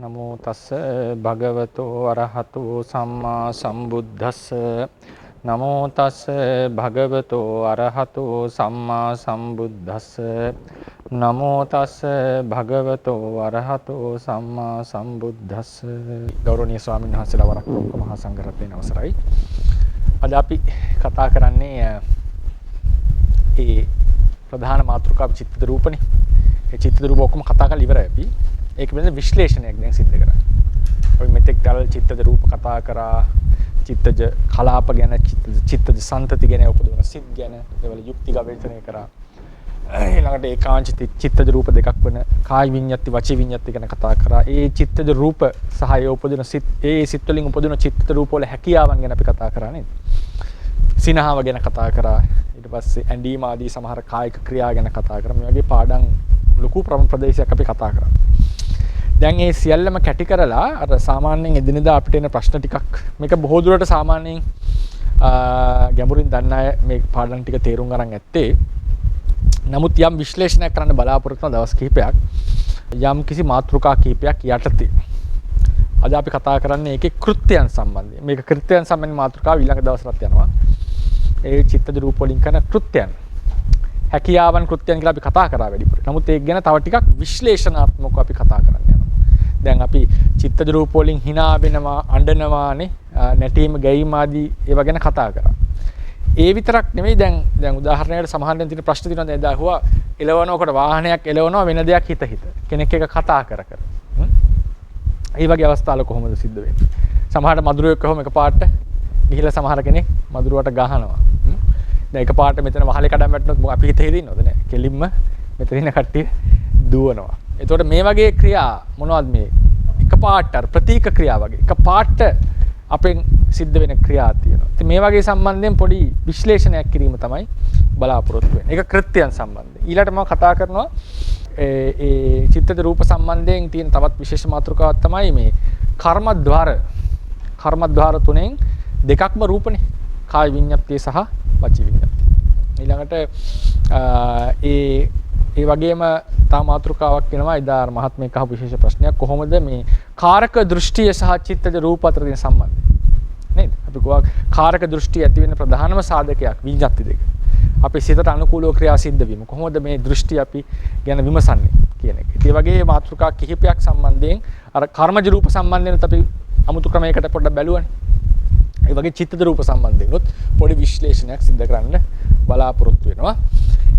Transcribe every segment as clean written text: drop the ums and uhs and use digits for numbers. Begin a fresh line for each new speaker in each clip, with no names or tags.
නමෝ තස්ස භගවතෝ අරහතෝ සම්මා සම්බුද්දස්ස නමෝ තස්ස භගවතෝ අරහතෝ සම්මා සම්බුද්දස්ස නමෝ තස්ස භගවතෝ අරහතෝ සම්මා සම්බුද්දස්ස. ගෞරවනීය ස්වාමීන් වහන්සේලා වරක් මහා සංඝරත්නයේ අවසරයි. අද අපි කතා කරන්නේ ඒ ප්‍රධාන මාතෘකාව චිත්ත රූපනේ. ඒ චිත්ත රූප ඔක්කොම කතා කරලා ඉවරයි අපි. ඒක පිළිබඳ විශ්ලේෂණයක් දැන් සිද්ධ කරන්නේ. අපි මෙතෙක් කල චිත්තද රූප කතා කරා, චිත්තජ කලාප ගැන, චිත්තජ සන්තති ගැන, උපදවන සිත් ගැන, ඒවල යුක්ති ගවේෂණය කරා. ඊළඟට ඒකාංචිත චිත්තජ රූප දෙකක් වෙන කාය විඤ්ඤාති, වචී විඤ්ඤාති ගැන කතා කරා. ඒ චිත්තජ රූප සහ ඒ උපදින සිත්, ඒ සිත් වලින් උපදින චිත්ත රූප වල හැකියාවන් ගැන අපි කතා කරා නේද? සිනහව ගැන කතා කරා. ඊට පස්සේ ඇඬීම ආදී සමහර කායික ක්‍රියා ගැන කතා කරා. මේ වගේ පාඩම් ලොකු ප්‍රදේශයක් අපි කතා කරා. දැන් මේ සියල්ලම කැටි කරලා අර සාමාන්‍යයෙන් එදිනෙදා අපිට එන ප්‍රශ්න ටිකක් මේක බොහෝ දුරට සාමාන්‍යයෙන් ගැඹුරින් දන්න අය මේ පාඩම් ටික තේරුම් අරන් ඇත්තේ. නමුත් යම් විශ්ලේෂණයක් කරන්න බලාපොරොත්තු වන දවස් කිහිපයක් යම් කිසි මාතෘකා කිහිපයක් යටතේ අද අපි කතා කරන්නේ ඒකේ කෘත්‍යයන් සම්බන්ධයෙන්. මේක කෘත්‍යයන් සම්බන්ධ මාතෘකාව ඊළඟ දවසට යනවා. ඒ චිත්තජ රූප වලින් කරන කෘත්‍යයන්, හැකියාවන් කෘත්‍යයන් කියලා අපි කතා කරා වැඩිපුර. නමුත් ඒක ගැන තව ටිකක් විශ්ලේෂණාත්මකව අපි කතා කරන්න යනවා. දැන් අපි චිත්තජ රූප වලින් hina වෙනවා, අඬනවානේ, නැටීම, ගැයීම ආදී ඒවා ගැන කතා කරා. ඒ විතරක් නෙමෙයි දැන් උදාහරණයකට සමහරෙන් තියෙන ප්‍රශ්න තියෙනවා. දැන් එදා හුවා එලවනකොට වාහනයක් එලවනවා වෙන දෙයක් හිත කෙනෙක් එක කතා කර. ඒ වගේ අවස්ථාවල කොහොමද සිද්ධ වෙන්නේ? සමහරට මදුරුවෙක් කොහොම එකපාරට ගිහිලා සමහර කෙනෙක් මදුරුවට ගහනවා. දැන් එකපාරට මෙතන වහලේ කඩම් වැටුනොත් අපි හිතේ දිනනවද නෑ? කෙලින්ම මෙතන ඉන්න කට්ටිය දුවනවා. එතකොට මේ වගේ ක්‍රියා මොනවද මේ? එකපාරට ප්‍රතීක ක්‍රියා වගේ එකපාරට අපෙන් සිද්ධ වෙන ක්‍රියා තියෙනවා. ඉතින් මේ වගේ සම්බන්ධයෙන් පොඩි විශ්ලේෂණයක් කිරීම තමයි බලාපොරොත්තු වෙන්නේ. ඒක කෘත්‍යයන් සම්බන්ධයෙන්. ඊළඟට මම කතා කරනවා ඒ චිත්තජ රූප සම්බන්ධයෙන් තියෙන තවත් විශේෂ මාතෘකාවක් තමයි මේ කර්මද්වාර තුනෙන් දෙකක්ම රූපනේ. කාය විඤ්ඤාතිය සහ වචී විඤ්ඤාතිය. ඊළඟට ඒ වගේම තව මාතෘකාවක් වෙනවා. ඉදා මහත්මයෙක් අහපු විශේෂ ප්‍රශ්නයක් කොහොමද මේ කාරක දෘෂ්ටිය සහ චිත්තජ රූප අතර තියෙන සම්බන්ධය? නේද? අපි කියවා කාරක දෘෂ්ටිය ඇති වෙන ප්‍රධානම සාධකයක් විඤ්ඤාති දෙක. අපි සිතට අනුකූලව ක්‍රියා සිද්ධ වීම. කොහොමද මේ දෘෂ්ටි අපි ගැන විමසන්නේ කියන එක. ඒ වගේ මාතෘකා කිහිපයක් සම්බන්ධයෙන් අර කර්මජ රූප සම්බන්ධයෙන් අපි අමුතු ක්‍රමයකට පොඩ්ඩක් බැලුවානේ. ඒ වගේ චිත්තජ රූප සම්බන්ධයෙන් පොඩි විශ්ලේෂණයක් සිදු කරන්න බලාපොරොත්තු වෙනවා.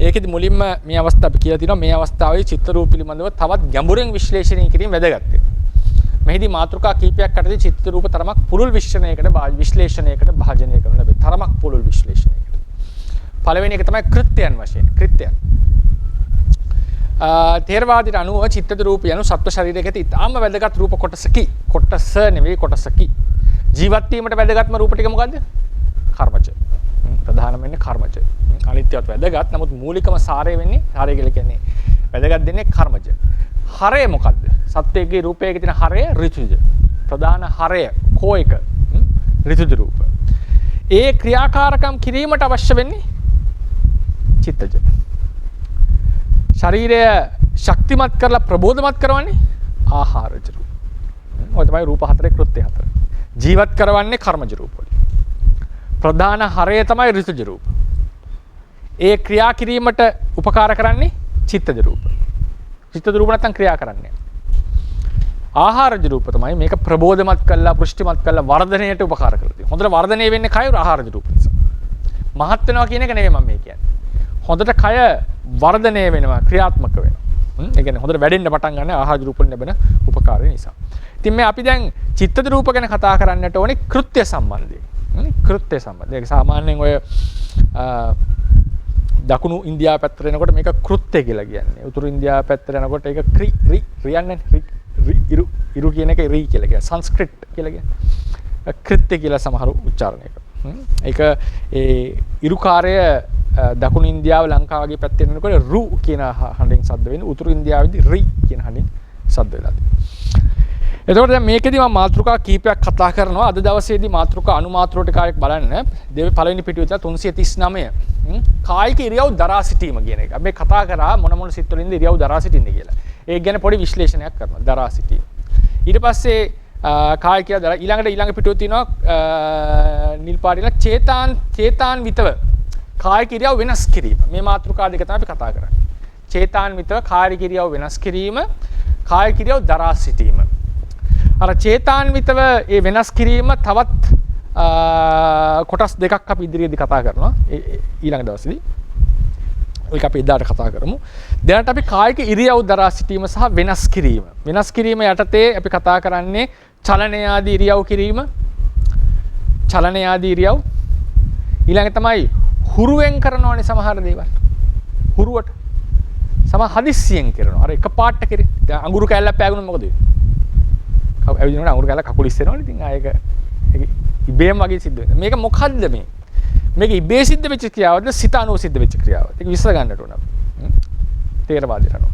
ඒකෙදි මුලින්ම මේ අවස්ථාව අපි කියලා තිනවා. මේ අවස්ථාවේ චිත්ත රූප පිළිබඳව තවත් ගැඹුරින් විශ්ලේෂණය කිරීම වැදගත් වෙනවා. මෙහිදී මාතෘකා කීපයක් යටතේ චිත්ත රූප තරමක් පුළුල් විශ්ලේෂණයකට භාජනය කරන ලැබේ. තරමක් පුළුල් විශ්ලේෂණයකට. පළවෙනි එක තමයි කෘත්‍යයන් වශයෙන්. කෘත්‍යයන්. තේරවාදීන් අනුව චිත්තජ රූප යනු සත්ව ශරීරයක ඇති ඉතාම වැදගත් රූප කොටසකි. කොටස නෙවෙයි කොටසකි. ජීවත් වීමට වැදගත්ම රූප ටික මොකද්ද? කර්මජ. ප්‍රධානම වෙන්නේ කර්මජ. අනිත්‍යවත් වැදගත්. නමුත් මූලිකම සාරය වෙන්නේ, සාරය කියලා කියන්නේ වැදගත් දෙන්නේ කර්මජ. හරය මොකද්ද? සත්වයේ රූපයේ තියෙන හරය ඍතුජ. ප්‍රධාන හරය කෝ එක ඍතුජ රූප. ඒ ක්‍රියාකාරකම් කිරීමට අවශ්‍ය වෙන්නේ චිත්තජ. ශරීරය ශක්තිමත් කරලා ප්‍රබෝධමත් කරවන්නේ ආහාරජ රූප. ඔය තමයි රූප හතරේ කෘත්‍ය හතර. ජීවත් කරවන්නේ කර්මජ රූප වලින්. ප්‍රධාන හරය තමයි ඍතුජ රූප. ඒ ක්‍රියා කිරීමට උපකාර කරන්නේ චිත්තජ රූප. චිත්තජ රූප නැත්තම් ක්‍රියා කරන්නේ. ආහාරජ රූප තමයි මේක ප්‍රබෝධමත් කළා, පුෂ්ටිමත් කළා, වර්ධනයට උපකාර කරලා. හොඳට වර්ධනය වෙන්නේ කය ආහාරජ රූප නිසා. මහත් වෙනවා කියන එක නෙවෙයි මම මේ කියන්නේ. හොඳට කය වර්ධනය වෙනවා, ක්‍රියාත්මක වෙනවා. ඒ කියන්නේ හොඳට වැඩෙන්න පටන් ගන්න ආහාරජ රූප වලින් ලැබෙන උපකාරය නිසා. ඉතින් මේ අපි දැන් චිත්තජ රූප ගැන කතා කරන්නට ඕනේ කෘත්‍ය සම්බන්ධයෙන්. කෘත්‍ය සම්බන්ධයෙන්. ඒක සාමාන්‍යයෙන් ඔය දකුණු ඉන්දියාව පැත්තට එනකොට මේක කෘත්‍ය කියලා කියන්නේ. උතුරු ඉන්දියාව පැත්තට එනකොට ඒක රියන්නේ ඉරු කියන එක රී කියලා කියන්නේ. සංස්කෘත කියලා කියන්නේ. කෘත්‍ය කියලා සමහර උච්චාරණය කරනවා. ඒක ඒ ඉරුකාරය දකුණු ඉන්දියාව ලංකාව වගේ පැත්තට එනකොට රු කියන හඬෙන් සද්ද වෙන්නේ. උතුරු ඉන්දියාවේදී රී කියන හඬෙන් සද්ද වෙලා තියෙනවා. එතකොට දැන් මේකෙදි මම මාතෘකා කීපයක් කතා කරනවා. අද දවසේදී මාතෘකා අනුමාත්‍රෝ ටිකක් බලන්න. පළවෙනි පිටුවේ 339. කායික ඉරියව් දරා සිටීම කියන එක. අපි කතා කරා මොන සිත් වලින්ද ඉරියව් දරා සිටින්නේ කියලා. ඒක ගැන පොඩි විශ්ලේෂණයක් කරනවා. දරා සිටීම. ඊට පස්සේ කාය කියලා දාලා ඊළඟ පිටුවේ තියෙනවා නිල් පාටිලා චේතාන්විතව කාය කිරියාව වෙනස් කිරීම. මේ මාතෘකා දෙක තමයි අපි කතා කරන්නේ. චේතාන්විතව කාය කිරියාව වෙනස් කිරීම, කාය කිරියාව දරා සිටීම. අර චේතාන්විතව ඒ වෙනස් කිරීම තවත් කොටස් දෙකක් අපි ඉදිරියේදී කතා කරනවා ඊළඟ දවසේදී. ඒක අපි එදාට කතා කරමු. දැනට අපි කායික ඉරියව් දරා සිටීම සහ වෙනස් කිරීම. වෙනස් කිරීම යටතේ අපි කතා කරන්නේ චලනය ආදී ඉරියව් කිරීම. චලනය ආදී ඉරියව්. ඊළඟ තමයි හුරුවෙන් කරනවනේ සමහර දේවල්. හුරුවට. සමහර හදිස්සියෙන් කරනවා. අර එක පාට කරේ. දැන් අඟුරු කැල්ලක් පෑගුණොත් මොකද වෙන්නේ? ඇවිදිනකොට අඟුරු කැල්ල කකුල ඉස්සෙනවනේ. ඉතින් ආයක ඉබේම වගේ සිද්ධ වෙනවා. මේක මොකද්ද මේ? මේක ඉබේ සිද්ධ වෙච්ච ක්‍රියාවක්ද සිත අනුව සිද්ධ වෙච්ච ක්‍රියාවක්ද? ඒක විශ්ල ගන්නට ඕන අපි. තේරවාදයට අනුව.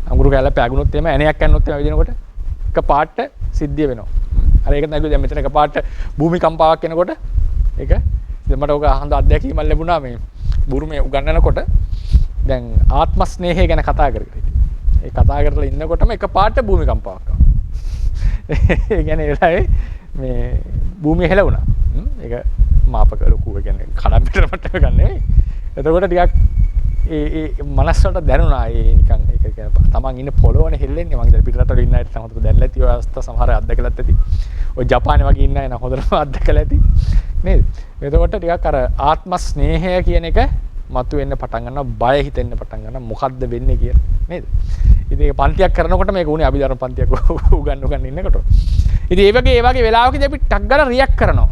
අඟුරු කැල්ල පෑගුණොත් එහෙම ඇණයක් යනොත් එහෙම ඇවිදිනකොට එක පාට සිද්ධිය වෙනවා. අර ඒක තමයි දැන් මෙතන එක පාට භූමිකම්පාවක් එනකොට ඒක දැන් මට ඔක අහන්න අත්දැකීමක් ලැබුණා මේ බුරුමේ උගන්වනකොට දැන් ආත්ම ස්නේහය ගැන කතා කරගෙන ඒ කතා කරලා ඉන්නකොටම එක පාට භූමිකම්පාවක් ආවා. ඒ කියන්නේ ඒ වෙලාවේ මේ භූමිය හෙලවුණා. ඒක මාපක ලොකු කියන්නේ කඩම් පිටර මට්ටම ගන්න නෙවෙයි. එතකොට ටිකක් ඒ මනස වලට දැනුණා ඒ නිකන් ඒක කියන්නේ තමන් ඉන්න පොළොවනේ හෙල්ලෙන්නේ. මම දැන් පිටරට ඉන්න අයට තමයි දැන්ලා ඇති ඔය අවස්ථා සමහර අත්දැකලත් ඇති. ඔය ජපානයේ වගේ ඉන්න අය නම් හොඳටම අත්දැකලා ඇති. නේද? එතකොට ටිකක් අර ආත්ම ස්නේහය කියන එක මතුවෙන්න පටන් ගන්නවා, බය හිතෙන්න පටන් ගන්නවා මොකද්ද වෙන්නේ කියලා. නේද? ඉතින් ඒක පන්තියක් කරනකොට මේක උනේ අභිධර්ම පන්තියක් උගන්වගෙන ඉන්නකොට. ඉතින් ඒ වගේ වෙලාවකදී අපි ටක් ගාලා රියැක්ට් කරනවා.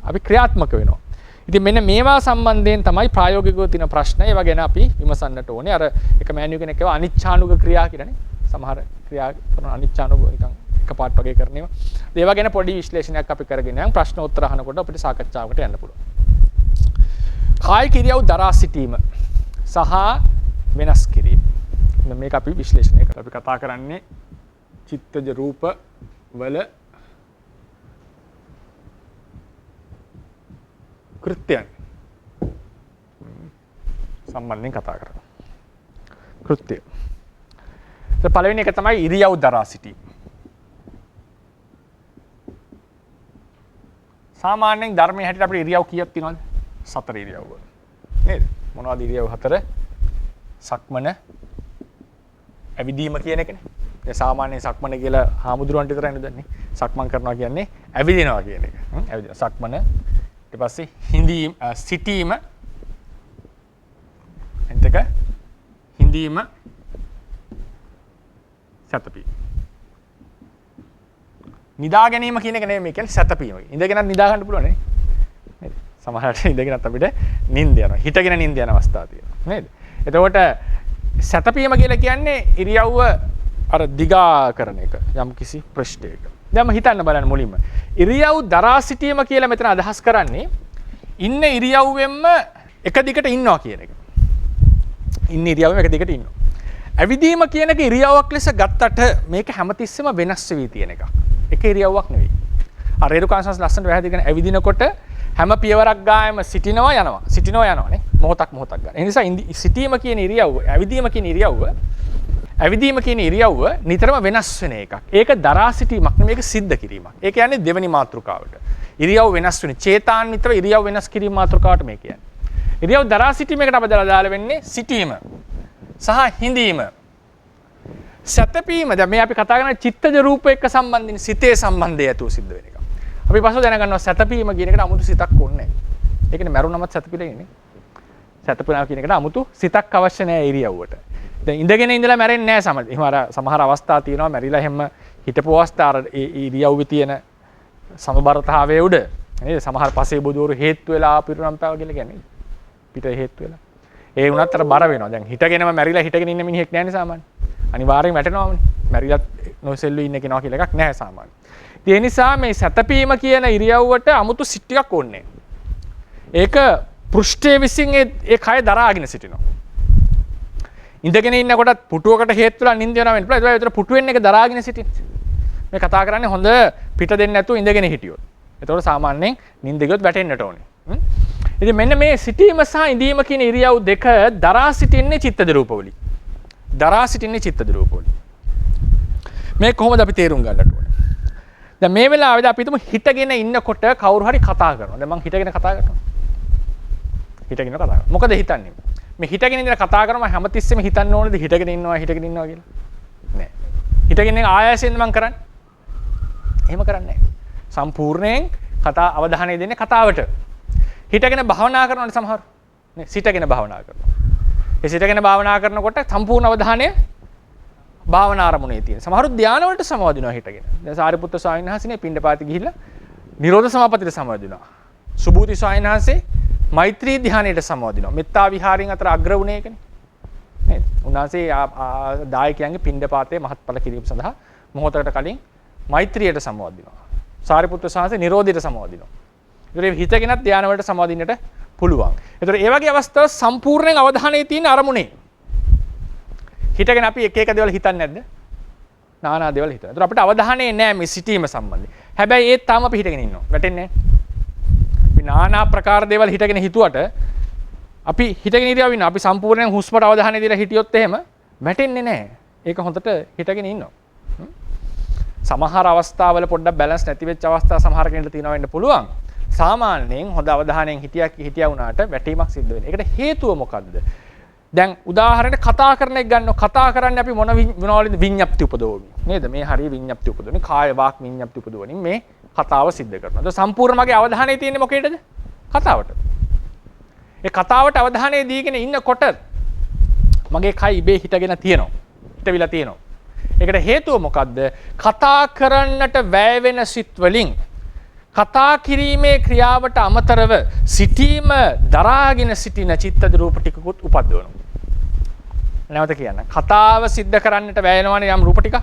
අපි ක්‍රියාත්මක වෙනවා. ඉතින් මෙන්න මේවා සම්බන්ධයෙන් තමයි ප්‍රායෝගිකව තියෙන ප්‍රශ්න. ඒවා ගැන අපි විමසන්නට ඕනේ. අර එක මෑනියු කෙනෙක් ඒවා අනිච්ඡානුග ක්‍රියා කියලානේ. සමහර ක්‍රියා කරන අනිච්ඡානුග නිකන් එකපාරට වගේ කරන ඒවා. ඒවා ගැන පොඩි විශ්ලේෂණයක් අපි කරගෙන යන් ප්‍රශ්න උත්තර අහනකොට අපිට සාකච්ඡාවකට යන්න පුළුවන්. කාය කිරියව් දරා සිටීම සහ වෙනස් කිරීම. මේක අපි විශ්ලේෂණය කරලා අපි කතා කරන්නේ චිත්තජ රූප වල කෘත්‍යයන් සම්බන්ධයෙන් කතා කරනවා. කෘත්‍ය. පළවෙනි එක තමයි ඉරියව් දරා සිටීම. සාමාන්‍යයෙන් ධර්මයේ හැටියට අපිට ඉරියව් කීයක් තියෙනවද? 4 ඉරියව් වල. නේද? මොනවද ඉරියව් 4? සක්මන, ඇවිදීම කියන එකනේ. ඒ සාමාන්‍ය සක්මන කියලා හාමුදුරුවන්ට විතරයි නේදන්නේ. සක්මන් කරනවා කියන්නේ ඇවිදිනවා කියන එක. ඇවිදින සක්මන ඊට පස්සේ හිඳීම සිටීම එතක හිඳීම සැතපීම. නිදා ගැනීම කියන එක නෙමෙයි මේ කියන්නේ සැතපීම. ඉඳගෙනත් නිදා ගන්න පුළුවන් නේ. නේද? සමහරවිට ඉඳගෙනත් අපිට නිින්ද යනවා. හිටගෙන නිින්ද යන අවස්ථා තියෙනවා. නේද? එතකොට සැතපීම කියලා කියන්නේ ඉරියව්ව අර දිගා කරන එක යම් කිසි ප්‍රශ්නයක. දැන් හිතන්න බලන්න මුලින්ම. ඉරියව් දරා සිටීම කියලා මෙතන අදහස් කරන්නේ ඉන්න ඉරියව්වෙන්ම එක දිගට ඉන්නවා කියන එක. ඉන්න ඉරියව්වෙම එක දිගට ඉන්නවා. ඇවිදීම කියන එක ඉරියව්වක් ලෙස ගත්තට මේක හැමතිස්සෙම වෙනස් වෙවි තියෙන එකක්. එක ඉරියව්වක් නෙවෙයි. අර රේරුකාංශස් ලස්සනට පැහැදිලි කරන ඇවිදිනකොට හැම පියවරක් ගායම සිටිනවා යනවා. සිටිනවා යනවානේ. මොහොතක් ගන්න. ඒ නිසා සිටීම කියන ඉරියව්ව, ඇවිදීම කියන ඉරියව්ව නිතරම වෙනස් වෙන එකක්. ඒක දරා සිටීමක් නෙමෙයි, මේක සිද්ධ කිරීමක්. ඒ කියන්නේ දෙවෙනි මාතෘකාවට. ඉරියව් වෙනස් වෙන චේතාන්විතව ඉරියව් වෙනස් කිරීම මාතෘකාවට මේ කියන්නේ. ඉරියව් දරා සිටීමකට අපදලා දාලා වෙන්නේ සිටීම සහ හිඳීම. සැතපීම දැන් මේ අපි කතා කරන චිත්තජ රූප එක්ක සම්බන්ධින් සිතේ සම්බන්ධය ඇතුව සිද්ධ වෙන එක. අපි පස්සෙ දැනගන්නවා සැතපීම කියන එකට 아무තු සිතක් ඕනේ නැහැ. ඒ කියන්නේ මරුණමත් සැතපීලා ඉන්නේ. සැතපීනවා කියන එකට 아무තු සිතක් අවශ්‍ය නැහැ ඉරියව්වට. දැන් ඉඳගෙන ඉඳලා මැරෙන්නේ නැහැ සමහර අවස්ථා තියෙනවා මැරිලා හැම හිටපු අවස්ථා අර ඒ ඉරියව්වේ තියෙන සමබරතාවයේ උඩ නේද සමහර පසේ බුදුවරු හේතු වෙලා පිරුණම් පාව කියලා කියන්නේ පිට හේතු වෙලා ඒ වුණත් අර බර වෙනවා දැන් හිටගෙනම මැරිලා හිටගෙන ඉන්න මිනිහෙක් නැහැනේ සාමාන්‍ය අනිවාර්යෙන් වැටෙනවාමනේ මැරිලත් නොසෙල්ලු ඉන්න කෙනා කියලා එකක් නැහැ සාමාන්‍ය ඒ නිසා මේ සැතපීම කියන ඉරියව්වට 아무තු සිත් ටිකක් ඕනේ ඒක පෘෂ්ඨයේ විසින් ඒ කය දරාගෙන සිටිනවා ඉඳගෙන ඉන්නකොටත් පුටුවකට හේතු වෙලා නිින්ද යනවා වෙන්න පුළුවන්. ඒතර පුටුවෙන් එක දරාගෙන සිටින්න. මේ කතා කරන්නේ හොඳ පිට දෙන්නේ නැතුව ඉඳගෙන හිටියොත්. ඒතකොට සාමාන්‍යයෙන් නිින්ද ගියොත් වැටෙන්නට ඕනේ. ඉතින් මෙන්න මේ සිටීම සහ ඉඳීම කියන ඉරියව් දෙක දරා සිටින්නේ චිත්තජ රූපවලින්. දරා සිටින්නේ චිත්තජ රූපවලින්. මේ කොහොමද අපි තේරුම් ගන්නට ඕනේ? දැන් මේ වෙලාවේදී අපි හිතමු හිටගෙන ඉන්නකොට කවුරු හරි කතා කරනවා. දැන් මං හිටගෙන කතා කරනවා. හිටගෙන කතා කරනවා. මොකද හිතන්නේ? මේ හිටගෙන ඉඳලා කතා කරනවා හැමතිස්සෙම හිතන්න ඕනේද හිටගෙන ඉන්නවා කියලා? නෑ. හිටගෙන ආයාසයෙන් මං කරන්නේ. එහෙම කරන්නේ නෑ. සම්පූර්ණයෙන් කතා අවධානය දෙන්නේ කතාවට. හිටගෙන භාවනා කරනවානේ සමහර. නේ සිටගෙන භාවනා කරනවා. ඒ සිටගෙන භාවනා කරනකොට සම්පූර්ණ අවධානය භාවනා අරමුණේ තියෙන. සමහරු ධානය වලට සමවදිනවා හිටගෙන. දැන් සාරිපුත්‍ර ස්වාමීන් වහන්සේනේ පිණ්ඩපාති ගිහිල්ලා නිරෝධ සමාපත්තියට සමවදිනවා. සුභූති ස්වාමීන් වහන්සේ මෛත්‍රී ධානයට සමවදිනවා. මෙත්තා විහාරයෙන් අතර අග්‍ර වුණේ ඒකනේ. නේද? උන්වහන්සේ දායකයන්ගේ පිණ්ඩපාතයේ මහත්ඵල කිරීම සඳහා මොහොතකට කලින් මෛත්‍රියට සමවදිනවා. සාරිපුත්‍ර ස්වාමීන් වහන්සේ නිරෝධයට සමවදිනවා. ඒතර හිතගෙනත් ධානය වලට සමවදින්නට පුළුවන්. ඒතර ඒ වගේ අවස්ථාව සම්පූර්ණයෙන් අවධානයේ තියෙන අරමුණේ. හිටගෙන අපි එක එක දේවල් හිතන්නේ නැද්ද? নানা දේවල් හිතනවා. ඒතර අපිට අවධානය නැහැ මේ සිටීම සම්බන්ධයෙන්. හැබැයි ඒත් තාම අපි හිටගෙන ඉන්නවා. වැටෙන්නේ නැහැ. අපි নানা ප්‍රකාර දේවල් හිටගෙන හිතුවට අපි හිටගෙන ඉරියව් ඉන්නවා. අපි සම්පූර්ණයෙන් හුස්මට අවධානය දීලා හිටියොත් එහෙම වැටෙන්නේ නැහැ. ඒක හොඳට හිටගෙන ඉන්නවා. සමහර අවස්ථාවල පොඩ්ඩක් බැලන්ස් නැති වෙච්ච අවස්ථා සමහර කෙනෙක්ට තියෙනවා වෙන්න පුළුවන්. සාමාන්‍යයෙන් හොඳ අවධානයෙන් හිටියා වුණාට වැටීමක් සිද්ධ වෙනවා. ඒකට හේතුව මොකද්ද? දැන් උදාහරණයක් කතා කරන එක ගන්නවා. කතා කරන්නේ අපි මොනවලින්ද විඤ්ඤාප්ති උපදවන්නේ. නේද? මේ හරිය විඤ්ඤාප්ති උපදවන්නේ. කාය වාක් විඤ්ඤාප්ති උපදවන්නේ මේ කතාව සිද්ධ කරනවා. ඒක සම්පූර්ණ මගේ අවධානය තියෙන්නේ මොකේද? කතාවට. ඒ කතාවට අවධානය දීගෙන ඉන්නකොට මගේ කය ඉබේ හිටගෙන තියෙනවා. හිටවිලා තියෙනවා. ඒකට හේතුව මොකද්ද? කතා කරන්නට වැය වෙන සිත් වලින් කතා කිරීමේ ක්‍රියාවට අමතරව සිටීම දරාගෙන සිටින චිත්තද රූප ටිකකුත් උපද්දවනවා. නැවත කියන්න. කතාව සිද්ධ කරන්නට වැය වෙනවනේ යම් රූප ටිකක්,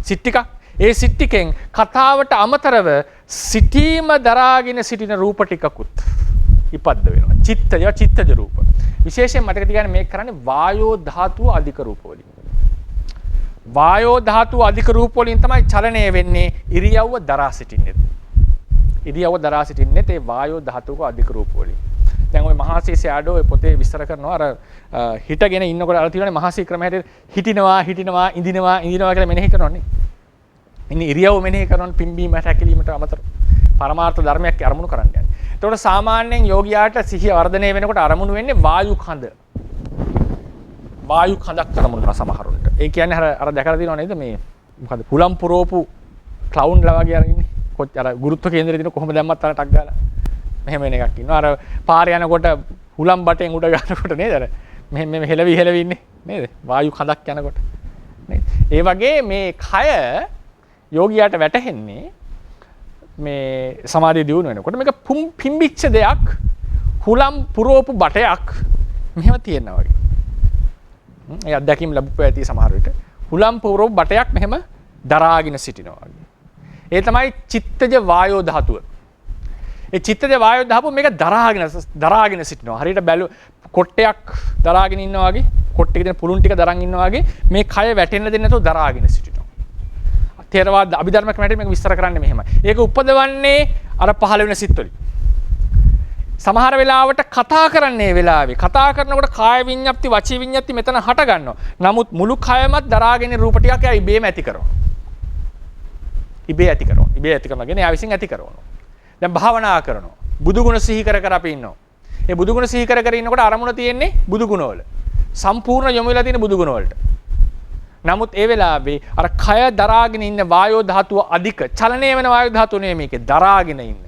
සිත් ටිකක්. ඒ සිත් ටිකෙන් කතාවට අමතරව සිටීම දරාගෙන සිටින රූප ටිකකුත් ඉපද්ද වෙනවා. චිත්තජ රූප. විශේෂයෙන් මතක තියාගන්න මේක කරන්නේ වායෝ ධාතුව අධික රූප වලින්. වායෝ ධාතුව අධික රූප වලින් තමයි චලනය වෙන්නේ. ඉරියව්ව දරා සිටින්නේ. ඉරියව්ව දරා සිටින්නේ ඒ වායෝ ධාතුක අධික රූප වලින්. දැන් ওই මහසී ෂැඩෝ ඔය පොතේ විස්තර කරනවා අර හිටගෙන ඉන්නකොට අර තියෙනනේ මහසී ක්‍රම හැටියට හිටිනවා ඉඳිනවා කියලා මෙනෙහි කරනවානේ. ඉන්නේ ඉරියව්ව මෙනෙහි කරන පිම්බීමට හැකිලීමට අමතරව පරමාර්ථ ධර්මයක් අරමුණු කරන්න යන්නේ. එතකොට සාමාන්‍යයෙන් යෝගියාට සිහිය වර්ධනය වෙනකොට අරමුණු වෙන්නේ වායු කඳ. වායු කඳක් අරමුණු සමහරුන්ට. ඒ කියන්නේ අර දැකලා තියෙනව නේද මේ මොකද හුලම් පුරෝපු ක්ලවුන්ලා වගේ අර ඉන්නේ. අර ගුරුත්ව කේන්දරේ දින කොහොම දැම්මත් අර ටක් ගාලා මෙහෙම එන එකක් ඉන්නවා. අර පාරේ යනකොට හුලම් බටෙන් උඩ ගන්නකොට නේද අර මෙහෙම හෙලවි ඉන්නේ නේද? වායු කඳක් යනකොට නේද? ඒ වගේ මේ කය යෝගියාට වැටහෙන්නේ මේ සමාධිය දියුණු වෙනකොට මේක පිම්බිච්ච දෙයක් හුලම් පුරෝපු බටයක් මෙහෙම තියෙනවා වගේ. ඒ අත්දැකීම් ලැබුවා ඇති සමහර විට හුලම් පුරෝපු බටයක් මෙහෙම දරාගෙන සිටිනවා වගේ. ඒ තමයි චිත්තජ වායෝ ධාතුව. ඒ චිත්තජ වායෝ ධාතුව මේක දරාගෙන සිටිනවා. හරියට කොට්ටයක් දරාගෙන ඉන්නවා වගේ, කොට්ටේ තියෙන පුළුන් ටික දරන් ඉන්නවා වගේ මේ කය වැටෙන්න දෙන්නේ නැතුව දරාගෙන සිටිනවා. තේරවාද අභිධර්ම ක්‍රමයට මේක විස්තර කරන්නේ මෙහෙමයි. ඒක උපදවන්නේ අර පහළ වෙන සිත් වලින්. සමහර වෙලාවට කතා කරන්නේ වෙලාවේ කතා කරනකොට කාය විඤ්ඤාප්ති වචී විඤ්ඤාප්ති මෙතන හට ගන්නවා. නමුත් මුළු කයමත් දරාගෙන රූප ටිකක් එයා ඉබේම ඇති කරනවා. ඉබේ ඇති කරනගෙන එයා විසින් ඇති කරනවා. දැන් භාවනා කරනවා. බුදු ගුණ සිහි කර අපි ඉන්නවා. ඒ බුදු ගුණ සිහි කර ඉන්නකොට අරමුණ තියෙන්නේ බුදු ගුණ වල. සම්පූර්ණ යොමු වෙලා තියෙන බුදු ගුණ වලට. නමුත් ඒ වෙලාවේ අර කය දරාගෙන ඉන්න වායෝ ධාතුව අධික චලනය වෙන වායෝ ධාතුව නෙමෙයි මේකේ දරාගෙන ඉන්න.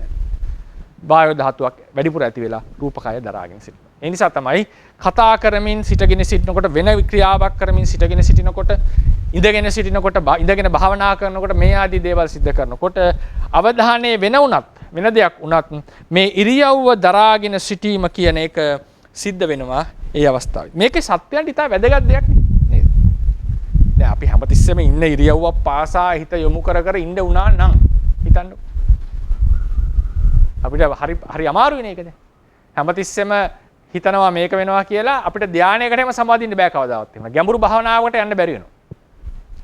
වායෝ ධාතුවක් වැඩිපුර ඇති වෙලා රූපකය දරාගෙන සිටිනවා. ඒ නිසා තමයි කතා කරමින් සිටගෙන සිටිනකොට වෙන ක්‍රියාවක් කරමින් සිටගෙන සිටිනකොට ඉඳගෙන සිටිනකොට ඉඳගෙන භාවනා කරනකොට මේ ආදී දේවල් සිද්ධ කරනකොට අවධානයේ වෙන දෙයක් වුණත් මේ ඉරියව්ව දරාගෙන සිටීම කියන එක සිද්ධ වෙනවා ඒ අවස්ථාවේ. මේකේ සත්‍යයන්ට ඉතා වැදගත් දෙයක් නේද? දැන් අපි හැමතිස්සෙම ඉන්න ඉරියව්වක් පාසා හිත යොමු කර ඉන්න උනා නම් හිතන්න අපිට හරි අමාරුයි නේද? හැමතිස්සෙම හිතනවා මේක වෙනවා කියලා අපිට ධානයකට එහෙම සමාදින්න බෑ කවදාවත්. එහෙම ගැඹුරු භාවනාවකට යන්න බැරි වෙනවා.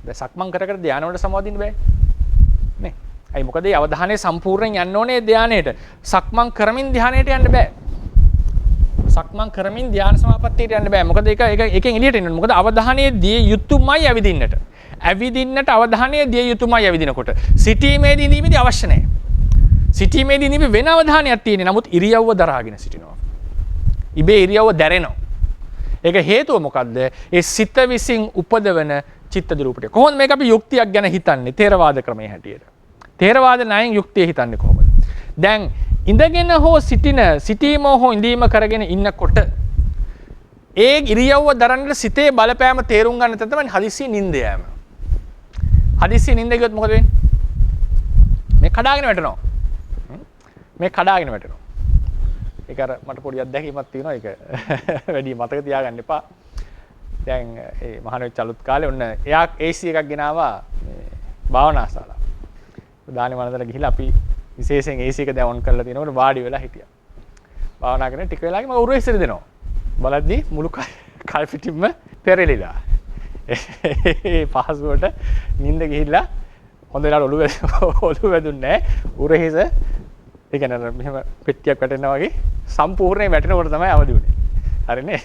දැන් සක්මන් කර ධානය වලට සමාදින්න බෑ. නේ? අයි මොකද ඒ අවධානය සම්පූර්ණයෙන් යන්න ඕනේ ධානයට. සක්මන් කරමින් ධානයට යන්න බෑ. සක්මන් කරමින් ධාන සමාපත්තියට යන්න බෑ. මොකද ඒකෙන් එළියට එන්න ඕනේ. මොකද අවධානයේ දී යුතුයමයි ඇවිදින්නට. ඇවිදින්නට අවධානය දිය යුතුමයි ඇවිදිනකොට. සිටීමේදී ඉඳීමේදී අවශ්‍ය නැහැ. සිටීමේදී ඉඳීමේ වෙන අවධානයක් තියෙන්නේ. නමුත් ඉරියව්ව දරාගෙන සිටිනවා. ඉබේ ඉරියව්ව දැරෙනවා. ඒක හේතුව මොකද්ද? ඒ සිත විසින් උපදවන චිත්තජ රූපය. කොහොමද මේක අපි යුක්තියක් ගැන හිතන්නේ? තේරවාද ක්‍රමයේ හැටියට. තේරවාද ණයෙන් යුක්තිය හිතන්නේ කොහොමද? දැන් ඉඳගෙන හෝ සිටීම හෝ ඉඳීම කරගෙන ඉන්නකොට ඒ ඉරියව්ව දරන්න සිතේ බලපෑම තේරුම් ගන්න තමයි හදිස්සිය නිින්ද යෑම. හදිස්සිය නිින්ද ගියොත් මොකද වෙන්නේ? මේ කඩාගෙන වැටෙනවා. මේ කඩාගෙන වැටෙනවා. ඒක අර මට පොඩි අත්දැකීමක් තියෙනවා. ඒක වැඩි මතක තියාගන්න එපා. දැන් ඒ මහානවිච් අලුත් කාලේ ඔන්න එයා AC එකක් ගෙනාවා මේ භාවනා ශාලාව. දානේ වන්දනට ගිහිල්ලා අපි විශේෂයෙන් AC එක දැන් ඔන් කරලා තිනකොට වාඩි වෙලා හිටියා. භාවනා කරන ටික වෙලාවකින් මම උරහිස් දෙනවා. බලද්දී මුළු කය පිටින්ම පෙරලිලා. ඒ පහසුවට නිින්ද ගිහිල්ලා හොඳ වෙලාවට ඔළුව වැදුන්නේ නැහැ. උරහිස ඒ කියන්නේ මෙහෙම පෙට්ටියක් වැටෙනවා වගේ සම්පූර්ණයෙන් වැටෙනකොට තමයි අවදි වුනේ. හරිනේ.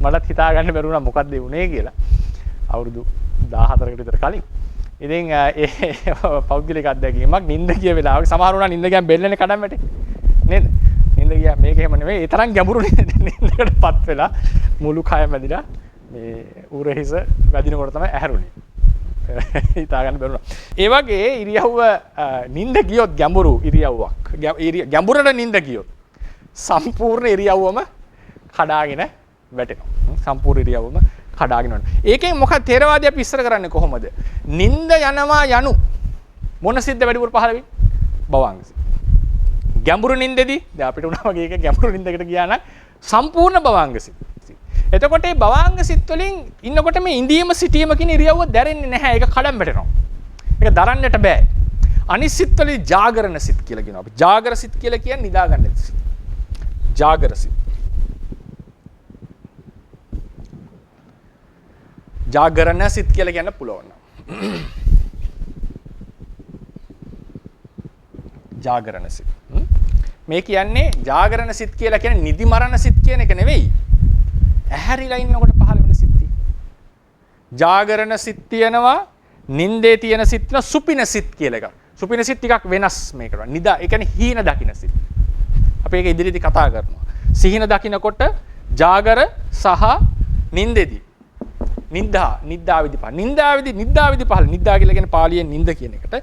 මටත් හිතා ගන්න බැරි වුණා මොකක්ද වුනේ කියලා. අවුරුදු 14කට විතර කලින්. ඉතින් ඒ පෞද්ගලික අත්දැකීමක් නිින්ද ගිය වෙලාවක සමහර වුණා නිින්ද ගියන් බෙල්ලනේ කඩන් වැටේ. නේද? නිින්ද ගියා මේක එහෙම නෙවෙයි. ඒ තරම් ගැඹුරු නිින්දකටපත් වෙලා මුළු කය මැදිලා මේ උරහිස වැදිනකොට තමයි ඇහැරුනේ. හිතා ගන්න බැරුණා. ඒ වගේ ඉරියව්ව නිින්ද ගියොත් ගැඹුරු ඉරියව්වක්. ගැඹුරට නිින්ද ගියොත් සම්පූර්ණ ඉරියව්වම කඩාගෙන වැටෙනවා. සම්පූර්ණ ඉරියව්වම කඩාගෙන යනවා. ඒකෙන් මොකක්ද තේරවාදී අපි ඉස්සර කරන්නේ කොහොමද? නිින්ද යනවා යනු මොන සිද්ද වැඩිපුර පහළ වෙන්නේ? භවංග සිද්ද. ගැඹුරු නිින්දෙදී දැන් අපිට උනා වගේ එක ගැඹුරු නිින්දකට ගියා නම් සම්පූර්ණ භවංග සිද්ද. එතකොට මේ භවංග සිත් වලින් ඉන්නකොට මේ ඉඳීම සිටීම කියන ඉරියව්ව දැරෙන්නේ නැහැ. ඒක කඩම් වැටෙනවා. ඒක දරන්නට බෑ. අනිත් සිත් වලින් ජාගරණ සිත් කියලා කියනවා. අපි ජාගර සිත් කියලා කියන්නේ නිදා ගන්න සිත්. ජාගර සිත්. ජාගරණ සිත් කියලා කියන්න පුළුවන්. ජාගරණ සිත්. මේ කියන්නේ ජාගරණ සිත් කියලා කියන්නේ නිදි මරණ සිත් කියන එක නෙවෙයි. ඇහැරිලා ඉන්නකොට පහළ වෙන සිත් තියෙනවා. ජාගරණ සිත් තියෙනවා, නින්දේ තියෙන සිත් තියෙනවා, සුපින සිත් කියලා එකක්. සුපින සිත් ටිකක් වෙනස් මේකට. නිදා, ඒ කියන්නේ හීන දකින්න සිත්. අපි ඒක ඉදිරියේදී කතා කරනවා. සිහින දකින්නකොට ජාගර සහ නින්දේදී නිද්දාවේදී පහළ නිද්දා කියලා කියන්නේ පාලියෙන් නින්ද කියන එකට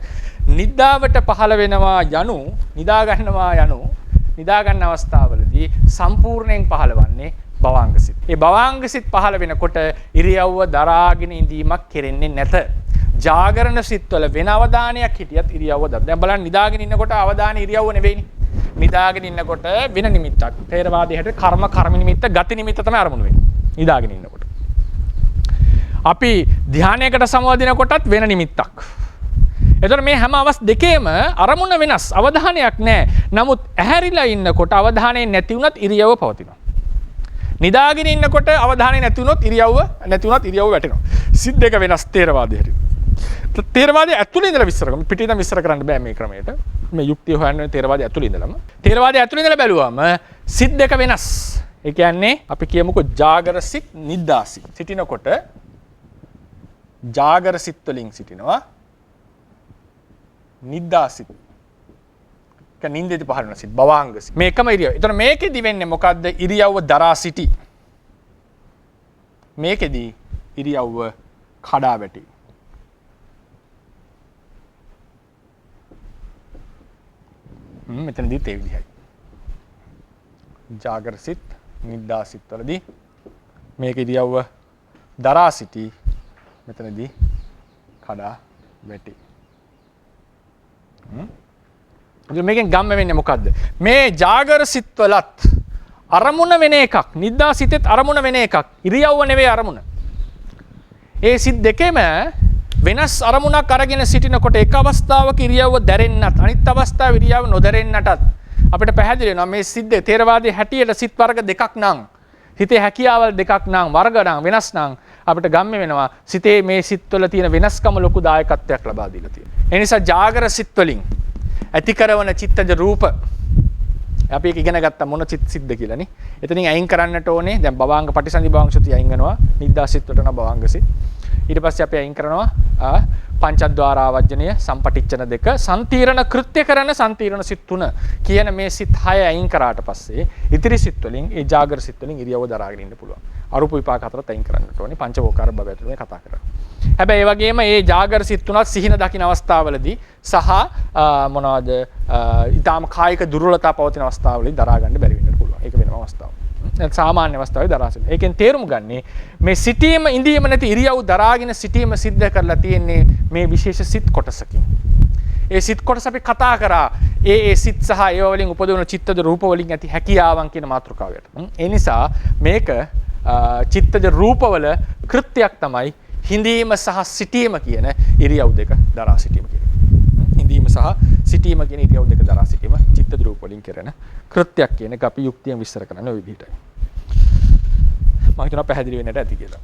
නිද්දාවට පහළ වෙනවා යනු නිදා ගන්න අවස්ථාවවලදී සම්පූර්ණයෙන් පහළවන්නේ භවංග සිත්. ඒ භවංග සිත් පහළ වෙනකොට ඉරියව්ව දරාගෙන ඉඳීමක් කෙරෙන්නේ නැත. ජාගරණ සිත්වල වෙන අවධානයක් හිටියත් ඉරියව්ව දර. දැන් බලන්න නිදාගෙන ඉන්නකොට අවධානය ඉරියව්ව නෙවෙයිනේ. නිදාගෙන ඉන්නකොට වෙන නිමිත්තක්. තේරවාදී හැටියට කර්ම නිමිත්ත, ගති නිමිත්ත තමයි අරමුණු වෙන්නේ. නිදාගෙන ඉන්නකොට. අපි ධානයකට සමවදිනකොටත් වෙන නිමිත්තක්. එතකොට මේ හැම අවස් දෙකේම අරමුණ වෙනස්. අවධානයක් නැහැ. නමුත් ඇහැරිලා ඉන්නකොට අවධානය නැති වුණත් ඉරියව්ව පවතිනවා. නිදාගෙන ඉන්නකොට අවධානය නැති වුණොත් ඉරියව්ව වැටෙනවා. සිත් දෙක වෙනස් තේරවාදී හැටියට. තේරවාදී ඇතුළේ ඉඳලා විස්තර කරමු. පිටින් ඉඳන් විස්තර කරන්න බෑ මේ ක්‍රමයට. මේ යුක්තිය හොයන්නේ තේරවාදී ඇතුළේ ඉඳලම. තේරවාදී ඇතුළේ ඉඳලා බැලුවම සිත් දෙක වෙනස්. ඒ කියන්නේ අපි කියමුකෝ ජාගර සිත්, නිද්දා සිත්. සිටිනකොට ජාගර සිත් වලින් සිටිනවා. නිද්දා සිත්. නින්දේදී පහළ වෙන සිත් භවංග සිත්. මේකම ඉරියව්ව. එතන මේකෙදි වෙන්නේ මොකද්ද? ඉරියව්ව දරා සිටි. මේකෙදි ඉරියව්ව කඩා වැටි. මෙතනදිත් ඒ විදිහයි. ජාගර සිත්, නිද්දා සිත් වලදී මේක ඉරියව්ව දරා සිටි. මෙතනදී කඩා වැටි. මේකෙන් ගම්ම වෙන්නේ මොකද්ද? මේ ජාගර සිත්වලත් අරමුණ වෙන එකක්. නිද්දා සිතෙත් අරමුණ වෙන එකක්. ඉරියව්ව නෙවෙයි අරමුණ. ඒ සිත් දෙකේම වෙනස් අරමුණක් අරගෙන සිටිනකොට එක අවස්ථාවක ඉරියව්ව දැරෙන්නත් අනිත් අවස්ථාවේ ඉරියව්ව නොදැරෙන්නටත් අපිට පැහැදිලි වෙනවා මේ සිත් තේරවාදී හැටියට සිත් වර්ග දෙකක් නම් සිතේ හැකියාවල් දෙකක් නම් වර්ග නම් වෙනස් නම් අපිට ගම්ම වෙනවා සිතේ මේ සිත්වල තියෙන වෙනස්කම ලොකු දායකත්වයක් ලබා දීලා තියෙනවා. ඒ නිසා ජාගර සිත් වලින් ඇති කරන චිත්තජ රූප අපි ඒක ඉගෙන ගත්තා මොන සිත්ද කියලා නේ. එතනින් අයින් කරන්නට ඕනේ. දැන් භවංග පටිසන්ධි භවංග සති අයින් වෙනවා. නිද්දා සිත් වලට යන භවංග සිත්. ඊට පස්සේ අපි අයින් කරනවා පංචද්වාරාවජ්ජනීය සම්පටිච්ඡන දෙක සම්තිරණ කෘත්‍ය කරන සම්තිරණ සිත් 3 කියන මේ සිත් 6 අයින් කරාට පස්සේ ඉතිරි සිත් වලින් ඒ ජාගර සිත් වලින් ඉරියව්ව දරාගෙන ඉන්න පුළුවන්. අරූප විපාක හතරත් අයින් කරන්නට ඕනේ පංචවෝකාර භවය ඇතුළේ කතා කරන්නේ. හැබැයි ඒ වගේම මේ ජාගර සිත් 3ත් සිහින දකින්න අවස්ථාවවලදී සහ මොනවද ඊටාම කායික දුර්වලතා පවතින අවස්ථාවවලදී දරා ගන්න බැරි වෙන්නත් පුළුවන්. ඒක වෙනම අවස්ථාවක්. සාමාන්‍ය අවස්ථාවේ දරා සිටින. ඒකෙන් තේරුම් ගන්නේ මේ සිටීම ඉඳීම නැති ඉරියව් දරාගෙන සිටීම සිද්ධ කරලා තියෙන්නේ මේ විශේෂ සිත් කොටසකින්. ඒ සිත් කොටස අපි කතා කරා ඒ සිත් සහ ඒව වලින් උපදවන චිත්තද රූප වලින් ඇති හැකියාවන් කියන මාතෘකාවට. ඒ නිසා මේක චිත්තද රූපවල කෘත්‍යයක් තමයි හිඳීම සහ සිටීම කියන ඉරියව් දෙක දරා සිටීම කියන්නේ. හිඳීම සහ සිටීම කියන ඉරියව් දෙක දරා සිටීම චිත්තද රූප වලින් කරන කෘත්‍යයක් කියන එක අපි යුක්තියෙන් විස්තර කරන්න ඔය විදිහටයි. මම හිතනවා පැහැදිලි වෙන්නට ඇති කියලා.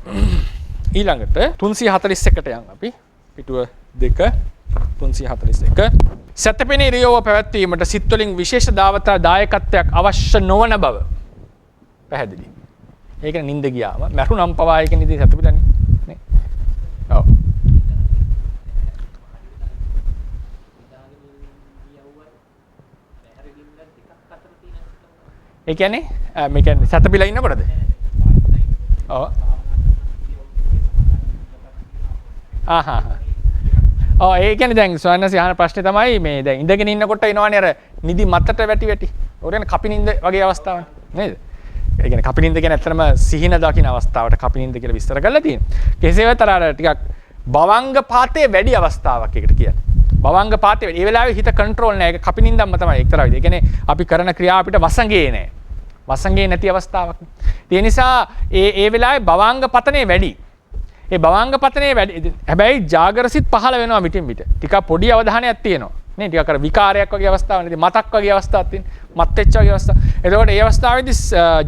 ඊළඟට 341ට යන් අපි පිටුව 2 341 සතපෙන ඉරියව්ව පැවැත්වීමට සිත් වලින් විශේෂ දායකත්වයක් අවශ්‍ය නොවන බව පැහැදිලි. ඒක නිින්ද ගියාම මරුණම් පවා ඒක නිදි සතපිටන්නේ නේ. ඔව්. ඒ කියන්නේ මේ කියන්නේ සතපිලා ඉන්නකොටද? ඔව්. ඒ කියන්නේ දැන් ස්වාමීන් වහන්සේ අහන ප්‍රශ්නේ තමයි මේ දැන් ඉඳගෙන ඉන්නකොට එනවනේ අර නිදි මතට වැටි. ඔය කියන්නේ කපිනින්ද වගේ අවස්ථාවක් නේද? ඒ කියන්නේ කපිනින්ද කියන්නේ ඇත්තටම සිහින දකින්න අවස්ථාවට කපිනින්ද කියලා විස්තර කරලා තියෙනවා. කෙසේවත් අර ටිකක් භවංග පාතේ වැඩි අවස්ථාවක් එකට කියන්නේ. භවංග පාතේ වැඩි. ඒ වෙලාවේ හිත කන්ට්‍රෝල් නැහැ. ඒක කපිනින්දම්ම තමයි එක්තරා විදිහට. ඒ කියන්නේ අපි කරන ක්‍රියා අපිට වසඟේ නැහැ. වසඟේ නැති අවස්ථාවක්. ඒ නිසා ඒ වෙලාවේ භවංග පතනේ වැඩි. ඒ භවංග පතනේ වැඩි. හැබැයි ජාගරසිත පහළ වෙනවා පිටින් පිට. ටිකක් පොඩි අවධානයක් තියෙනවා. නේ ටිකක් අර විකාරයක් වගේ අවස්ථාවක් නේද? මතක් වගේ අවස්ථාවක් තියෙනවා. මත් වෙච්ච වගේ අවස්ථාවක්. එතකොට ඒ අවස්ථාවේදී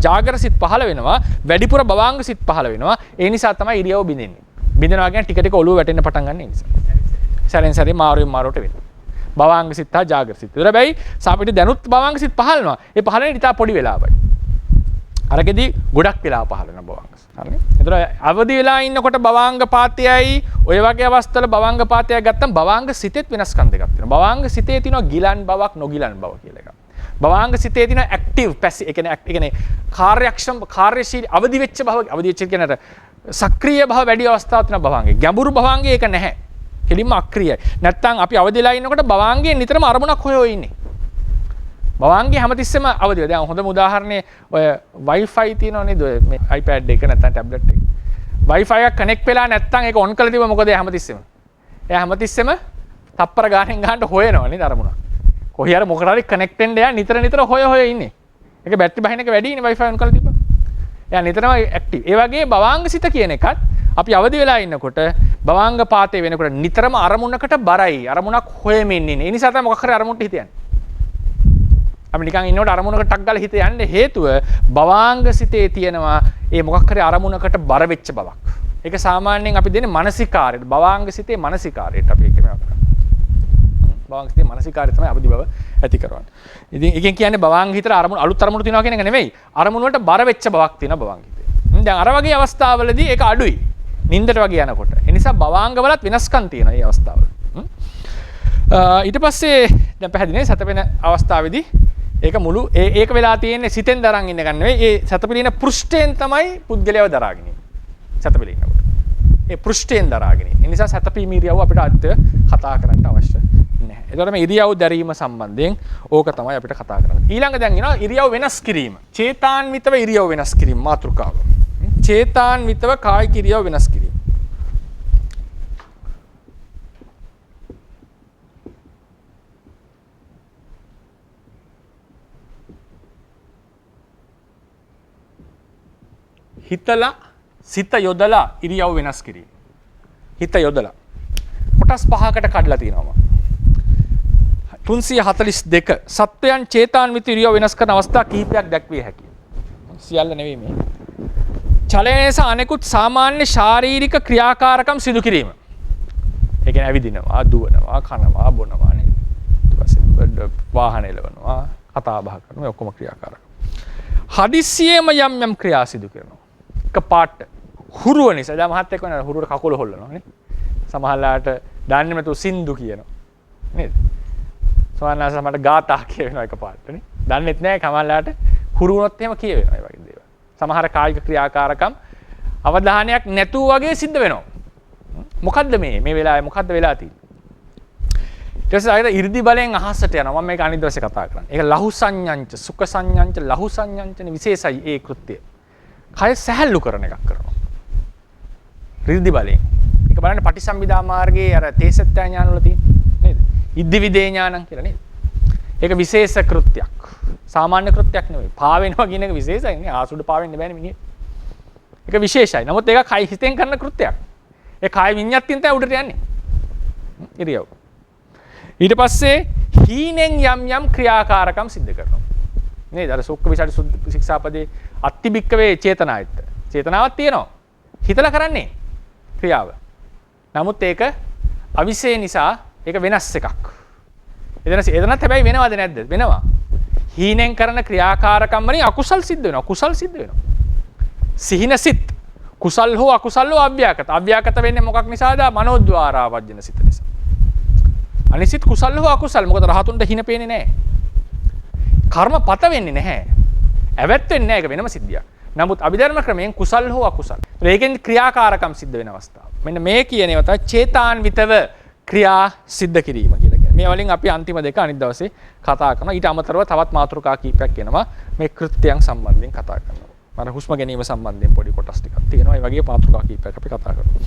ජාගරසිත පහළ වෙනවා. වැඩිපුර භවංග සිත් පහළ වෙනවා. ඒ නිසා තමයි ඉරියව් බිඳින්නේ. බිඳිනවා කියන්නේ ටික ටික ඔළුව වැටෙන්න පටන් ගන්න නිසා. සැරෙන් සැරේ මාරුවෙන් මාරුවට වෙනවා. භවංග සිත හා ජාගර සිත. ඒතර හැබැයි අපිට දැනුත් භවංග සිත් පහළනවා. ඒ පහළ වෙන ඉතා පොඩි වෙලාවයි. අරකෙදී ගොඩක් වෙලා පහළ වෙන භවංග. හරිනේ. ඒතර අවදි වෙලා ඉන්නකොට භවංග පාතයයි ඔය වගේ අවස්ථවල භවංග පාතයක් ගත්තම භවංග සිතෙත් වෙනස්කම් දෙකක් තියෙනවා. භවංග සිතේ තියෙනවා ගිලන් බවක් නොගිලන් බව කියලා එකක්. භවංග සිතේ තියෙනවා ඇක්ටිව් පැසිව්. ඒ කියන්නේ කාර්යක්ෂම කාර්යශීලී අවදි වෙච්ච භව අවදි වෙච්ච කියන්නේ සක්‍රීය භව වැඩි අවස්ථාවක් තියෙනවා භවංගේ. ගැඹුරු භවංගේ ඒක නැහැ. කෙලින්ම අක්‍රීයයි. නැත්තම් අපි අවදිලා ඉන්නකොට භවංගේ නිතරම අරමුණක් හොයෝ ඉන්නේ. භවංගේ හැමතිස්සෙම අවදිව. දැන් හොඳම උදාහරණේ ඔය Wi-Fi තියෙනව නේද? මේ iPad එක නැත්නම් ටැබ්ලට් එක. Wi-Fi එක කනෙක්ට් වෙලා නැත්නම් ඒක ඔන් කරලා තිබ්බ මොකද හැමතිස්සෙම? එයා හැමතිස්සෙම තප්පර ගානෙන් ගන්නට හොයනවා නේද අරමුණක්. කොහේ හරි මොකටද හරි කනෙක්ට් වෙන්න එයා නිතර හොය ඉන්නේ. ඒක බැටරි බහින එක වැඩිනේ Wi-Fi ඔන් කරලා තිබ්බ. එයා නිතරම ඇක්ටිව්. ඒ වගේ භවංග සිත කියන එකත් අපි අවදි වෙලා ඉන්නකොට භවංග පාතේ වෙනකොට නිතරම අරමුණකට බරයි. අරමුණක් හොයමින් ඉන්නේ. ඒ නිසා තමයි මොකක් හරි අරමුණට හිත යන්නේ. අපි නිකන් ඉන්නකොට අරමුණකට ටක් ගාලා හිත යන්නේ හේතුව භවංග සිතේ තියෙනවා ඒ මොකක් හරි අරමුණකට බර වෙච්ච බවක්. ඒක සාමාන්‍යයෙන් අපි දෙන්නේ මානසිකාරයට. භවංග සිතේ මානසිකාරයට අපි ඒක මේවා කරන්නේ. භවංග සිතේ මානසිකාරය තමයි අවදි බව ඇති කරවන්නේ. ඉතින් එකෙන් කියන්නේ භවංග හිතට අලුත් අරමුණු තියනවා කියන එක නෙමෙයි. අරමුණ වලට බර වෙච්ච බවක් තියෙනවා භවංග හිතේ. දැන් අර වගේ අවස්ථාවලදී ඒක අඩුයි. නින්දට වගේ යනකොට. ඒ නිසා භවංග වලත් වෙනස්කම් තියෙනවා මේ අවස්ථාවල. ඊට පස්සේ දැන් පැහැදිලිනේ සතපෙන අවස්ථාවේදී ඒක මුළු ඒක වෙලා තියෙන්නේ සිතෙන් දරන් ඉන්න ගන්න නෙවෙයි. ඒ සතපිලින පෘෂ්ඨයෙන් තමයි පුද්ගලයව දරාගෙන ඉන්නේ. සතපිලින ඉන්නකොට. ඒ පෘෂ්ඨයෙන් දරාගෙන ඉන්නේ. ඒ නිසා සතපීම ඉරියව්ව අපිට අත්‍ය කතා කරන්න අවශ්‍ය නැහැ. ඒතකොට මේ ඉරියව් දැරීම සම්බන්ධයෙන් ඕක තමයි අපිට කතා කරන්නේ. ඊළඟ දැන් එනවා ඉරියව් වෙනස් කිරීම. චේතාන්විතව ඉරියව් වෙනස් කිරීම මාතෘකාව. චේතාන්විතව කායික ඉරියව් වෙනස් කිරීම. හිතලා සිත යොදලා ඉරියව් වෙනස් කිරීම. හිත යොදලා කොටස් පහකට කඩලා තියෙනවා. 342 සත්වයන් චේතාන්විත ඉරියව් වෙනස් කරන අවස්ථා කිහිපයක් දැක්විය හැකියි. සියල්ල නෙවෙයි මේ. චලනයේ අනෙකුත් සාමාන්‍ය ශාරීරික ක්‍රියාකාරකම් සිදු කිරීම. ඒ කියන්නේ ඇවිදිනවා, දුවනවා, කනවා, බොනවා නේද? ඊට පස්සේ වාහන එලවනවා, කතා බහ කරනවා, ඔක්කොම ක්‍රියාකාරකම්. හදිස්සියෙම යම් ක්‍රියා සිදු කරනවා. එකපාරට හුරුව නිසා. දැන් මහත් එක්ක වෙන හුරුවට කකුල හොල්ලනවා නේ. සමහරලාට දන්නේ නැතුව සින්දු කියනවා. නේද? සමහරලාට මට ගාථා කියවෙනවා එකපාරට නේ. දන්නෙත් නැහැ කමලාට හුරු වුණොත් එහෙම කියවෙනවා ඒ වගේ දේවල්. සමහර කායික ක්‍රියාකාරකම් අවධානයක් නැතුව වගේ සිද්ධ වෙනවා. මොකද්ද මේ වෙලාවේ මොකද්ද වෙලා තියෙන්නේ? ඊට පස්සේ ආයෙත් 이르දි බලෙන් අහසට යනවා. මම මේක අනිත් දවසේ කතා කරන්නේ. ඒක ලහු සංඤංච සුඛ සංඤංච ලහු සංඤංචනේ විශේෂයි ඒ කෘත්‍යය. කය සැහැල්ලු කරන එකක් කරනවා. 이르දි බලෙන්. ඒක බලන්න පටිසම්භිදා මාර්ගයේ අර තේසත්ත්‍ය ඥාන වල තියෙන නේද? ඉද්ධිවිදේ ඥානං කියලා නේද? ඒක විශේෂ කෘත්‍යයක්. සාමාන්‍ය කෘත්‍යයක් නෙවෙයි. පාවෙනවා කියන එක විශේෂයි නේ. ආසුඩ පාවෙන්න බෑනේ මිනිහ. ඒක විශේෂයි. නමුත් ඒක කය හිතෙන් කරන කෘත්‍යයක්. ඒ කාය විඤ්ඤාතියෙන් තමයි උඩට යන්නේ. ඉරියව්. ඊට පස්සේ හීනෙන් යම් ක්‍රියාකාරකම් සිද්ධ කරනවා. නේද? අර සුක්ඛ විසාරි ශික්ෂාපදේ අත්තිබික්කවේ චේතනායත්. චේතනාවක් තියෙනවා. හිතලා කරන්නේ ක්‍රියාව. නමුත් ඒක අවිශේෂ නිසා ඒක වෙනස් එකක්. එතනත් හැබැයි වෙනවද නැද්ද? වෙනවා. හීනෙන් කරන ක්‍රියාකාරකම් වලින් අකුසල් සිද්ධ වෙනවා. කුසල් සිද්ධ වෙනවා. සිහින සිත් කුසල් හෝ අකුසල් හෝ අව්‍යාකත. අව්‍යාකත වෙන්නේ මොකක් නිසාද? මනෝද්වාරා වජ්ජන සිත නිසා. අනිසිත කුසල් හෝ අකුසල්. මොකද රහතුන්ට හින පේන්නේ නැහැ. කර්මපත වෙන්නේ නැහැ. ඇවැත් වෙන්නේ නැහැ. ඒක වෙනම සිද්ධියක්. නමුත් අභිධර්ම ක්‍රමයෙන් කුසල් හෝ අකුසල්. ඒකෙන් ක්‍රියාකාරකම් සිද්ධ වෙන අවස්ථාව. මෙන්න මේ කියන ඒවා තමයි චේතාන්විතව ක්‍රියා සිද්ධ කිරීම කියලා කියන්නේ. මේ වලින් අපි අන්තිම දෙක අනිත් දවසේ කතා කරනවා. ඊට අමතරව තවත් මාතෘකා කීපයක් එනවා. මේ කෘත්‍යයන් සම්බන්ධයෙන් කතා කරනවා. මම හුස්ම ගැනීම සම්බන්ධයෙන් පොඩි කොටස් ටිකක් තියෙනවා. ඒ වගේ මාතෘකා කීපයක් අපි කතා කරනවා.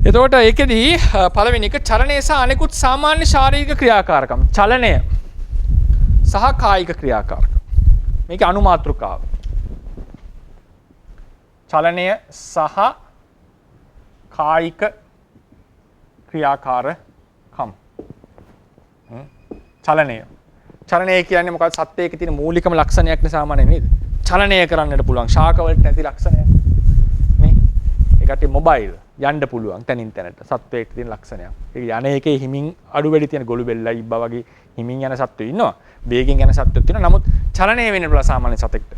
එතකොට ඒකෙදී පළවෙනි එක චලනය සහ අනිකුත් සාමාන්‍ය ශාරීරික ක්‍රියාකාරකම්. චලනය සහ කායික ක්‍රියාකාරකම්. මේකේ අනුමාතෘකාව. චලනය සහ කායික ක්‍රියාකාරකම්. චලනය කියන්නේ මොකක්ද? සත්‍යයක තියෙන මූලිකම ලක්ෂණයක් නේ සාමාන්‍යයෙන් නේද? චලනය කරන්නට පුළුවන්. ශාක වලට නැති ලක්ෂණයක්. නේ? ඒකට මොබයිල් යන්න පුළුවන් තනින් තැනට. සත්වයක තියෙන ලක්ෂණයක්. ඒක යන එකේ හිමින් අඩු වැඩි තියෙන ගොළු බෙල්ලයි ඉබ්බා වගේ හිමින් යන සත්වයෝ ඉන්නවා. වේගෙන් යන සත්වයෝ තියෙනවා. නමුත් චලනය වෙන්න පුළුවන් සාමාන්‍ය සතෙක්ට.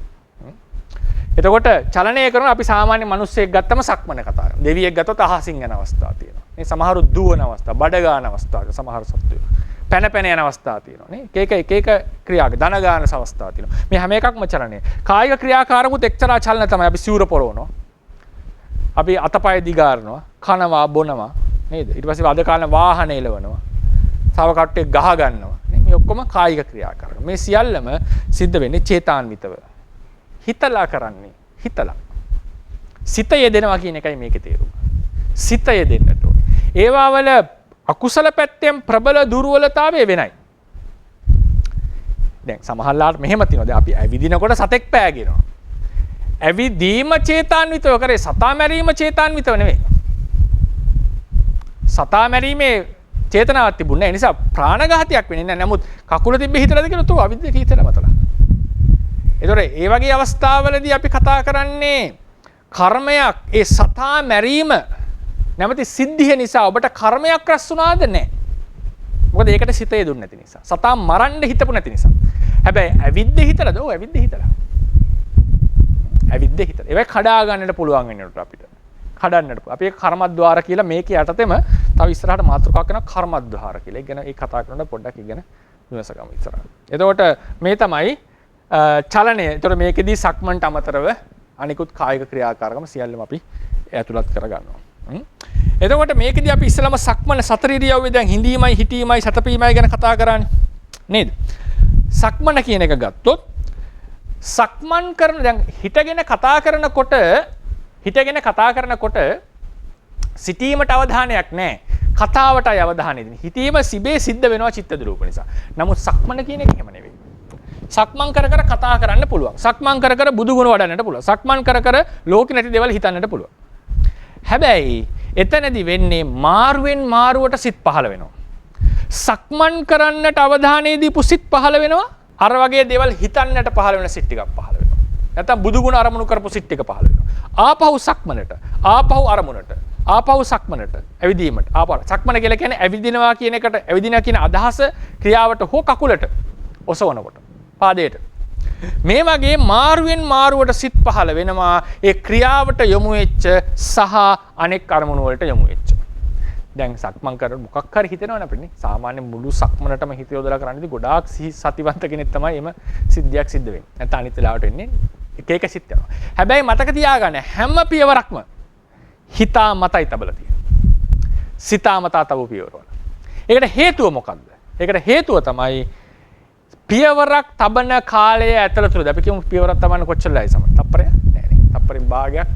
එතකොට චලනය කරන අපි සාමාන්‍ය මිනිස්සෙක් ගත්තම සක්මන කතා කරනවා. දෙවියෙක් ගත්තොත් අහසින් යන අවස්ථා තියෙනවා. මේ සමහරු දුවන අවස්ථා, බඩ ගන්න අවස්ථා, සමහර සත්වයෝ පැන යන අවස්ථා තියෙනවා නේ. එක එක ක්‍රියාක දන ගන්න අවස්ථා තියෙනවා. මේ හැම එකක්ම චලනය. කායික ක්‍රියාකාරමුත් එක්තරා චලන තමයි. අපි සිවුර පොරවනවා. අපි අතපය දිගාරනවා, කනවා, බොනවා නේද? ඊට පස්සේ අද කාලේ වාහන එලවනවා. තව කට්ටියක් ගහ ගන්නවා. මේ ඔක්කොම කායික ක්‍රියාකාරක. මේ සියල්ලම සිද්ධ වෙන්නේ චේතාන්විතව. හිතලා කරන්නේ. හිතලා. සිත යෙදෙනවා කියන එකයි මේකේ තේරුම. සිත යෙදෙන්නට ඕනේ. ඒවා වල අකුසල පැත්තෙන් ප්‍රබල දුර්වලතාවය වෙනයි. දැන් සමහරලාට මෙහෙම තියෙනවා. දැන් අපි ඇවිදිනකොට සතෙක් පෑගෙනවා. ඇවිදීම චේතාන්විතව කරේ, සතා මැරීම චේතාන්විතව නෙවෙයි. සතා මැරීමේ චේතනාවක් තිබුණේ නැහැ. ඒ නිසා ප්‍රාණඝාතයක් වෙන්නේ නැහැ. නමුත් කකුල තිබ්බේ හිතලාද කියලා තෝ අවිද්‍යාව හිතලා මතලා. ඒතොර ඒ වගේ අවස්ථාවලදී අපි කතා කරන්නේ කර්මයක්, ඒ සතා මැරීම නැමැති සිද්ධිය නිසා ඔබට කර්මයක් රැස් වුණාද නැහැ. මොකද ඒකට සිත යෙදුන්නේ නැති නිසා. සතා මරන්න හිතපු නැති නිසා. හැබැයි ඇවිද්ද හිතලාද? ඔව් ඇවිද්ද හිතලා. ඇවිද්ද හිතලා. ඒවයි කඩා ගන්නට පුළුවන් වෙනකොට අපිට. කඩන්නට පුළුවන්. අපි ඒක කර්මද්්වාර කියලා මේකේ යටතේම තව ඉස්සරහට මාතෘකාවක් කරනවා කර්මද්්වාර කියලා. ඒක ගැන ඒ කතා කරනකොට පොඩ්ඩක් ඉගෙන විමසගමු ඉස්සරහට. එතකොට මේ තමයි චලනය. එතකොට මේකෙදී සක්මන්ට අමතරව අනිකුත් කායික ක්‍රියාකාරකම් සියල්ලම අපි ඇතුළත් කරගන්නවා. එතකොට මේකෙදී අපි ඉස්සලම සක්මන සතර ඉරියව්වේ දැන් හිඳීමයි හිටීමයි සතපීමයි ගැන කතා කරානේ. නේද? සක්මන කියන එක ගත්තොත් සක්මන් කරන දැන් හිටගෙන කතා කරනකොට සිටීමට අවධානයක් නැහැ. කතාවටයි අවධානය දෙන්නේ. හිතීම සිබේ සිද්ධ වෙනවා චිත්ත දරූප නිසා. නමුත් සක්මන කියන එක එහෙම නෙවෙයි. සක්මන් කර කතා කරන්න පුළුවන්. සක්මන් කර බුදු ගුණ වඩන්නට පුළුවන්. සක්මන් කර ලෝකෙ නැති දේවල් හිතන්නට පුළුවන්. හැබැයි එතනදී වෙන්නේ මාරුවෙන් මාරුවට සිත් පහළ වෙනවා. සක්මන් කරන්නට අවධානය දීපු සිත් පහළ වෙනවා. අර වගේ දේවල් හිතන්නට පහළ වෙන සිත් ටිකක් පහළ වෙනවා. නැත්නම් බුදු ගුණ අරමුණු කරපු සිත් ටික පහළ වෙනවා. ආපහු සක්මනට, ආපහු අරමුණට, ආපහු සක්මනට, ඇවිදීමට. ආපහු සක්මන කියලා කියන්නේ ඇවිදිනවා කියන එකට, ඇවිදිනවා කියන අදහස ක්‍රියාවට හෝ කකුලට ඔසවනකොට, පාදයට. මේ වගේ මාරුවෙන් මාරුවට සිත් පහළ වෙනවා ඒ ක්‍රියාවට යොමු වෙච්ච සහ අනෙක් අරමුණු වලට යොමු වෙච්ච. දැන් සක්මන් කරන මොකක් හරි හිතෙනවනේ අපිනේ. සාමාන්‍ය මුළු සක්මනටම හිත යොදලා කරන්නේදී ගොඩාක් සතිවන්ත කෙනෙක් තමයි එම සිද්ධියක් සිද්ධ වෙන්නේ. නැත්නම් අනිත් වෙලාවට වෙන්නේ එක එක සිත් යනවා. හැබැයි මතක තියාගන්න හැම පියවරක්ම හිතා මතයි තබලා තියෙනවා. සිතා මතා තබු පියවරවල. ඒකට හේතුව මොකක්ද? ඒකට හේතුව තමයි පියවරක් තබන කාලය ඇතුළතදී අපි කියමු පියවරක් තබන්න කොච්චරයි සම තප්පරයක් නෑ නේ. තප්පරෙන් භාගයක්.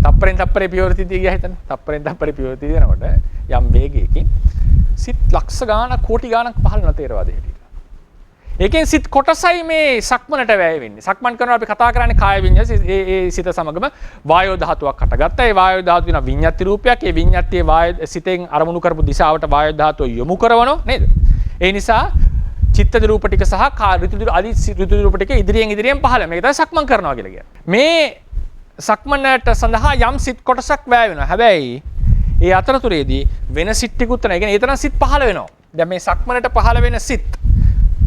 තප්පරෙන් තප්පරේ පියවර තියදී ගියා හිතන්න. තප්පරෙන් තප්පරේ පියවර තියදී යනකොට යම් වේගයකින් සිත් ලක්ෂ ගාණක් කෝටි ගාණක් පහළ වෙන තේරවාදයේ හැටියට. ඒකෙන් සිත් කොටසයි මේ සක්මනට වැය වෙන්නේ. සක්මන් කරනවා අපි කතා කරන්නේ කාය විඤ්ඤාස ඒ සිත සමගම වායෝ ධාතුවක් හටගත්තා. ඒ වායෝ ධාතුව වෙන විඤ්ඤාති රූපයක්. ඒ විඤ්ඤාතියේ වායෝ සිතෙන් අරමුණු කරපු දිශාවට වායෝ ධාතුව යොමු කරනවා නේද? ඒ නිසා චිත්තද රූප ටික සහ ඍතු රූප ටික ඉදිරියෙන් පහළ. මේක තමයි සක්මන් කරනවා කියලා කියන්නේ. මේ සක්මනට සඳහා යම් සිත් කොටසක් වැය වෙනවා. හැබැයි ඒ අතරතුරේදී වෙන සිත් ටිකුත් නැහැ. ඒ කියන්නේ ඒ තරම් සිත් පහළ වෙනවා. දැන් මේ සක්මනට පහළ වෙන සිත්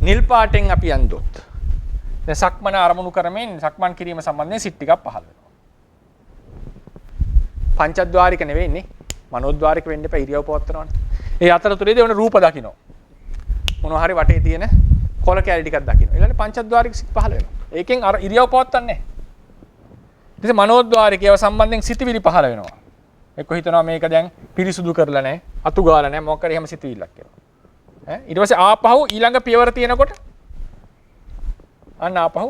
නිල් පාටෙන් අපි යන්දොත් දැන් සක්මන අරමුණු කරමින් සක්මන් කිරීම සම්බන්ධයෙන් සිත් ටිකක් පහළ වෙනවා. පංචද්වාරික නෙවෙයිනේ. මනෝද්වාරික වෙන්න එපා ඉරියව් පවත්වනවානේ. ඒ අතරතුරේදී වෙන රූප දකින්න. මොනවා හරි වටේ තියෙන කොළ කැලි ටිකක් දකින්න. ඊළඟට පංචද්වාරික සිත් පහළ වෙනවා. ඒකෙන් අර ඉරියව් පවත්වන්නේ නැහැ. ඊට මනෝද්වාරිකයව සම්බන්ධයෙන් සිතිවිලි පහළ වෙනවා. එක්ක හිතනවා මේක දැන් පිරිසුදු කරලා නැහැ, අතු ගාලා නැහැ, මොකක් හරි එහෙම සිතිවිල්ලක් එනවා. ඊට පස්සේ ආපහු ඊළඟ පියවර තියෙනකොට අන්න ආපහු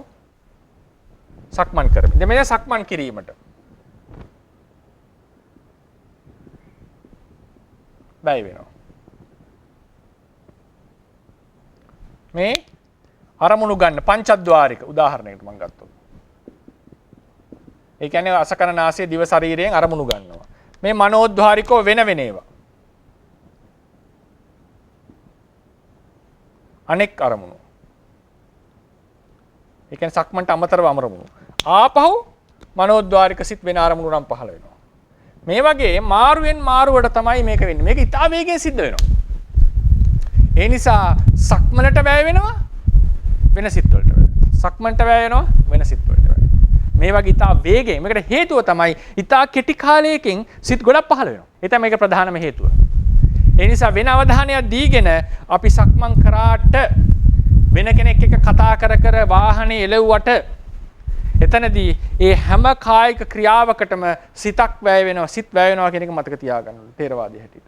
සක්මන් කරමු. දැන් මේ සක්මන් කිරීමට බය වෙනවා. මේ අරමුණු ගන්න පංචද්වාරික උදාහරණයකට මම ගත්තොත්. ඒ කියන්නේ අසකන නාසය දිව ශරීරයෙන් අරමුණු ගන්නවා. මේ මනෝද්වාරිකව වෙන ඒවා. අනෙක් අරමුණු. ඒ කියන්නේ සක්මන්ට අමතරව අරමුණු. ආපහු මනෝද්වාරික සිත් වෙන අරමුණු නම් පහළ වෙනවා. මේ වගේ මාරුවෙන් මාරුවට තමයි මේක වෙන්නේ. මේක ඉතා වේගයෙන් සිද්ධ වෙනවා. ඒ නිසා සක්මනට වැය වෙනවා වෙන සිත් වලට වැය. සක්මන්ට වැය වෙනවා වෙන සිත් වලට වැය. මේ වගේ ඉතා වේගයෙන් මේකට හේතුව තමයි ඉතා කෙටි කාලයකින් සිත් ගොඩක් පහළ වෙනවා. ඒ තමයි මේක ප්‍රධානම හේතුව. ඒ නිසා වෙන අවධානයක් දීගෙන අපි සක්මන් කරාට වෙන කෙනෙක් එක්ක කතා කර වාහනේ එලවුවට එතනදී ඒ හැම කායික ක්‍රියාවකටම සිතක් වැය වෙනවා, සිත් වැය වෙනවා කියන එක මතක තියාගන්න ඕනේ තේරවාදී හැටියට.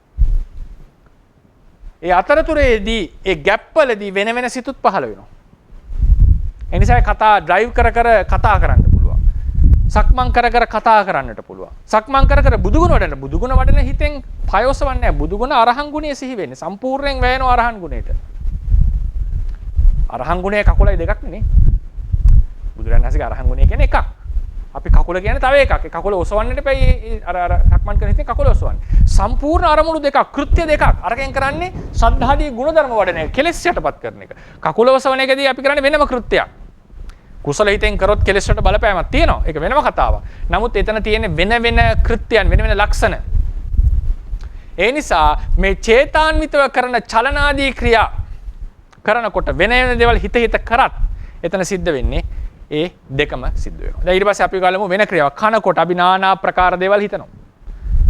ඒ අතරතුරේදී ඒ ગેප් වලදී වෙන වෙන සිතුත් පහළ වෙනවා. ඒ නිසා කතා ඩ්‍රයිව් කර කතා කරන්න පුළුවන්. සක්මන් කර කතා කරන්නට පුළුවන්. සක්මන් කර බුදුගුණ වඩන්න. බුදුගුණ වඩන හිතෙන් පයොසවන්නේ නැහැ. බුදුගුණ අරහන් ගුණය සිහි වෙන්නේ. සම්පූර්ණයෙන් වැයෙනවා අරහන් ගුණයට. අරහන් ගුණය කකුලයි දෙකක් නේ. බුදුරජාණන් වහන්සේගේ අරහන් ගුණය කියන්නේ එකක්. අපි කකුල කියන්නේ තව එකක්. ඒ කකුල ඔසවන්නට එපයි. අර සක්මන් කරන හිතෙන් කකුල ඔසවන්නේ. සම්පූර්ණ අරමුණු දෙකක්, කෘත්‍ය දෙකක්. අරකින් කරන්නේ සද්ධාදී ගුණධර්ම වඩන එක, කෙලෙස් යටපත් කරන එක. කකුල ඔසවන එකදී අපි කරන්නේ වෙනම කෘත්‍යයක්. කුසල හිතෙන් කරොත් කෙලෙස් වලට බලපෑමක් තියෙනවා. ඒක වෙනම කතාවක්. නමුත් එතන තියෙන්නේ වෙන කෘත්‍යයන්, වෙන ලක්ෂණ. ඒ නිසා මේ චේතාන්විතව කරන චලනාදී ක්‍රියා කරනකොට වෙන දේවල් හිත කරත් එතන සිද්ධ වෙන්නේ ඒ දෙකම සිද්ධ වෙනවා. දැන් ඊට පස්සේ අපි ගලමු වෙන ක්‍රියාවක්. කනකොට අපි নানা ප්‍රකාර දේවල් හිතනවා.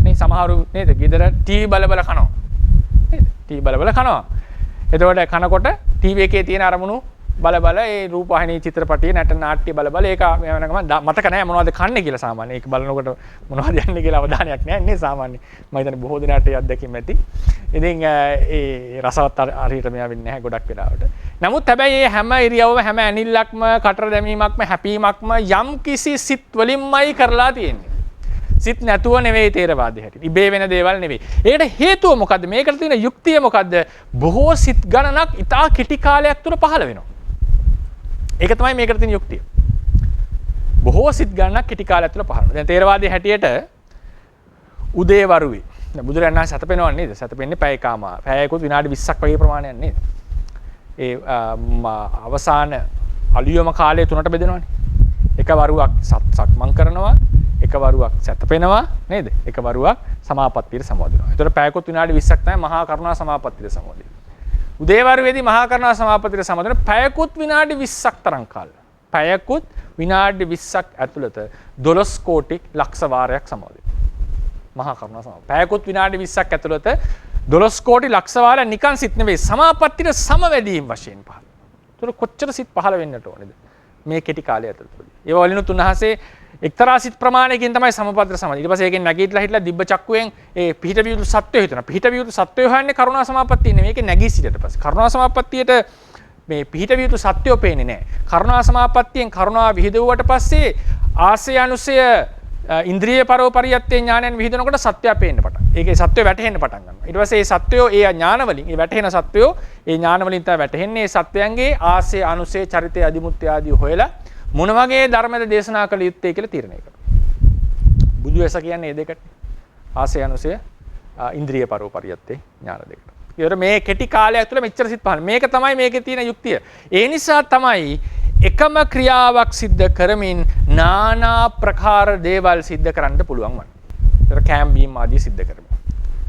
මේ සමහරු නේද ගෙදර ටීවී බල කනවා. නේද? ටීවී බල කනවා. එතකොට කනකොට ටීවී එකේ තියෙන අරමුණු බල ඒ රූපවාහිනී චිත්‍රපටියේ නට නාට්‍ය බල ඒක මම මතක නැහැ මොනවද කන්නේ කියලා සාමාන්‍යයෙන්. ඒක බලනකොට මොනවද යන්නේ කියලා අවධානයක් නැහැ නේ සාමාන්‍යයෙන්. මම හිතන්නේ බොහෝ දිනකට ඒ අත්දැකීම් ඇති. ඉතින් ඒ රසවත් හරියට මෙයා වෙන්නේ නැහැ ගොඩක් වෙලාවට. නමුත් හැබැයි මේ හැම ඉරියව්වම හැම ඇනිල්ලක්ම කටර දැමීමක්ම හැපීමක්ම යම් කිසි සිත් වලින්මයි කරලා තියෙන්නේ. සිත් නැතුව නෙවෙයි තේරවාදී හැටියට. ඉබේ වෙන දේවල් නෙවෙයි. ඒකට හේතුව මොකද්ද? මේකට තියෙන යුක්තිය මොකද්ද? බොහෝ සිත් ගණනක් ඉතා කෙටි කාලයක් තුළ පහළ වෙනවා. ඒක තමයි මේකට තියෙන යුක්තිය. බොහෝ සිත් ගණනක් කෙටි කාලයක් තුළ පහළ වෙනවා. දැන් තේරවාදී හැටියට උදේ වරුවේ දැන් බුදුරජාණන් වහන්සේ සතපෙනවන්නේ නේද? සතපෙන්නේ පැය කාමා. පැයකුත් විනාඩි 20ක් වගේ ප්‍රමාණයක් නේද? ඒ අවසාන අලියම කාලය තුනට බෙදෙනවනේ. එක වරුවක් සක්මන් කරනවා, එක වරුවක් සතපෙනවා නේද? එක වරුවක් සමාපත්තියට සමවදිනවා. ඒතර පැයකුත් විනාඩි 20ක් තමයි මහා කරුණා සමාපත්තියට සමවදිනවා. උදේවරුවේදී මහා කරුණා සමාපත්තියට සමවැදෙන පැයකුත් විනාඩි 20ක් තරම් කාල. පැයකුත් විනාඩි 20ක් ඇතුළත 12 කෝටි ලක්ෂ වාරයක් සමවැදෙන. මහා කරුණා සමාපත්තිය. පැයකුත් විනාඩි 20ක් ඇතුළත 12 කෝටි ලක්ෂ වාරයක් නිකන් සිත් නෙවෙයි සමාපත්තියට සමවැදීම් වශයෙන් පහළ. ඒතර කොච්චර සිත් පහළ වෙන්නට ඕනේද මේ කෙටි කාලය ඇතුළත. ඒ වලිනුත් උන්වහන්සේ එක්තරා සිත් ප්‍රමාණයකින් තමයි සමපත්‍ර සමාධිය. ඊට පස්සේ ඒකෙන් නැගීట్లా හිටලා දිබ්බ චක්කුවෙන් ඒ පිහිට වියුතු සත්‍යය හිතනවා. පිහිට වියුතු සත්‍යය හොයන්නේ කරුණා සමාපත්තිය නෙමෙයි. ඒක නැගී සිටියට පස්සේ. කරුණා සමාපත්තියට මේ පිහිට වියුතු සත්‍යය පේන්නේ නැහැ. කරුණා සමාපත්තියෙන් කරුණා විහිදුවට පස්සේ ආසය අනුසය ඉන්ද්‍රිය පරෝපරියත්තේ ඥානයන් විහිදනකොට සත්‍යය පේන්න පටන්. ඒකේ සත්‍යය වැටහෙන්න පටන් ගන්නවා. ඊට පස්සේ මේ සත්‍යය ඒ ඥාන වලින් ඒ වැටහෙන සත්‍යය ඒ ඥාන වලින් තමයි වැටහෙන්නේ. ඒ සත්‍යයන්ගේ ආසය අනුසය චරිතය අදිමුත්‍ය ආදී හොයලා මොන වගේ ධර්මද දේශනා කළ යුත්තේ කියලා තීරණය කරනවා. බුදු ඇස කියන්නේ මේ දෙකට. ආසය අනුසය ඉන්ද්‍රිය පරෝපරියත්තේ ඥාන දෙකට. ඒතර මේ කෙටි කාලයක් තුළ මෙච්චර සිත් පහළ. මේක තමයි මේකේ තියෙන යුක්තිය. ඒ නිසා තමයි එකම ක්‍රියාවක් සිද්ධ කරමින් নানা ප්‍රකාර දේවල් සිද්ධ කරන්න පුළුවන් වන්නේ. ඒතර කැම්බීම් ආදී සිද්ධ කරමින්.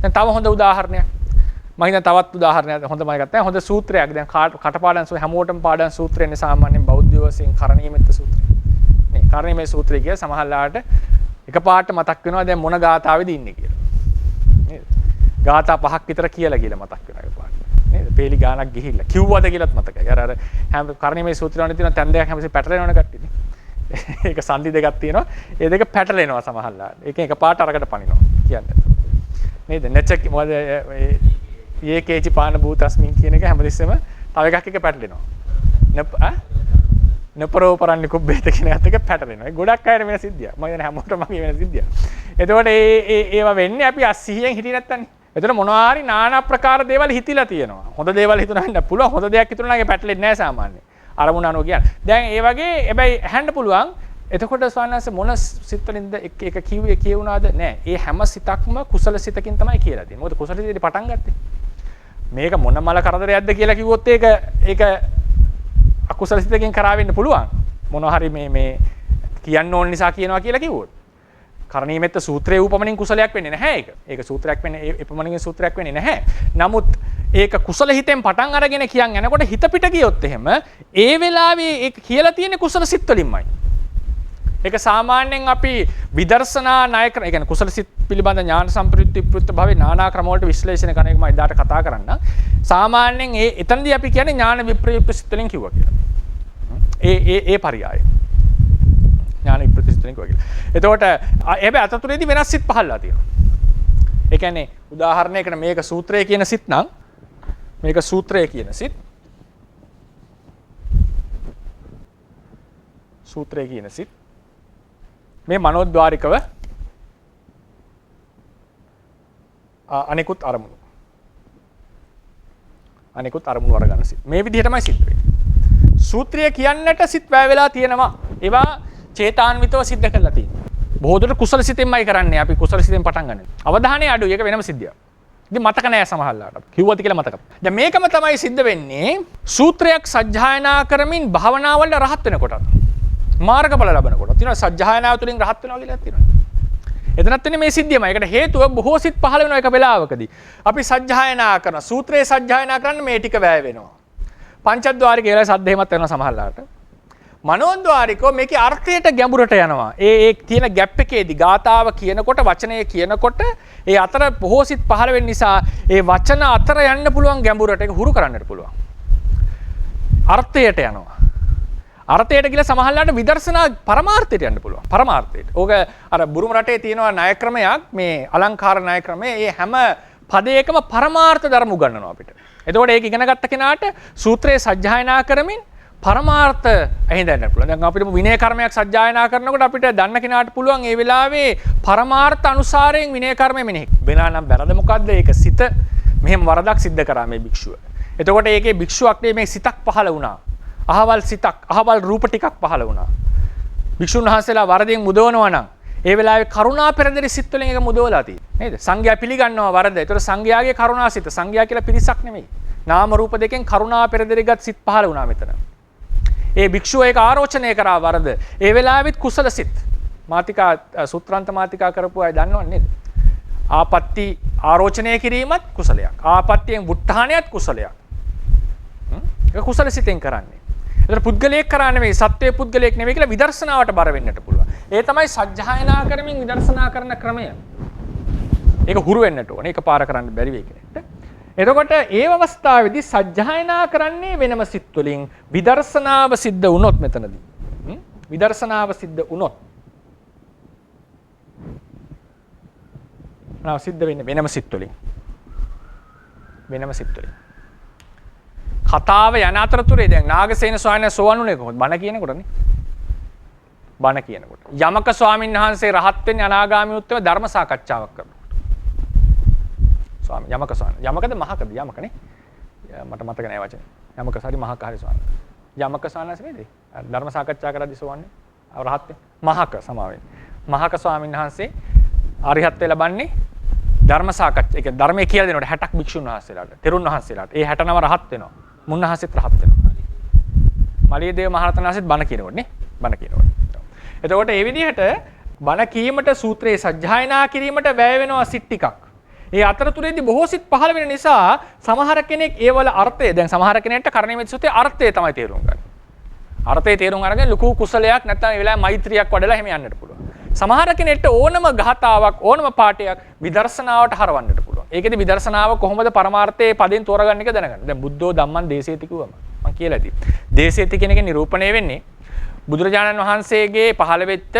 දැන් තව හොඳ උදාහරණයක්. මම හිතන තවත් උදාහරණයක් හොඳම එකක් තමයි හොඳ සූත්‍රයක්. දැන් කටපාඩම් හැමෝටම පාඩම් සූත්‍රයනේ සාමාන්‍යයෙන් බෞද්ධ වශයෙන් කරණීයමෙත්ත සූත්‍රය. නේ කරණීයමෙත් සූත්‍රය කිය සමහරලාට එකපාරට මතක් වෙනවා දැන් මොන ගාථාවේද ඉන්නේ කියලා. නේද? ගාථා 5ක් විතර කියලා මතක් වෙනවා එකපාරට. නේද? පේලි ගානක් ගිහිල්ලා කිව්වද කියලාත් මතකයි. අර හැම කරණීයමෙත් සූත්‍රවල තියෙන තැන් දෙකක් හැමතිස්සෙම පැටලෙනවනේ කට්ටියනේ. ඒක සංදි දෙකක් තියෙනවා. ඒ දෙක පැටලෙනවා සමහරලාට. ඒකෙන් එකපාරට අරකට පනිනවා කියන්නේ. නේද? නැචක් මොකද ඒකේචි පාන භූතස්මින් කියන එක හැමතිස්සෙම තව එකක් එක පැටලෙනවා. නපරෝපරන්නේ කුබ්බේත කියන එකත් එක පැටලෙනවා. ඒ ගොඩක් අය වෙන සිද්ධියක්. මම කියන්නේ හැමෝටම වෙන සිද්ධියක්. එතකොට ඒවා වෙන්නේ අපි 80න් හිටියේ නැත්තන්නේ. එතකොට මොනවා හරි নানা ප්‍රකාර දේවල් හිතිලා තියෙනවා. හොඳ දේවල් හිතුණා වෙන්න පුළුවන්. හොඳ දෙයක් හිතුණා නම් ඒ පැටලෙන්නේ නැහැ සාමාන්‍යයෙන්. අරමුණ අනුව කියන්නේ. දැන් ඒ වගේ හැබැයි ඇහෙන්න පුළුවන්. එතකොට ස්වාමීන් වහන්සේ මොන සිත් වලින්ද එක කිව්වේ කියුණාද? නෑ. ඒ හැම සිතක්ම කුසල සිතකින් තමයි කියලා තියෙන්නේ. මොකද කුසල සිතේ පටන් ගත්තේ. මේක මොන මල කරදරයක්ද කියලා කිව්වොත් ඒක අකුසල සිතකින් කරා වෙන්න පුළුවන්. මොනවා හරි මේ කියන්න ඕන නිසා කියනවා කියලා කිව්වොත්. කරණීයමෙත්ත සූත්‍රයේ උපමනින් කුසලයක් වෙන්නේ නැහැ ඒක. ඒක සූත්‍රයක් වෙන්නේ ඒ උපමනින් සූත්‍රයක් වෙන්නේ නැහැ. නමුත් ඒක කුසල හිතෙන් පටන් අරගෙන කියන් යනකොට හිත පිට ගියොත් එහෙම ඒ වෙලාවේ ඒක කියලා තියෙන කුසල සිත් වලින්මයි. ඒක සාමාන්‍යයෙන් අපි විදර්ශනා ණය කරන, ඒ කියන්නේ කුසල සිත් පිළිබඳ ඥාන සම්ප්‍රයුක්ත විප්‍රයුක්ත භාවයේ නානා ක්‍රම වලට විශ්ලේෂණය කරන එක මම ඉදාට කතා කරන්න. සාමාන්‍යයෙන් එතනදී අපි කියන්නේ ඥාන විප්‍රයුක්ත සිත් වලින් කිව්වා කියලා. ඒ පරියාය. ඥාන විප්‍රයුක්ත සිත් වලින් කිව්වා කියලා. එතකොට හැබැයි අතතුරේදී වෙනස් සිත් පහළලා තියෙනවා. ඒ කියන්නේ උදාහරණයකට මේක සූත්‍රය කියන සිත් නම් මේක සූත්‍රය කියන සිත්. සූත්‍රය කියන සිත් මේ මනෝද්වාරිකව අනිකුත් අරමුණු වරගන්න සිත්. මේ විදිහටමයි සිත් වෙන්නේ. සූත්‍රය කියන්නට සිත් වැය වෙලා තියෙනවා. ඒවා චේතාන්විතව සිද්ධ කරලා තියෙනවා. බොහෝ දුරට කුසල සිතෙන්මයි කරන්නේ. අපි කුසල සිතෙන් පටන් ගන්න. අවධානය අඩුයි. ඒක වෙනම සිද්ධියක්. ඉතින් මතක නැහැ සමහරලාට. කිව්වද කියලා මතක. දැන් මේකම තමයි සිද්ධ වෙන්නේ සූත්‍රයක් සජ්ජායනා කරමින් භාවනාවල රහත් වෙනකොට. මාර්ගඵල ලබනකොට. තියෙනවා සජ්ජායනාව තුළින් රහත් වෙනවා කියලා තියෙනවා. එතනත් වෙන්නේ මේ සිද්ධියමයි. ඒකට හේතුව බොහෝ සිත් පහළ වෙන එක වෙලාවකදී. අපි සජ්ජායනා කරන සූත්‍රයේ සජ්ජායනා කරන්න මේ ටික වැය වෙනවා. පංචද්වාරික කියලා සද්දේමත් වෙනවා සමහරලාට. මනෝද්වාරිකෝ මේකේ අර්ථයට ගැඹුරට යනවා. ඒ තියෙන ગેප් එකේදී ගාතාව කියනකොට වචනය කියනකොට ඒ අතර බොහෝ සිත් පහළ වෙන නිසා ඒ වචන අතර යන්න පුළුවන් ගැඹුරට ඒක හුරු කරන්නට පුළුවන්. අර්ථයට යනවා. අර්ථයට කියලා සමහරලාට විදර්ශනා පරමාර්ථයට යන්න පුළුවන්. පරමාර්ථයට. ඕක අර බුරුම රටේ තියෙනවා ණය ක්‍රමයක් මේ අලංකාර ණය ක්‍රමය. ඒ හැම පදයකම පරමාර්ථ ධර්ම උගන්වනවා අපිට. එතකොට ඒක ඉගෙන ගත්ත කෙනාට සූත්‍රයේ සජ්ජායනා කරමින් පරමාර්ථ ඇහිඳන්න පුළුවන්. දැන් අපිට විනය කර්මයක් සජ්ජායනා කරනකොට අපිට දන්න කෙනාට පුළුවන් ඒ වෙලාවේ පරමාර්ථ අනුසාරයෙන් විනය කර්මය මෙනෙහි. වෙනා නම් වැරද මොකද්ද? ඒක සිත මෙහෙම වරදක් සිද්ධ කරා මේ භික්ෂුව. එතකොට ඒකේ භික්ෂුවක් මේ සිතක් පහළ වුණා. අහවල් සිතක්, අහවල් රූප ටිකක් පහළ වුණා. භික්ෂුන් වහන්සේලා වරදෙන් මුදවනවා නම් ඒ වෙලාවේ කරුණා පෙරදරි සිත් වලින් ඒක මුදවලා තියෙනවා. නේද? සංඝයා පිළිගන්නවා වරද. ඒතර සංඝයාගේ කරුණා සිත. සංඝයා කියලා පිරිසක් නෙමෙයි. නාම රූප දෙකෙන් කරුණා පෙරදරිගත් සිත් පහළ වුණා මෙතන. ඒ භික්ෂුව ඒක ආරෝචනය කරා වරද. ඒ වෙලාවෙත් කුසල සිත්. මාතිකා සූත්‍රාන්ත මාතිකා කරපු අය දන්නවද නේද? ආපත්‍ති ආරෝචනය කිරීමත් කුසලයක්. ආපත්‍තියෙන් වුට්ටාණයත් කුසලයක්. ඒක කුසල සිතෙන් කරන්නේ. ඒතර පුද්ගලයෙක් කරන්නේ නෙවෙයි, සත්වයේ පුද්ගලයෙක් නෙවෙයි කියලා විදර්ශනාවට බර වෙන්නට පුළුවන්. ඒ තමයි සජ්ජායනා කරමින් විදර්ශනා කරන ක්‍රමය. ඒක හුරු වෙන්නට ඕනේ. ඒක පාර කරන්න බැරි වෙයි කෙනෙක්ට. එතකොට ඒ අවස්ථාවේදී සජ්ජායනා කරන්නේ වෙනම සිත් වලින් විදර්ශනාව සිද්ධ වුණොත් මෙතනදී. විදර්ශනාව සිද්ධ වුණොත් සිද්ධ වෙන්නේ වෙනම සිත් වලින්. වෙනම සිත් වලින්. කතාව යන අතරතුරේ දැන් නාගසේන ස්වාමීන් වහන්සේ සෝවන්ුනේ කොහොමද? බණ කියනකොටනේ. බණ කියනකොට. යමක ස්වාමීන් වහන්සේ රහත් වෙන්නේ අනාගාමී උත්තම ධර්ම සාකච්ඡාවක් කරනකොට. ස්වාමී යමක ස්වාමීන් යමකද මහකද යමකනේ. මට මතක නැහැ වචනේ. යමක සරි මහක හරි ස්වාමීන්. යමක ස්වාමීන් වහන්සේ නේද? ධර්ම සාකච්ඡා කරද්දී සෝවන්නේ. රහත් වෙන්නේ. මහක සමාවෙන්. මහක ස්වාමීන් වහන්සේ අරිහත්ත්වය ලබන්නේ ධර්ම සාකච්ඡා. ඒ කියන්නේ ධර්මයේ කියලා දෙනකොට 60ක් භික්ෂුන් වහන්සේලාට, තෙරුන් වහන්සේලාට. ඒ 69 රහත් වෙනවා. මුන්නහසෙත් රහත් වෙනවා. මලියදේව මහරහතන් වහන්සේත් බණ කියනකොට නේ. බණ කියනකොට. එතකොට මේ විදිහට බණ කීමට සූත්‍රයේ සජ්ජායනා කිරීමට වැය වෙනවා සිත් ටිකක්. ඒ අතරතුරේදී බොහෝ සිත් පහළ වෙන නිසා සමහර කෙනෙක් ඒවල අර්ථය දැන් සමහර කෙනෙක්ට කරණීයමෙත් සූත්‍රයේ අර්ථය තමයි තේරුම් ගන්න. අර්ථය තේරුම් අරගෙන ලুকু කුසලයක් නැත්නම් ඒ වෙලාවේ මෛත්‍රියක් වඩලා එහෙම යන්නට පුළුවන්. සමහර කෙනෙක්ට ඕනම ගාථාවක් ඕනම පාඨයක් විදර්ශනාවට හරවන්නට පුළුවන්. ඒකෙදි විදර්ශනාව කොහොමද පරමාර්ථයේ පදෙන් තෝරගන්න එක දැනගන්න. දැන් බුද්ධෝ ධම්මං දේසේති කිව්වම මම කියලා ඇති. දේසේති කියන එකේ නිරූපණය වෙන්නේ බුදුරජාණන් වහන්සේගේ පහළ වෙච්ච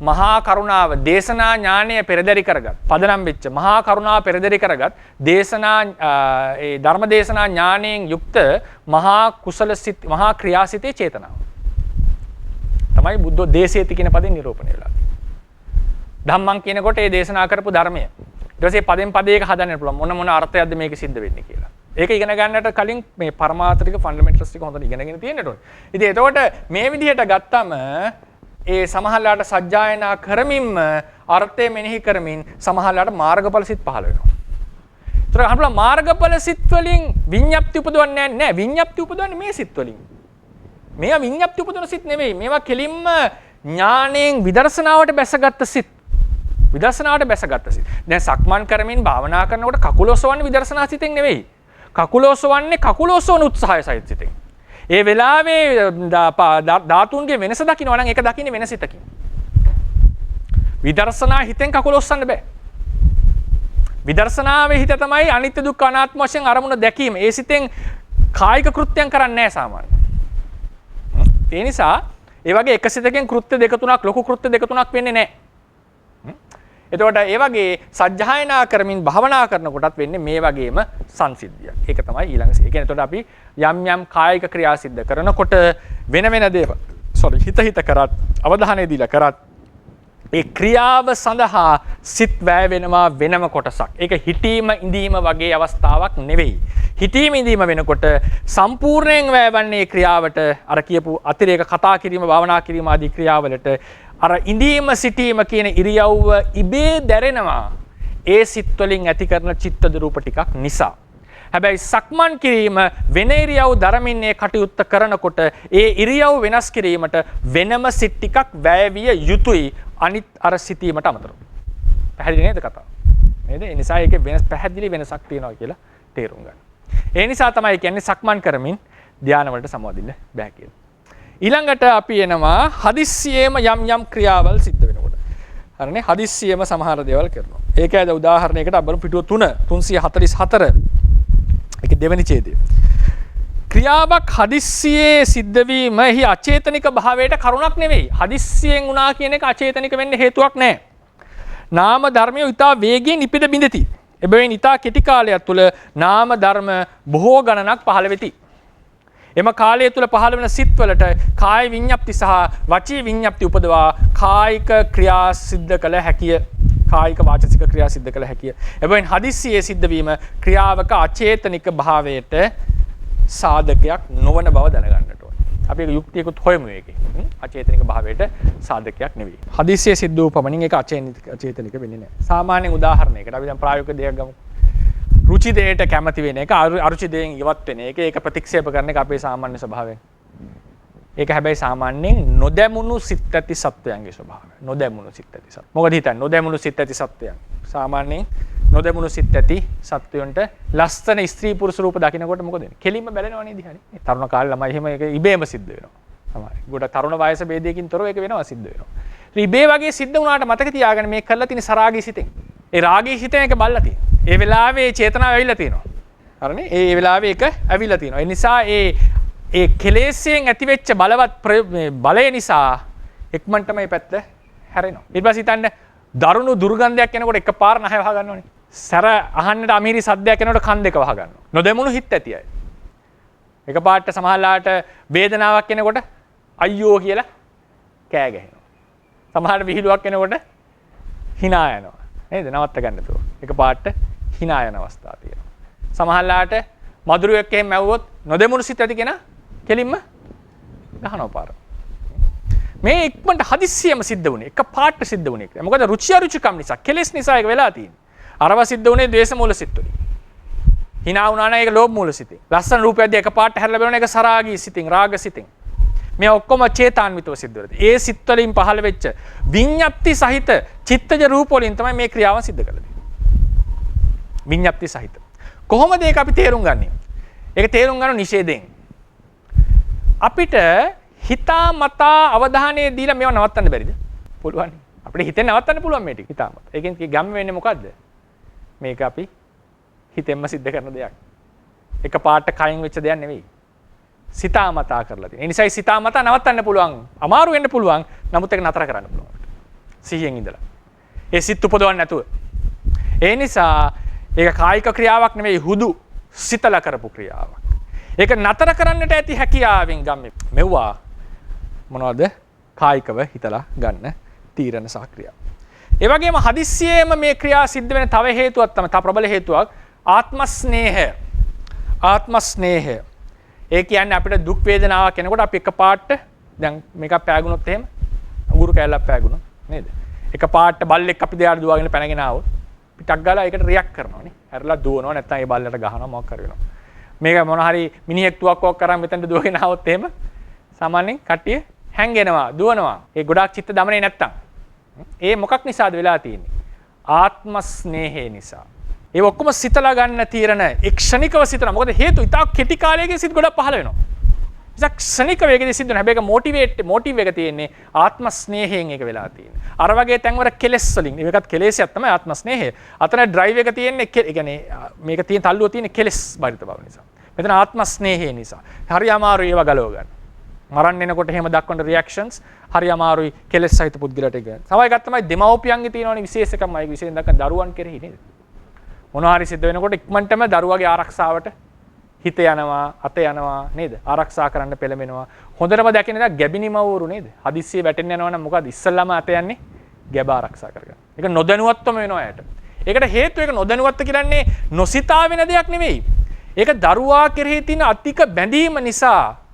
මහා කරුණාව දේශනා ඥානය පෙරදරි කරගත් පදනම් වෙච්ච මහා කරුණාව පෙරදරි කරගත් දේශනා ඒ ධර්ම දේශනා ඥාණයෙන් යුක්ත මහා කුසල සිත් මහා ක්‍රියාසිතේ චේතනාව තමයි බුද්ධ දේශේති කියන පදෙන් නිරූපණය වෙලා ධම්මං කියනකොට ඒ දේශනා කරපු ධර්මය ඊට පස්සේ පදෙන් පදයක හදන්න පුළුවන් මොන මොන අර්ථයක්ද මේක සිද්ධ වෙන්නේ කියලා. ඒක ඉගෙන ගන්නට කලින් මේ පරමාර්ථික ෆන්ඩමෙන්ටල්ස් ටික හොඳට ඉගෙනගෙන තියෙන්නට ඕනේ. ඉතින් එතකොට මේ විදිහට ගත්තම ඒ සමහරලාට සජ්ජායනා කරමින්ම අර්ථය මෙනෙහි කරමින් සමහරලාට මාර්ගඵල සිත් පහළ වෙනවා. ඒතර අපලා මාර්ගඵල සිත් වලින් විඤ්ඤාප්ති උපදවන්නේ නැහැ. විඤ්ඤාප්ති උපදවන්නේ මේ සිත් වලින්. මේවා විඤ්ඤාප්ති උපදවන සිත් නෙමෙයි. මේවා කෙලින්ම ඥාණයෙන් විදර්ශනාවට බැසගත් සිත්. විදර්ශනාවට බැසගත් සිත්. දැන් සක්මන් කරමින් භාවනා කරනකොට කකුල ඔසවන්නේ විදර්ශනා සිතෙන් නෙවෙයි. කකුල ඔසවන්නේ කකුල ඔසවන උත්සාහය සහිත සිතෙන්. ඒ වෙලාවේ ධාතුන්ගේ වෙනස දකින්නවා නම් ඒක දකින්නේ වෙනස සිතකින්. විදර්ශනා හිතෙන් කකුල ඔස්සන්න බෑ. විදර්ශනාවේ හිත තමයි අනිත්‍ය දුක්ඛ අනාත්ම වශයෙන් අරමුණ දැකීම. ඒ සිතෙන් කායික කෘත්‍යයන් කරන්නේ නැහැ සාමාන්‍යයෙන්. ඒ නිසා ඒ වගේ එක සිතකින් කෘත්‍ය දෙක තුනක් ලොකු කෘත්‍ය දෙක තුනක් වෙන්නේ නැහැ. එතකොට ඒ වගේ සජ්ජායනා කරමින් භාවනා කරනකොටත් වෙන්නේ මේ වගේම සංසිද්ධියක්. ඒක තමයි ඊළඟ. ඒ කියන්නේ එතකොට අපි යම් යම් කායික ක්‍රියා සිද්ධ කරනකොට වෙන වෙන දේවල් හිත කරත් අවධානය දීලා කරත් ඒ ක්‍රියාව සඳහා සිත් වැය වෙනවා වෙනම කොටසක්. ඒක හිතීම ඉඳීම වගේ අවස්ථාවක් නෙවෙයි. හිතීම ඉඳීම වෙනකොට සම්පූර්ණයෙන් වැයවන්නේ ක්‍රියාවට අර කියපු අතිරේක කතා කිරීම භාවනා කිරීම ආදී ක්‍රියාවලට අර ඉඳීම සිටීම කියන ඉරියව්ව ඉබේ දැරෙනවා ඒ සිත් වලින් ඇති කරන චිත්තද රූප ටිකක් නිසා. හැබැයි සක්මන් කිරීම වෙන ඉරියව් ධර්මින් ඒ කටයුත්ත කරනකොට ඒ ඉරියව් වෙනස් කිරීමට වෙනම සිත් ටිකක් වැය විය යුතුයි අනිත් අර සිටීමට අමතරව. පැහැදිලි නේද කතාව? නේද? ඒ නිසා ඒකේ වෙනස් පැහැදිලි වෙනසක් තියෙනවා කියලා තේරුම් ගන්න. ඒ නිසා තමයි කියන්නේ සක්මන් කරමින් ධානය වලට සමවදින්න බෑ කියලා. ඊළඟට අපි එනවා හදිස්සියෙම යම් ක්‍රියාවල් සිද්ධ වෙනකොට. හරිනේ හදිස්සියෙම සමහර දේවල් කරනවා. ඒකයි ද උදාහරණයකට අපලු පිටුව 344 ඒකේ දෙවෙනි ඡේදය. ක්‍රියාවක් හදිස්සියේ සිද්ධ වීම එහි අචේතනික භාවයට කරුණක් නෙවෙයි. හදිස්සියෙන් වුණා කියන එක අචේතනික වෙන්න හේතුවක් නැහැ. නාම ධර්මය ඊට වේගයෙන් ඉපිද බිඳති. එබැවින් ඊට කෙටි කාලයක් තුළ නාම ධර්ම බොහෝ ගණනක් පහළ වෙති. එම කාලය තුළ පහළ වෙන සිත්වලට කාය විඤ්ඤාප්ති සහ වචී විඤ්ඤාප්ති උපදවා කායික ක්‍රියා සිද්ධ කළ හැකිය. කායික වාචසික ක්‍රියා සිද්ධ කළ හැකිය. එබැවින් හදිස්සියේ සිද්ධ වීම ක්‍රියාවක අචේතනික භාවයට සාධකයක් නොවන බව දැනගන්නට ඕනේ. අපි ඒක යුක්තියකුත් හොයමු ඒකේ. අචේතනික භාවයට සාධකයක් නෙවෙයි. හදිස්සියේ සිද්ධ වූ පමණින් ඒක අචේතනික වෙන්නේ නැහැ. සාමාන්‍ය උදාහරණයකට අපි දැන් ප්‍රායෝගික දෙයක් ගමු. රුචි දෙයට කැමති වෙන එක අරුචි දෙයෙන් ඉවත් වෙන එක ඒක ප්‍රතික්ෂේප කරන එක අපේ සාමාන්‍ය ස්වභාවය. ඒක හැබැයි සාමාන්‍යයෙන් නොදැමුණු සිත් ඇති සත්වයන්ගේ ස්වභාවය. නොදැමුණු සිත් ඇති සත්ව. මොකද හිතන්නේ නොදැමුණු සිත් ඇති සත්වයන්. සාමාන්‍යයෙන් නොදැමුණු සිත් ඇති සත්වයන්ට ලස්සන ස්ත්‍රී පුරුෂ රූප දකින්නකොට මොකද වෙන්නේ? කෙලින්ම බැලෙනවනේ දිහානේ. තරුණ කාලේ ළමයි එහෙම ඒක ඉබේම සිද්ධ වෙනවා. තමයි. ගොඩ තරුණ වයස ભેදයකින් තොරව ඒක වෙනවා සිද්ධ වෙනවා. ඉබේ වගේ සිද්ධ වුණාට මතක තියාගන්න මේ කරලා තියෙන සරාගී සිතෙන්. ඒ රාගී සිතෙන් එක බල්ලා තියෙනවා. ඒ වෙලාවේ චේතනාව ඇවිල්ලා තියෙනවා. හරිනේ? ඒ වෙලාවේ එක ඇවිල්ලා තියෙනවා. ඒ නිසා ඒ කෙලෙස්යෙන් ඇතිවෙච්ච බලවත් බලය නිසා එක්මන්ට මේ පැත්ත හැරෙනවා. ඊට පස්සේ හිතන්න දරුණු දුර්ගන්ධයක් එනකොට එකපාර නැහැ වහ ගන්නවනේ. සැර අහන්නට අමීරි සද්දයක් එනකොට කන් දෙක වහ ගන්නවා. නොදැමුණු හිත ඇති අය. එකපාරට සමහරලාට වේදනාවක් එනකොට අයියෝ කියලා කෑ ගැහෙනවා. සමහරට විහිළුවක් එනකොට hina යනවා. නේද? නවත්ත ගන්න තුව. එකපාරට hina යන අවස්ථා තියෙනවා. සමහරලාට මధుරයක් එහෙම මැව්වොත් නොදැමුණු සිත ඇති කෙනා කෙලින්ම ගහනවා පාර. මේ ඉක්මනට හදිස්සියම සිද්ධ වුණේ එක පාට සිද්ධ වුණේ. මොකද රුචි අරුචිකම් නිසා කෙලෙස් නිසා ඒක වෙලා තියෙන්නේ. අරව සිද්ධ වුණේ ද්වේෂ මූල සිත් වලින්. hina වුණා නම් ඒක ලෝභ මූල සිතෙන්. ලස්සන රූපයක් දිහා එක පාට හැරලා බලන එක සරාගී සිතෙන්, රාග සිතෙන්. මේ ඔක්කොම චේතාන්විතව සිද්ධ වෙලා තියෙන්නේ. ඒ සිත් වලින් පහළ වෙච්ච විඤ්ඤාප්ති සහිත චිත්තජ රූප වලින් තමයි මේ ක්‍රියාව සිද්ධ කරලා තියෙන්නේ. විඤ්ඤාප්ති සහිත. කොහොමද ඒක අපි තේරුම් ගන්නේ? ඒක තේරුම් ගන්න නිෂේධයෙන්. අපිට හිතා මතා අවධානය දීලා මේව නවත්තන්න බැරිද? පුළුවන්. අපිට හිතෙන් නවත්තන්න පුළුවන් මේ ටික හිතා මතා. ඒකෙන් ගම් වෙන්නේ මොකද්ද? මේක අපි හිතෙන්ම සිද්ධ කරන දෙයක්. එක පාට කයින් වෙච්ච දෙයක් නෙවෙයි. සිතා මතා කරලා තියෙන. ඒ නිසායි සිතා මතා නවත්තන්න පුළුවන්. අමාරු වෙන්න පුළුවන්. නමුත් ඒක නතර කරන්න පුළුවන්. සිහියෙන් ඉඳලා. ඒ සිත් උපදවන්න නැතුව. ඒ නිසා ඒක කායික ක්‍රියාවක් නෙවෙයි හුදු සිතලා කරපු ක්‍රියාවක්. ඒක නතර කරන්නට ඇති හැකියාවෙන් ගම්මේ. මෙව්වා මොනවද? කායිකව හිතලා ගන්න තීරණ සහ ක්‍රියා. ඒ වගේම හදිස්සියෙම මේ ක්‍රියා සිද්ධ වෙන තව හේතුවක් තමයි තව ප්‍රබල හේතුවක් ආත්ම ස්නේහය. ආත්ම ස්නේහය. ඒ කියන්නේ අපිට දුක් වේදනාවක් එනකොට අපි එකපාරට දැන් මේක පෑගුණොත් එහෙම අඟුරු කෑල්ලක් පෑගුණොත් නේද? එකපාරට බල්ලෙක් අපි දෙයාට දුවගෙන පැනගෙන ආවොත් පිටක් ගාලා ඒකට රියැක්ට් කරනවානේ. හැරලා දුවනවා නැත්නම් ඒ බල්ලට ගහනවා මොකක් කර වෙනවා. මේක මොන හරි මිනිහෙක් තුවක්කුවක් කරන් මෙතනට දුවගෙන ආවොත් එහෙම සාමාන්‍යයෙන් කට්ටිය හැංගෙනවා දුවනවා. ඒ ගොඩාක් චිත්ත දමනේ නැත්තම්. ඒ මොකක් නිසාද වෙලා තියෙන්නේ? ආත්ම ස්නේහය නිසා. ඒ ඔක්කොම සිතලා ගන්න තීරණ ක්ෂණිකව සිතන. මොකද හේතු ඉතා කෙටි කාලයකින් සිත් ගොඩක් පහළ වෙනවා. ඉතින් ක්ෂණික වේගයෙන් සිද්ධ වෙන හැබැයි ඒක මොටිව් එක තියෙන්නේ ආත්ම ස්නේහයෙන් එක වෙලා තියෙන්නේ. අර වගේ තැන්වල කෙලෙස් වලින්. මේකත් කෙලෙසයක් තමයි ආත්ම ස්නේහය. අතන ඩ්‍රයිව් එක තියෙන්නේ ඒ කියන්නේ මේක තියෙන තල්ලුව තියෙන්නේ කෙලෙස් බරිත බව නිසා. මෙතන ආත්ම ස්නේහය නිසා. හරි අමාරුයි ඒව ගලව ගන්න. මරන්න එනකොට එහෙම දක්වන රියැක්ෂන්ස් හරි අමාරුයි කෙලෙස් සහිත පුද්ගලට එක. තව එකක් තමයි දෙමව්පියන්ගේ තියෙනවනේ විශේෂකම අය විශේෂයෙන් දක්වන දරුවන් කෙරෙහි නේද? මොනවා හරි සිද්ධ වෙනකොට ඉක්මනටම දරුවාගේ ආරක්ෂාවට හිත යනවා අත යනවා නේද? ආරක්ෂා කරන්න පෙළඹෙනවා. හොඳටම දැකින දා ගැබිනිමවරු නේද? හදිස්සියේ වැටෙන්න යනවා නම් මොකද ඉස්සල්ලාම අත යන්නේ? ගැබ ආරක්ෂා කරගන්න. ඒක නොදැනුවත්වම වෙනවා යට. ඒකට හේතුව ඒක නොදැනුවත්ව කියන්නේ නොසිතා වෙන දෙයක් නෙවෙයි. ඒක දරුවා කෙරෙහි තියෙන අධික බැඳීම නිසා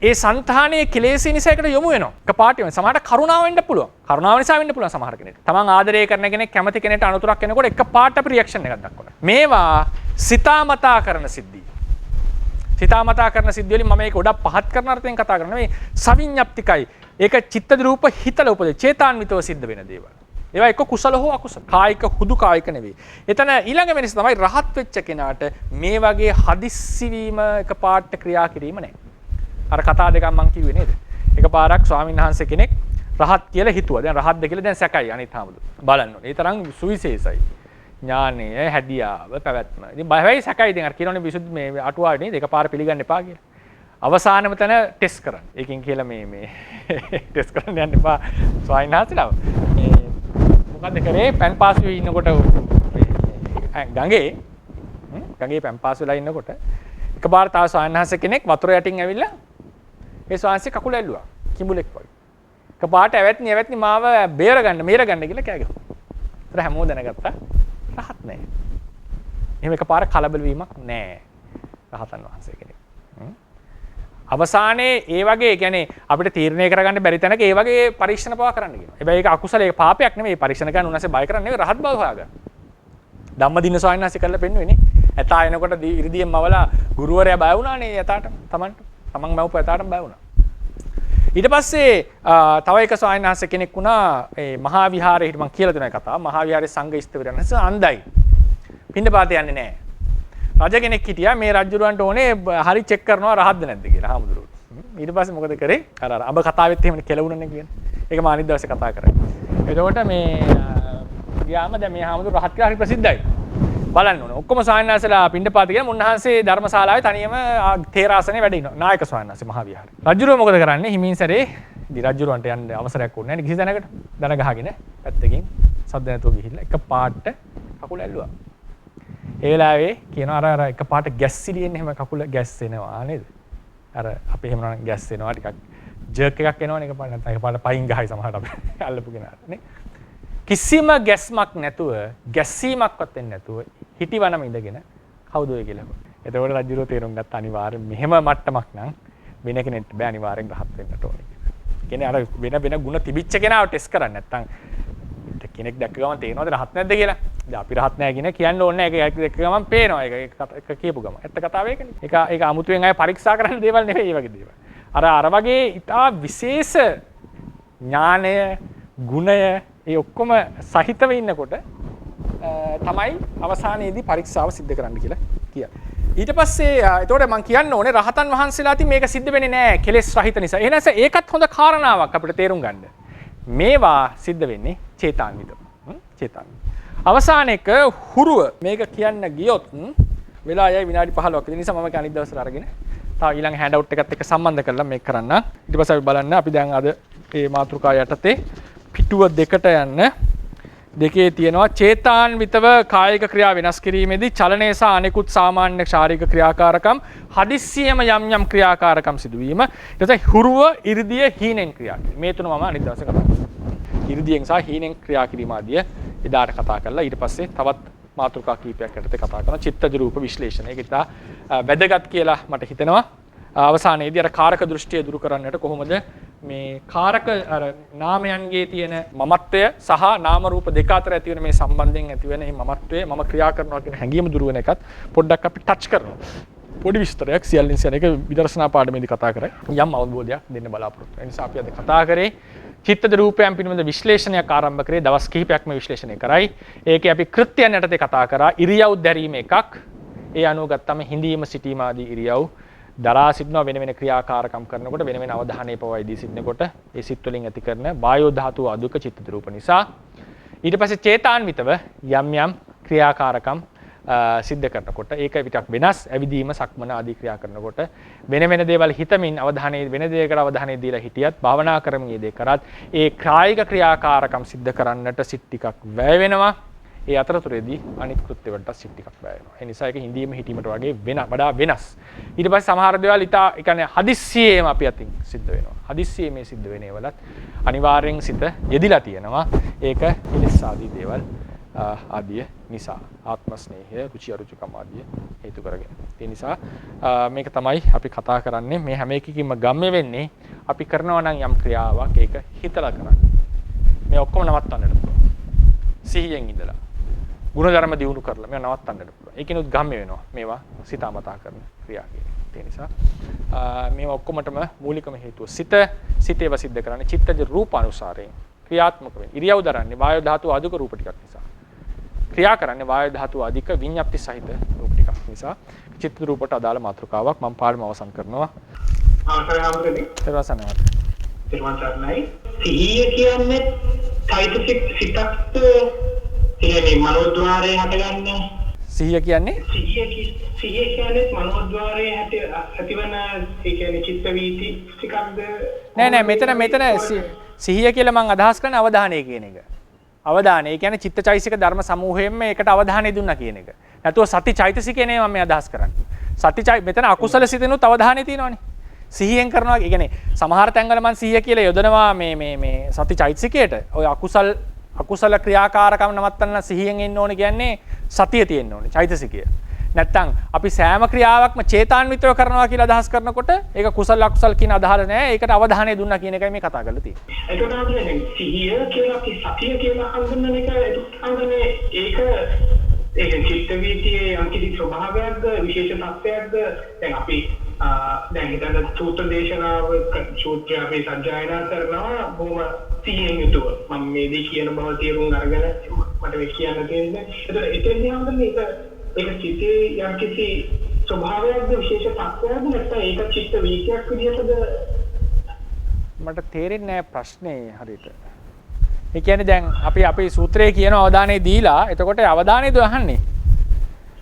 ඒ సంతානයේ කෙලෙසි නිසා ඒකට යොමු වෙනවා. එකපාරට වෙන. සමහරට කරුණාව වෙන්න පුළුවන්. කරුණාව නිසා වෙන්න පුළුවන් සමහර කෙනෙක්ට. තමන් ආදරය කරන කෙනෙක් කැමති කෙනෙක්ට අනුතරක් එනකොට එකපාරට අපි රියැක්ෂන් එකක් දක්වනවා. මේවා සිතාමතා කරන සිද්ධි. සිතාමතා කරන සිද්ධි වලින් මම මේක ගොඩක් පහත් කරන අර්ථයෙන් කතා කරනවා. මේ සවිඤ්ඤාප්තිකයි. ඒක චිත්ත රූප හිතල උපදේ චේතාන්විතව සිද්ධ වෙන දේවල්. ඒවා එක්ක කුසල හෝ අකුසල. කායික හුදු කායික නෙවෙයි. එතන ඊළඟ වෙනස තමයි රහත් වෙච්ච කෙනාට මේ වගේ හදිස්සි වීම එකපාරට ක්‍රියා කිරීම නැහැ. අර කතා දෙකක් මම කිව්වේ නේද? එකපාරක් ස්වාමීන් වහන්සේ කෙනෙක් රහත් කියලා හිතුවා. දැන් රහත්ද කියලා දැන් සැකයි අනිත් හැමෝම. බලන්න ඕනේ. ඒ තරම් සුවිශේෂයි. ඥානය, හැදියාව, පැවැත්ම. ඉතින් බයවයි සැකයි ඉතින් අර කියනෝනේ විසුද්ධි මේ අටුවාවේ නේද? එකපාර පිළිගන්න එපා කියලා. අවසානම තැන ටෙස්ට් කරන්න. ඒකෙන් කියලා මේ ටෙස්ට් කරන්න යන්න එපා ස්වාමීන් වහන්සේලා. මේ මොකද්ද කරේ? පැන් පාසුවේ ඉන්නකොට ගඟේ පැන් පාසු වෙලා ඉන්නකොට එකපාර තව ස්වාමීන් වහන්සේ කෙනෙක් වතුර යටින් ඇවිල්ලා ඒ ස්වාමීන්සේ කකුල ඇල්ලුවා කිඹුලෙක් වගේ. එකපාරට ඇවැත්නි මාව බේරගන්න කියලා කෑ ගැහුවා. ඒතර හැමෝම දැනගත්තා රහත් නැහැ. එහෙම එකපාර කලබල වීමක් නැහැ. රහතන් වහන්සේ කෙනෙක්. අවසානයේ ඒ වගේ කියන්නේ අපිට තීරණය කරගන්න බැරි තැනක ඒ වගේ පරීක්ෂණ පවා කරන්න කියනවා. හැබැයි ඒක අකුසල ඒක පාපයක් නෙමෙයි. පරීක්ෂණ කරන්න උන්වහන්සේ බය කරන්නේ නෙවෙයි රහත් බව හොයාගන්න. ධම්මදින ස්වාමීන් වහන්සේ කරලා පෙන්නුවේ නේ. ඇතා එනකොට ඉරිදියෙන් මවලා ගුරුවරයා බය වුණානේ යතාට තමන් මවපු යතාට බය වුණා. ඊට පස්සේ තව එක ස්වාමීන් වහන්සේ කෙනෙක් වුණා ඒ මහා විහාරයේ මම කියලා දෙන කතාව. මහා විහාරයේ සංඝ ස්ථවිරයන්ස අන්දයි. පිණ්ඩපාතේ යන්නේ නැහැ. රජ කෙනෙක් හිටියා මේ රජුරවන්ට ඕනේ හරි චෙක් කරනවා රහත්ද නැද්ද කියලා හාමුදුරුවෝ. ඊට පස්සේ මොකද කරේ? අර අඹ කතාවෙත් එහෙමනේ කෙලවුණනේ කියන්නේ. ඒක මා අනිත් දවසේ කතා කරා. එතකොට මේ ගියාම දැන් මේ හාමුදුරුවෝ රහත් කියලා හරි ප්‍රසිද්ධයි. බලන්න ඕනේ. ඔක්කොම ස්වාමීන් වහන්සේලා පිණ්ඩපාත කියන මුන්නහන්සේ ධර්මශාලාවේ තනියම තේරාසනේ වැඩ ඉනවා. නායක ස්වාමීන් වහන්සේ මහා විහාරේ. රජුරෝ මොකද කරන්නේ? හිමින් සැරේ රජුරවන්ට යන්න අවසරයක් ඕනේ නැහැ. කිසි තැනකට දන ගහගෙන පැත්තකින් සද්ද නැතුව ගිහිල්ලා එක පාට කකුල ඇල්ලුවා. ඒ වෙලාවේ කියනවා අර එක පාට ගැස්සිලියෙන් එහෙම කකුල ගැස්සෙනවා නේද? අර අපි එහෙම නම් ගැස්සෙනවා ටිකක් ජර්ක් එකක් එනවනේ එක පාට නැත්නම් එක පාට පයින් ගහයි සමහරට අපි අල්ලපු කෙනාට නේ. කිසිම ගැස්මක් නැතුව ගැස්සීමක්වත් වෙන්නේ නැතුව හිටිවනම ඉඳගෙන කවුද ඔය කියලා. එතකොට රජුරෝ තේරුම් ගත්ත අනිවාර්යෙන් මෙහෙම මට්ටමක් නම් වෙන කෙනෙක්ට බෑ අනිවාර්යෙන් රහත් වෙන්නට ඕනේ කියලා. කියන්නේ අර වෙන ಗುಣ තිබිච්ච කෙනාව ටෙස්ට් කරන්නේ නැත්නම් කෙනෙක් දැක්ක ගමන් තේරෙනවද රහත් නැද්ද කියලා. දැන් අපි රහත් නැහැ කියන කියන්න ඕනේ නැහැ. ඒක දැක්ක ගමන් පේනවා. ඒක කියපු ගමන්. ඇත්ත කතාව ඒකනේ. ඒක අමුතුවෙන් අය පරීක්ෂා කරන්න දේවල් නෙවෙයි මේ වගේ දේවල්. අර වගේ ඉතා විශේෂ ඥානය, ගුණය ඒ ඔක්කොම සහිතව ඉන්නකොට තමයි අවසානයේදී පරීක්ෂාව සිද්ධ කරන්න කියලා කියන්නේ. ඊට පස්සේ එතකොට මම කියන්න ඕනේ රහතන් වහන්සේලා අතින් මේක සිද්ධ වෙන්නේ නැහැ කෙලෙස් රහිත නිසා. එහෙනම් ඒකත් හොඳ කාරණාවක් අපිට තේරුම් ගන්න. මේවා සිද්ධ වෙන්නේ චේතාන්විතව. අවසාන එක හුරුව මේක කියන්න ගියොත් වෙලා යයි විනාඩි 15ක්. ඒ නිසා මම අනිත් දවසට අරගෙන තව ඊළඟ හෑන්ඩ් අවුට් එකත් එක්ක සම්බන්ධ කරලා මේක කරන්න. ඊට පස්සේ අපි බලන්න අපි දැන් අද මේ මාතෘකාව යටතේ පිටුව දෙකට යන්න දෙකේ තියෙනවා චේතාන්විතව කායික ක්‍රියා වෙනස් කිරීමේදී චලනය සහ අනෙකුත් සාමාන්‍ය ශාරීරික ක්‍රියාකාරකම් හදිස්සියෙම යම් ක්‍රියාකාරකම් සිදුවීම ඊට පස්සේ හුරුව 이르දිය හීනෙන් ක්‍රියා කිරීම මේ තුන මම අනිත් දවසේ කතා කරනවා 이르දියෙන් සහ හීනෙන් ක්‍රියා කිරීම ආදිය එදාට කතා කරලා ඊට පස්සේ තවත් මාතෘකා කීපයක් යටතේ කතා කරනවා චිත්තජ රූප විශ්ලේෂණය ඒක ඉතා වැදගත් කියලා මට හිතෙනවා අවසානයේදී අර කාරක දෘෂ්ටිය දුරු කරන්නට කොහොමද මේ කාරක අර නාමයන්ගේ තියෙන මමත්වය සහ නාම රූප දෙක අතර ඇති වෙන මේ සම්බන්ධයෙන් ඇති වෙන මේ මමත්වය මම ක්‍රියා කරනවා කියන හැඟීම දුරු වෙන එකත් පොඩ්ඩක් අපි ටච් කරනවා. පොඩි විස්තරයක් සියල්ලින් සියන එක විදර්ශනා පාඩමේදී කතා කරේ. යම් අවබෝධයක් දෙන්න බලාපොරොත්තු වෙන නිසා අපි අද කතා කරේ චිත්තද රූපයන් පිළිබඳ විශ්ලේෂණයක් ආරම්භ කරේ දවස් කිහිපයක්ම විශ්ලේෂණය කරයි. ඒකේ අපි කෘත්‍යයන් යටතේ කතා කරා ඉරියව් දැරීම එකක්. ඒ අනුව ගත්තම හිඳීම සිටීම ආදී ඉරියව් දරා සිටිනවා වෙන වෙන ක්‍රියාකාරකම් කරනකොට වෙන වෙන අවධානය පවා ඉදී සිටිනකොට ඒ සිත් වලින් ඇති කරන වායෝ ධාතුව අදුක චිත්තද රූප නිසා ඊට පස්සේ චේතාන්විතව යම් ක්‍රියාකාරකම් සිද්ධ කරනකොට ඒක විතරක් වෙනස් ඇවිදීම සක්මන ආදී ක්‍රියා කරනකොට වෙන වෙන දේවල් හිතමින් අවධානය වෙන දෙයකට අවධානය දීලා හිටියත් භාවනා කරමින් මේ දේ කරත් ඒ කායික ක්‍රියාකාරකම් සිද්ධ කරන්නට සිත් ටිකක් වැය වෙනවා. ඒ අතරතුරේදී අනිත් කෘත්‍ය වලට සිත් ටිකක් වැය වෙනවා. ඒ නිසා ඒක හිඳීම හිටීමට වගේ වඩා වෙනස්. ඊට පස්සේ සමහර දේවල් ඒ කියන්නේ හදිස්සියෙම අපි අතින් සිද්ධ වෙනවා. හදිස්සියේ මේ සිද්ධ වෙන ඒවලත් අනිවාර්යෙන් සිත යෙදිලා තියෙනවා. ඒක හිලස් ආදී දේවල් ආදිය නිසා ආත්ම ස්නේහය රුචි අරුචිකම් ආදිය හේතු කරගෙන. ඒ නිසා මේක තමයි අපි කතා කරන්නේ මේ හැම එකකින්ම ගම්ම්‍ය වෙන්නේ අපි කරනවා නම් යම් ක්‍රියාවක් ඒක හිතලා කරන්නේ. මේ ඔක්කොම නවත්තන්නට පුළුවන්. සිහියෙන් ඉඳලා ගුණධර්ම දියුණු කරලා මේවා නවත්තන්නට පුළුවන්. ඒකිනුත් ගම්ම්‍ය වෙනවා මේවා සිතාමතා කරන ක්‍රියා කියන්නේ. ඒ නිසා මේවා ඔක්කොමටම මූලිකම හේතුව සිතේව සිද්ධ කරන්නේ චිත්තජ රූපානුසාරයෙන් ක්‍රියාත්මක වෙන්නේ. ඉරියව් දරන්නේ වායෝ ධාතු අධික රූප ටිකක් නිසා. ක්‍රියා කරන්නේ වායු ධාතු අධික විඤ්ඤාප්ති සහිත රූප ටිකක් නිසා චිත්ත රූපට අදාළ මාතෘකාවක් මම පාඩම අවසන් කරනවා.
සිහිය කියන්නේ චෛතසික සිතක්ද කියන්නේ මනෝද්වාරයේ හටගන්නේ.
සිහිය කියන්නේ
මනෝද්වාරයේ ඇතිවන ඒ කියන්නේ චිත්ත වීති ටිකක්ද
නෑ මෙතන සිහිය කියලා මම අදහස් කරන්නේ අවධානය කියන එක. අවධානය කියන්නේ චිත්තචෛතසික ධර්ම සමූහයෙන්ම ඒකට අවධානය දුන්නා කියන එක. නැතුව සති චෛතසිකේ නේ මම මේ අදහස් කරන්නේ. මෙතන අකුසල සිතෙනුත් අවධානය තියෙනවානේ. සිහියෙන් කරනවා. ඒ කියන්නේ සමහර තැන්වල මම සිහිය කියලා යොදනවා මේ සති චෛතසිකයට. ඔය අකුසල ක්‍රියාකාරකම් නවත්තන්න සිහියෙන් ඉන්න ඕනේ කියන්නේ සතිය තියෙන්න ඕනේ චෛතසිකය. නැත්තම් අපි සෑම ක්‍රියාවක්ම චේතාන්විතව කරනවා කියලා අදහස් කරනකොට ඒක කුසල අකුසල කියන අදහස නෑ. ඒකට අවධානය දුන්නා කියන එකයි මේ කතා කරලා තියෙන්නේ.
එතකොට අපි දැන් සිහිය කියලා අපි සතිය කියලා හඳුන්වන එක ඒක චිත්ත වීතියේ අන්තිම ස්වභාවයක්ද විශේෂ තත්ත්වයක්ද දැන් අපි දැන් හිතන්න සූත්‍ර දේශනාව සූත්‍රය අපි සජ්ජායනා කරනවා බොහොම සිහියෙන් යුතුව. මම මේ දේ කියන බව තේරුම් අරගෙන මට මේ කියන්න තියෙන්නේ. එතෙන්දී නම් මේක චිත්තේ යම්කිසි ස්වභාවයක්ද විශේෂ තත්ත්වයක්ද නැත්නම් ඒක චිත්ත වීතියක් විදිහටද?
මට තේරෙන්නේ නැහැ ප්‍රශ්නේ හරියට. ඒ කියන්නේ දැන් අපි සූත්‍රයේ කියන අවධානය දීලා එතකොට අවධානයද අහන්නේ?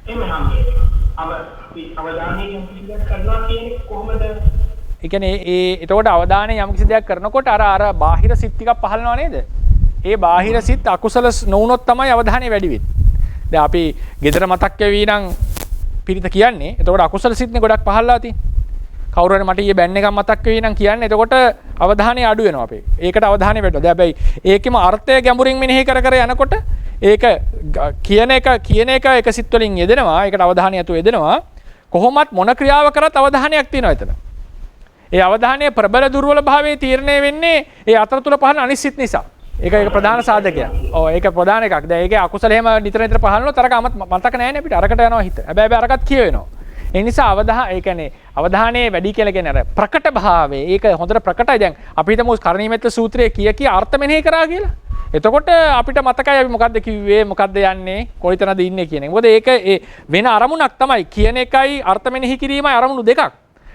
එහෙම හම්බෙන්නේ. අවධානය යම් කිසි දෙයක් කරනවා කියන්නේ කොහොමද?
ඒ කියන්නේ එතකොට අවධානය යම් කිසි දෙයක් කරනකොට අර බාහිර සිත් ටිකක් පහළනවා නේද? ඒ බාහිර සිත් අකුසල නොවුනොත් තමයි අවධානය වැඩි වෙන්නේ. දැන් අපි gedara මතක් වෙවි නම් පිරිත කියන්නේ. එතකොට අකුසල සිත්නේ ගොඩක් පහළලා තියෙන්නේ. කවුරු හරි මට ඊයේ බෑන් එකක් මතක් වෙවි නම් කියන්නේ. එතකොට අවධානය අඩු වෙනවා අපේ. ඒකට අවධානය වැඩිනවා. දැන් හැබැයි ඒකෙම අර්ථය ගැඹුරින් මෙනෙහි කර යනකොට ඒක කියන එක එක සිත් වලින් යෙදෙනවා. ඒකට අවධානය යතු යෙදෙනවා. කොහොමත් මොන ක්‍රියාව කරත් අවධානයක් තියෙනවා එතන. ඒ අවධානයේ ප්‍රබල දුර්වල භාවයේ තීරණය වෙන්නේ ඒ අතර තුල පහළන අනිසිත නිසා. ඒක ප්‍රධාන සාධකයක්. ඔව් ඒක ප්‍රධාන එකක්. දැන් ඒකේ අකුසල එහෙම නිතර පහළනොත් අරක මතක නැහැ නේ අපිට. අරකට යනවා හිත. හැබැයි අරකට කියවෙනවා. ඒ නිසා ඒ කියන්නේ අවධානයේ වැඩි කියලා කියන්නේ අර ප්‍රකට භාවයේ ඒක හොඳට ප්‍රකටයි. දැන් අපි හිතමු කරණීයමෙත්ත සූත්‍රයේ කිය අර්ථ මෙනෙහි කරා කියලා. එතකොට අපිට මතකයි අපි මොකද්ද කිව්වේ මොකද්ද යන්නේ කොයිතනද ඉන්නේ කියන එක. මොකද ඒක වෙන අරමුණක් තමයි. කියන එකයි අර්ථ මෙනෙහි කිරීමයි අරමුණු දෙකක්.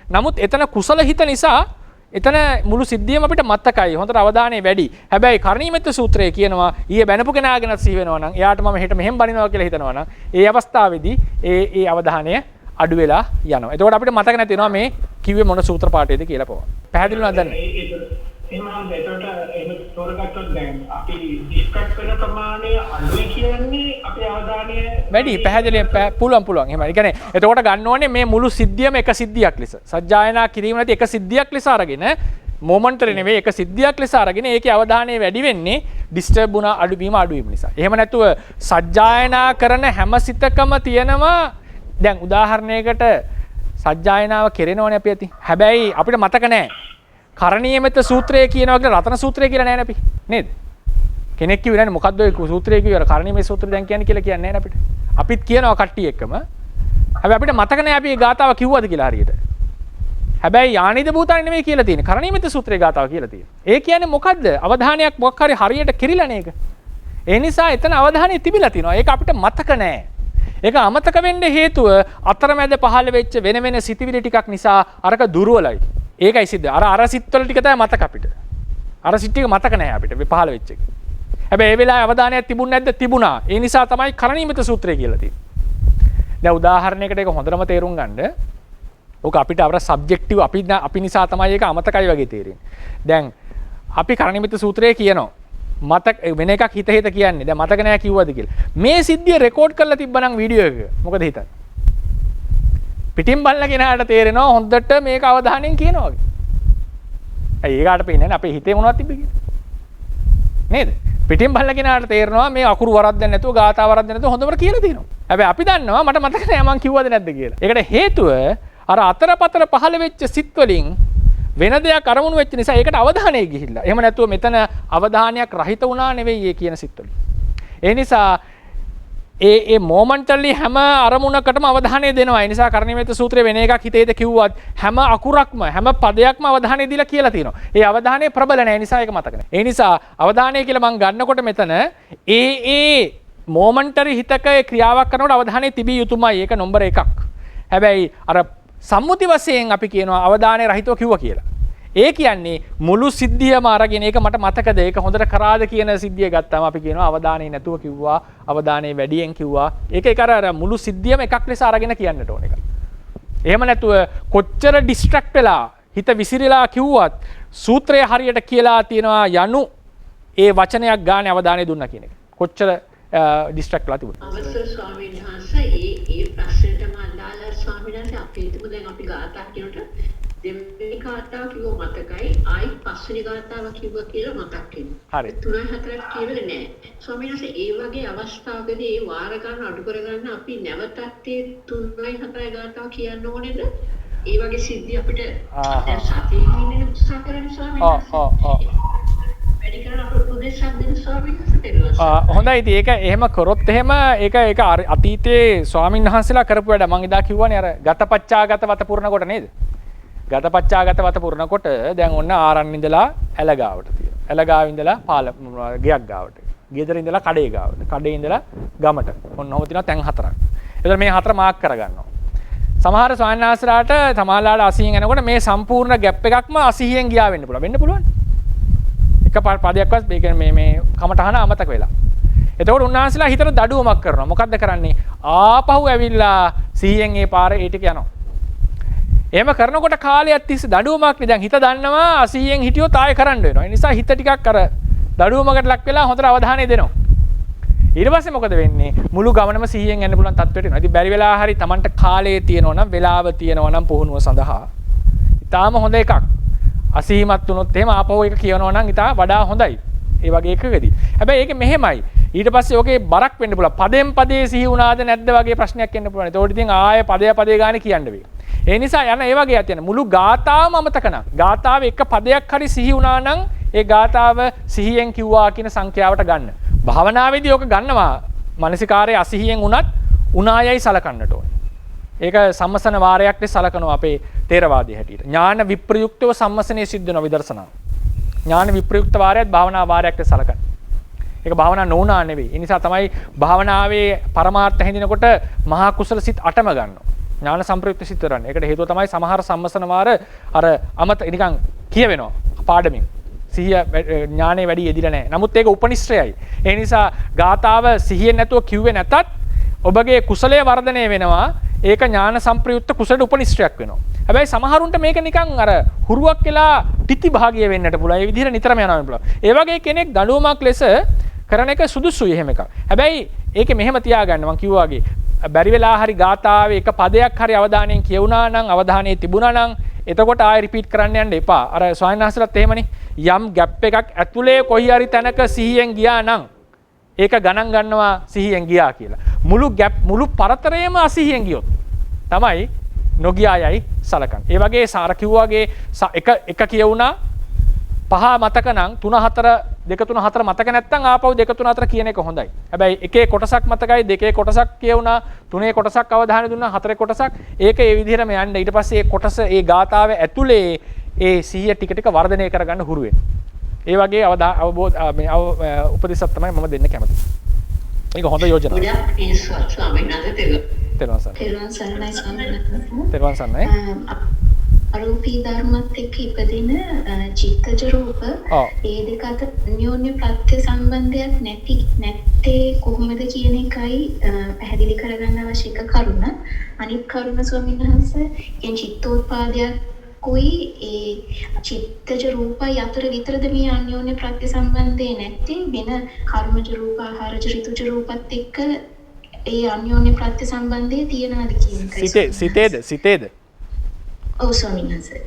නමුත් එතන කුසල හිත නිසා එතන මුළු සිද්ධියම අපිට මතකයි. හොඳට අවධානය වැඩි. හැබැයි කරණීයමෙත්ත සූත්‍රයේ කියනවා ඊයේ බැනපු කෙනාගෙනත් සිහි වෙනවා නම් එයාට මම හෙට මෙහෙම බනිනවා කියලා හිතනවා නම් ඒ අවස්ථාවේදී ඒ අවධානය අඩු වෙලා යනවා. එතකොට අපිට මතක නැති වෙනවා මේ කිව්වේ මොන සූත්‍ර පාඨයේද කියලා පොවා. පැහැදිලිව නේද?
එහෙනම් එතකොට එහෙම තෝරගත්තොත් දැන් අපි ඩිස්කස් කරන ප්‍රමාණය අඩුයි කියන්නේ අපේ අවධානය
වැඩි පැහැදිලිව පුළුවන්. එහෙමයි. ඒ කියන්නේ එතකොට ගන්න ඕනේ මේ මුළු සිද්ධියම එක සිද්ධියක් ලෙස. සජ්ජායනා කිරීම නැති එක සිද්ධියක් ලෙස අරගෙන මොමන්ටරි නෙවෙයි එක සිද්ධියක් ලෙස අරගෙන ඒකේ අවධානය වැඩි වෙන්නේ ඩිස්ටර්බ් වුණා අඩුවීම නිසා. එහෙම නැතුව සජ්ජායනා කරන හැම සිතකම තියෙනවා දැන් උදාහරණයකට සජ්ජායනාව කෙරෙනවනේ අපි ඇති. හැබැයි අපිට මතක නැහැ. කරණීයමෙත්ත සූත්‍රය කියනවා කියලා රතන සූත්‍රය කියලා නැහැ අපි. නේද? කෙනෙක් කිව්වේ නැහැ මොකද්ද ඔය සූත්‍රය කිව්වර කරණීයමෙත්ත සූත්‍රය දැන් කියන්නේ කියලා කියන්නේ නැහැ අපිට. අපිත් කියනවා කට්ටිය එක්කම. හැබැයි අපිට මතක නැහැ අපි මේ ගාතාව කිව්වද කියලා හරියට. හැබැයි යානිද භූතානි නෙමෙයි කියලා තියෙන්නේ. කරණීයමෙත්ත සූත්‍රයේ ගාතාව කියලා තියෙනවා. ඒ කියන්නේ මොකද්ද? අවධානයක් මොකක් හරි හරියට කිරිලානේ ඒක. ඒ නිසා එතන අවධානය තිබිලා තිනවා. ඒක අපිට මතක නැහැ. ඒක අමතක වෙන්න හේතුව අතරමැද පහළ වෙච්ච වෙන සිතිවිලි ටිකක් නිසා අරක දුර්වලයි. ඒකයි සිද්ධ. අර සිත්වල ටික තමයි මතක අපිට. අර සිත් ටික මතක නැහැ අපිට මේ පහළ වෙච්ච එක. හැබැයි ඒ වෙලාවේ අවධානයක් තිබුණ නැද්ද? තිබුණා. ඒ නිසා තමයි කරණීයමෙත්ත සූත්‍රය කියලා තියෙන්නේ. දැන් උදාහරණයකට ඒක හොඳටම තේරුම් ගන්න. ඕක අපිට අර සබ්ජෙක්ටිව් අපි නිසා තමයි ඒක අමතකයි වගේ තේරෙන්නේ. දැන් අපි කරණීයමෙත්ත සූත්‍රය කියනවා. මතක වෙන එකක් හිත කියන්නේ. දැන් මතක නැහැ කිව්වද කියලා. මේ සිද්ධිය රෙකෝඩ් කරලා තිබ්බනම් වීඩියෝ එක. මොකද හිතන්නේ? පිටින් බලන කෙනාට තේරෙනවා හොඳට මේක අවධානයෙන් කියනවා වගේ. ඇයි ඒකට පේන්නේ නැහැ අපේ හිතේ මොනවද තිබ්බේ කියලා. නේද? පිටින් බලන කෙනාට තේරෙනවා මේ අකුරු වරද්දක් නැතුව ගාථා වරද්දක් නැතුව හොඳට කියලා තියෙනවා. හැබැයි අපි දන්නවා මට මතක නැහැ මං කිව්වද නැද්ද කියලා. ඒකට හේතුව අර අතරපතර පහළ වෙච්ච සිත් වලින් වෙන දෙයක් අරමුණු වෙච්ච නිසා ඒකට අවධානය ගිහිල්ලා. එහෙම නැතුව මෙතන අවධානයක් රහිත වුණා නෙවෙයි ඒ කියන සිත් වලින්. ඒ නිසා ඒ මොමන්ටලි හැම අරමුණකටම අවධානය දෙනවා. ඒ නිසා කරණීයමෙත්ත සූත්‍රයේ වෙන එකක් හිතේද කිව්වත් හැම අකුරක්ම හැම පදයක්ම අවධානය දීලා කියලා තියෙනවා. ඒ අවධානය ප්‍රබල නැහැ. ඒ නිසා ඒක මතක නැහැ. ඒ නිසා අවධානය කියලා මම ගන්නකොට මෙතන ඒ මොමන්ටරි හිතක ක්‍රියාවක් කරනකොට අවධානය තිබිය යුතුමයි. ඒක නම්බර 1ක්. හැබැයි අර සම්මුති වශයෙන් අපි කියනවා අවධානය රහිතව කිව්වා කියලා. ඒ කියන්නේ මුළු සිද්ධියම අරගෙන ඒක මට මතකද ඒක හොඳට කරාද කියන සිද්ධිය ගත්තාම අපි කියනවා අවධානය නැතුව කිව්වා අවධානය වැඩියෙන් කිව්වා. ඒක අර මුළු සිද්ධියම එකක් ලෙස අරගෙන කියන්නට ඕන එක. එහෙම නැතුව කොච්චර ඩිස්ට්‍රැක්ට් වෙලා හිත විසිරීලා කිව්වත් සූත්‍රය හරියට කියලා තියෙනවා යනු ඒ වචනයක් ගානේ අවධානය දුන්නා කියන එක. කොච්චර ඩිස්ට්‍රැක්ට් වෙලා තිබුණා.
අවසර ස්වාමීන් වහන්සේ ඒ ප්‍රශ්නෙටම අදාළ ස්වාමීන් වහන්සේ අපි හිතමු දැන් අපි ගාථා කියනකොට දෙවෙනි ගාථාව කිව්ව මතකයි ආයි පස්වෙනි ගාථාව කිව්ව කියලා මතක් වෙනවා.
හරි.
3 4ක් කියවෙන්නේ නැහැ. ස්වාමීන් වහන්සේ ඒ වගේ අවස්ථාවකදී ඒ වාර ගන්න අඩු කරගන්න අපි නැවතත් ඒ 3යි 4යි ගාථාව කියන්න ඕනේද? ඒ වගේ සිද්ධි අපිට දැන් සතියින් ඉන්න උත්සාහ කරන ස්වාමීන් වහන්සේ. වැඩි කරලා අපේ උපදේශයක් දෙන්න ස්වාමීන් වහන්සේ දෙනවා.
හොඳයි ඉතින් ඒක එහෙම කරොත් එහෙම ඒක අතීතයේ ස්වාමීන් වහන්සේලා කරපු වැඩ මම එදා කිව්වනේ අර ගතපච්චාගත වත පුරන කොට නේද? ගතපච්චාගත වත පුරන කොට දැන් ඔන්න ආරණ්‍ය ඉඳලා ඇල ගාවට තියෙනවා. ඇල ගාව ඉඳලා ගෙයක් ගාවට. ගෙදර ඉඳලා කඩේ ගාවට. කඩේ ඉඳලා ගමට. ඔන්න ඔහොම තියෙනවා තැන් හතරක්. එතකොට මේ හතර මාක් කරගන්නවා. සමහර ස්වාමීන් වහන්සේලාට සමාලාට 80න් යනකොට මේ සම්පූර්ණ ગેප් එකක්ම 80න් ගියා වෙන්න පුළුවන්. වෙන්න පුළුවන්. එක පදයක්වත් මේ කමටහන අමතක වෙලා. එතකොට උන්වහන්සේලා හිතට දඩුවමක් කරනවා. මොකද්ද කරන්නේ? ආපහු ඇවිල්ලා 100න් ඒ පාරේ ඒ ටික යනවා. එහෙම කරනකොට කාලයක් තිස්සේ දඩුවමක් නේ. දැන් හිත දන්නවා 80න් හිටියොත් ආයෙ කරන්න වෙනවා. ඒ නිසා හිත ටිකක් අර දඩුවමකට ලක් වෙලා හොඳට අවධානය දෙනවා. ඊට පස්සේ මොකද වෙන්නේ? මුළු ගමනම 100න් යන්න පුළුවන් තත්ත්වයට එනවා. ඉතින් බැරි වෙලා හරි Tamanට කාලය තියෙනවා නම් වෙලාව තියෙනවා නම් පුහුණුව සඳහා ඊටාම හොඳ එකක්. අසීමත් වුණොත් එහෙම ආපහු එක කියනවා නම් ඊට වඩා හොඳයි. ඒ වගේ එකකදී. හැබැයි ඒක මෙහෙමයි. ඊට පස්සේ ඔකේ බරක් වෙන්න පුළුවන්. පදෙන් පදේ සිහි වුණාද නැද්ද වගේ ප්‍රශ්නයක් එන්න පුළුවන්. ඒතකොට ඉතින් ආයෙ පදේ ගානේ කියන්න වෙයි. ඒ නිසා යන ඒ වගේ යතින මුළු ගාථාවම අමතක නම් ගාථාවේ එක පදයක් හරි සිහි වුණා නම් ඒ ගාථාව සිහියෙන් කිව්වා කියන සංඛ්‍යාවට ගන්න. භාවනාවේදී ඔක ගන්නවා. මානසිකාරයේ අසිහියෙන් වුණත් උනායයි සලකන්නට ඕනේ. ඒක සම්මසන වාරයක්ද සලකනවා අපේ තේරවාදී හැටියට. ඥාන විප්‍රයුක්තව සම්මසනේ සිද්ධ වෙන විදර්ශනා. ඥාන විප්‍රයුක්ත වාරයත් භාවනා වාරයක්ද සලකන. ඒක භාවනා නොවුනා නෙවෙයි. ඒ නිසා තමයි භාවනාවේ පරමාර්ථ හැඳිනකොට මහා කුසල සිත් 8ම ගන්නවා. ඥාන සම්ප්‍රයුක්ත සිත් කරන්නේ. ඒකට හේතුව තමයි සමහර සම්මසන වාර අර නිකන් කියවෙනවා පාඩමින්. සිහිය ඥානෙ වැඩි යෙදිලා නැහැ. නමුත් ඒක උපනිශ්‍රයයි. ඒ නිසා ගාතාව සිහියෙන් නැතුව කිව්වේ නැතත් ඔබගේ කුසලයේ වර්ධනය වෙනවා. ඒක ඥාන සම්ප්‍රයුක්ත කුසලයට උපනිශ්‍රයක් වෙනවා. හැබැයි සමහරුන්ට මේක නිකන් අර හුරුවක් වෙලා තිති භාගිය වෙන්නට පුළුවන්. ඒ විදිහට නිතරම යනවා වෙන්න පුළුවන්. ඒ වගේ කෙනෙක් දඬුවමක් ලෙස කරන එක සුදුසුයි එහෙම එකක්. හැබැයි ඒකේ මෙහෙම තියාගන්න මම කිව්වා වගේ බැරි වෙලා හරි ගාතාවේ එක පදයක් හරි අවධානයෙන් කියුණා නම් අවධානයේ තිබුණා නම් එතකොට ආයෙ රිපීට් කරන්න යන්න එපා. අර ස්වාමීන් වහන්සේලාත් එහෙමනේ. යම් ගැප් එකක් ඇතුලේ කොහි හරි තැනක සිහියෙන් ගියා නම් ඒක ගණන් ගන්නවා සිහියෙන් ගියා කියලා. මුළු පරතරයම අසිහියෙන් ගියොත් තමයි නොගියායයි සලකන්නේ. ඒ වගේ සාර කිව්වාගේ එක කියවුණා 5 මතක නම් 3 4 2 3 4 මතක නැත්නම් ආපහු 2 3 4 කියන එක හොඳයි. හැබැයි එකේ කොටසක් මතකයි දෙකේ කොටසක් කියවුණා 3 කොටසක් අවධානය දුන්නා 4 කොටසක් ඒක ඒ විදිහටම යන්න. ඊට පස්සේ ඒ කොටස ඒ ගාථාවේ ඇතුලේ ඒ සිහිය ටික ටික වර්ධනය කරගන්න හුරු වෙන්න. ඒ වගේ උපදෙසක් තමයි මම දෙන්න කැමතියි. ඒක හොඳ යෝජනාවක්. තෙරුවන් සරණයි.
අරූපී ධර්මත් එක්ක ඉපදින චිත්තජ රූප ඒ දෙක අතර අන්‍යෝන්‍ය ප්‍රත්‍ය සම්බන්ධයක් නැත්තේ කොහොමද කියන එකයි පැහැදිලි කරගන්න අවශ්‍ය එක කරුණ. අනිත් කරුණ ස්වාමීන් වහන්සේ කියන චිත්තෝත්පාදයක් කුයි ඒ චිත්තජ රූපය අතර විතරද මේ අන්‍යෝන්‍ය ප්‍රත්‍ය සම්බන්ධය නැත්තේ වෙන කර්මජ රූප ආහාරජ ඍතුජ රූපත් එක්ක ඒ අන්‍යෝන්‍ය ප්‍රත්‍ය සම්බන්ධය තියනවාද කියන එකයි.
සිතේද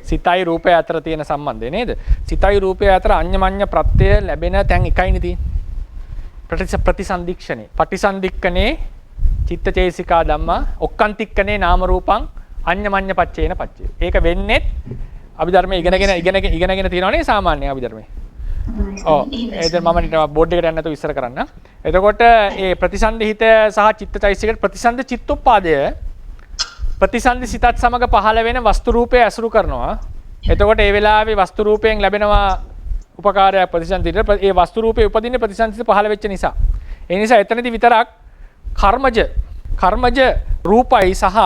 සිතයි රූපය අතර තියෙන සම්බන්ධය නේද? සිතයි රූපය අතර අඤ්ඤමඤ්ඤ ප්‍රත්‍යය ලැබෙන තැන් එකයිනේ තියෙන්නේ. ප්‍රතිසන්දික්ෂණේ. පටිසන්දික්කනේ චිත්තචේසිකා ධම්මා ඔක්කාන්තික්කනේ නාම රූපං අඤ්ඤමඤ්ඤ පච්චේන පච්චේ. ඒක වෙන්නේ අභිධර්මයේ ඉගෙනගෙන තියෙනවනේ සාමාන්‍ය අභිධර්මයේ. ඔව්. එතන මම බෝඩ් එකට යන්න නැතුව ඉස්සර කරන්න. එතකොට ඒ ප්‍රතිසන්දිහිත සහ චිත්තචෛසික ප්‍රතිසන්දි චිත්තෝපාදය ප්‍රතිසන්දි සිතත් සමග පහළ වෙන වස්තු රූපය ඇසුරු කරනවා. එතකොට ඒ වෙලාවේ වස්තු රූපයෙන් ලැබෙනවා උපකාරයක් ප්‍රතිසන්දිට. ඒ වස්තු රූපේ උපදින්නේ ප්‍රතිසන්දිත පහළ වෙච්ච නිසා. ඒ නිසා එතනදී විතරක් කර්මජ රූපයි සහ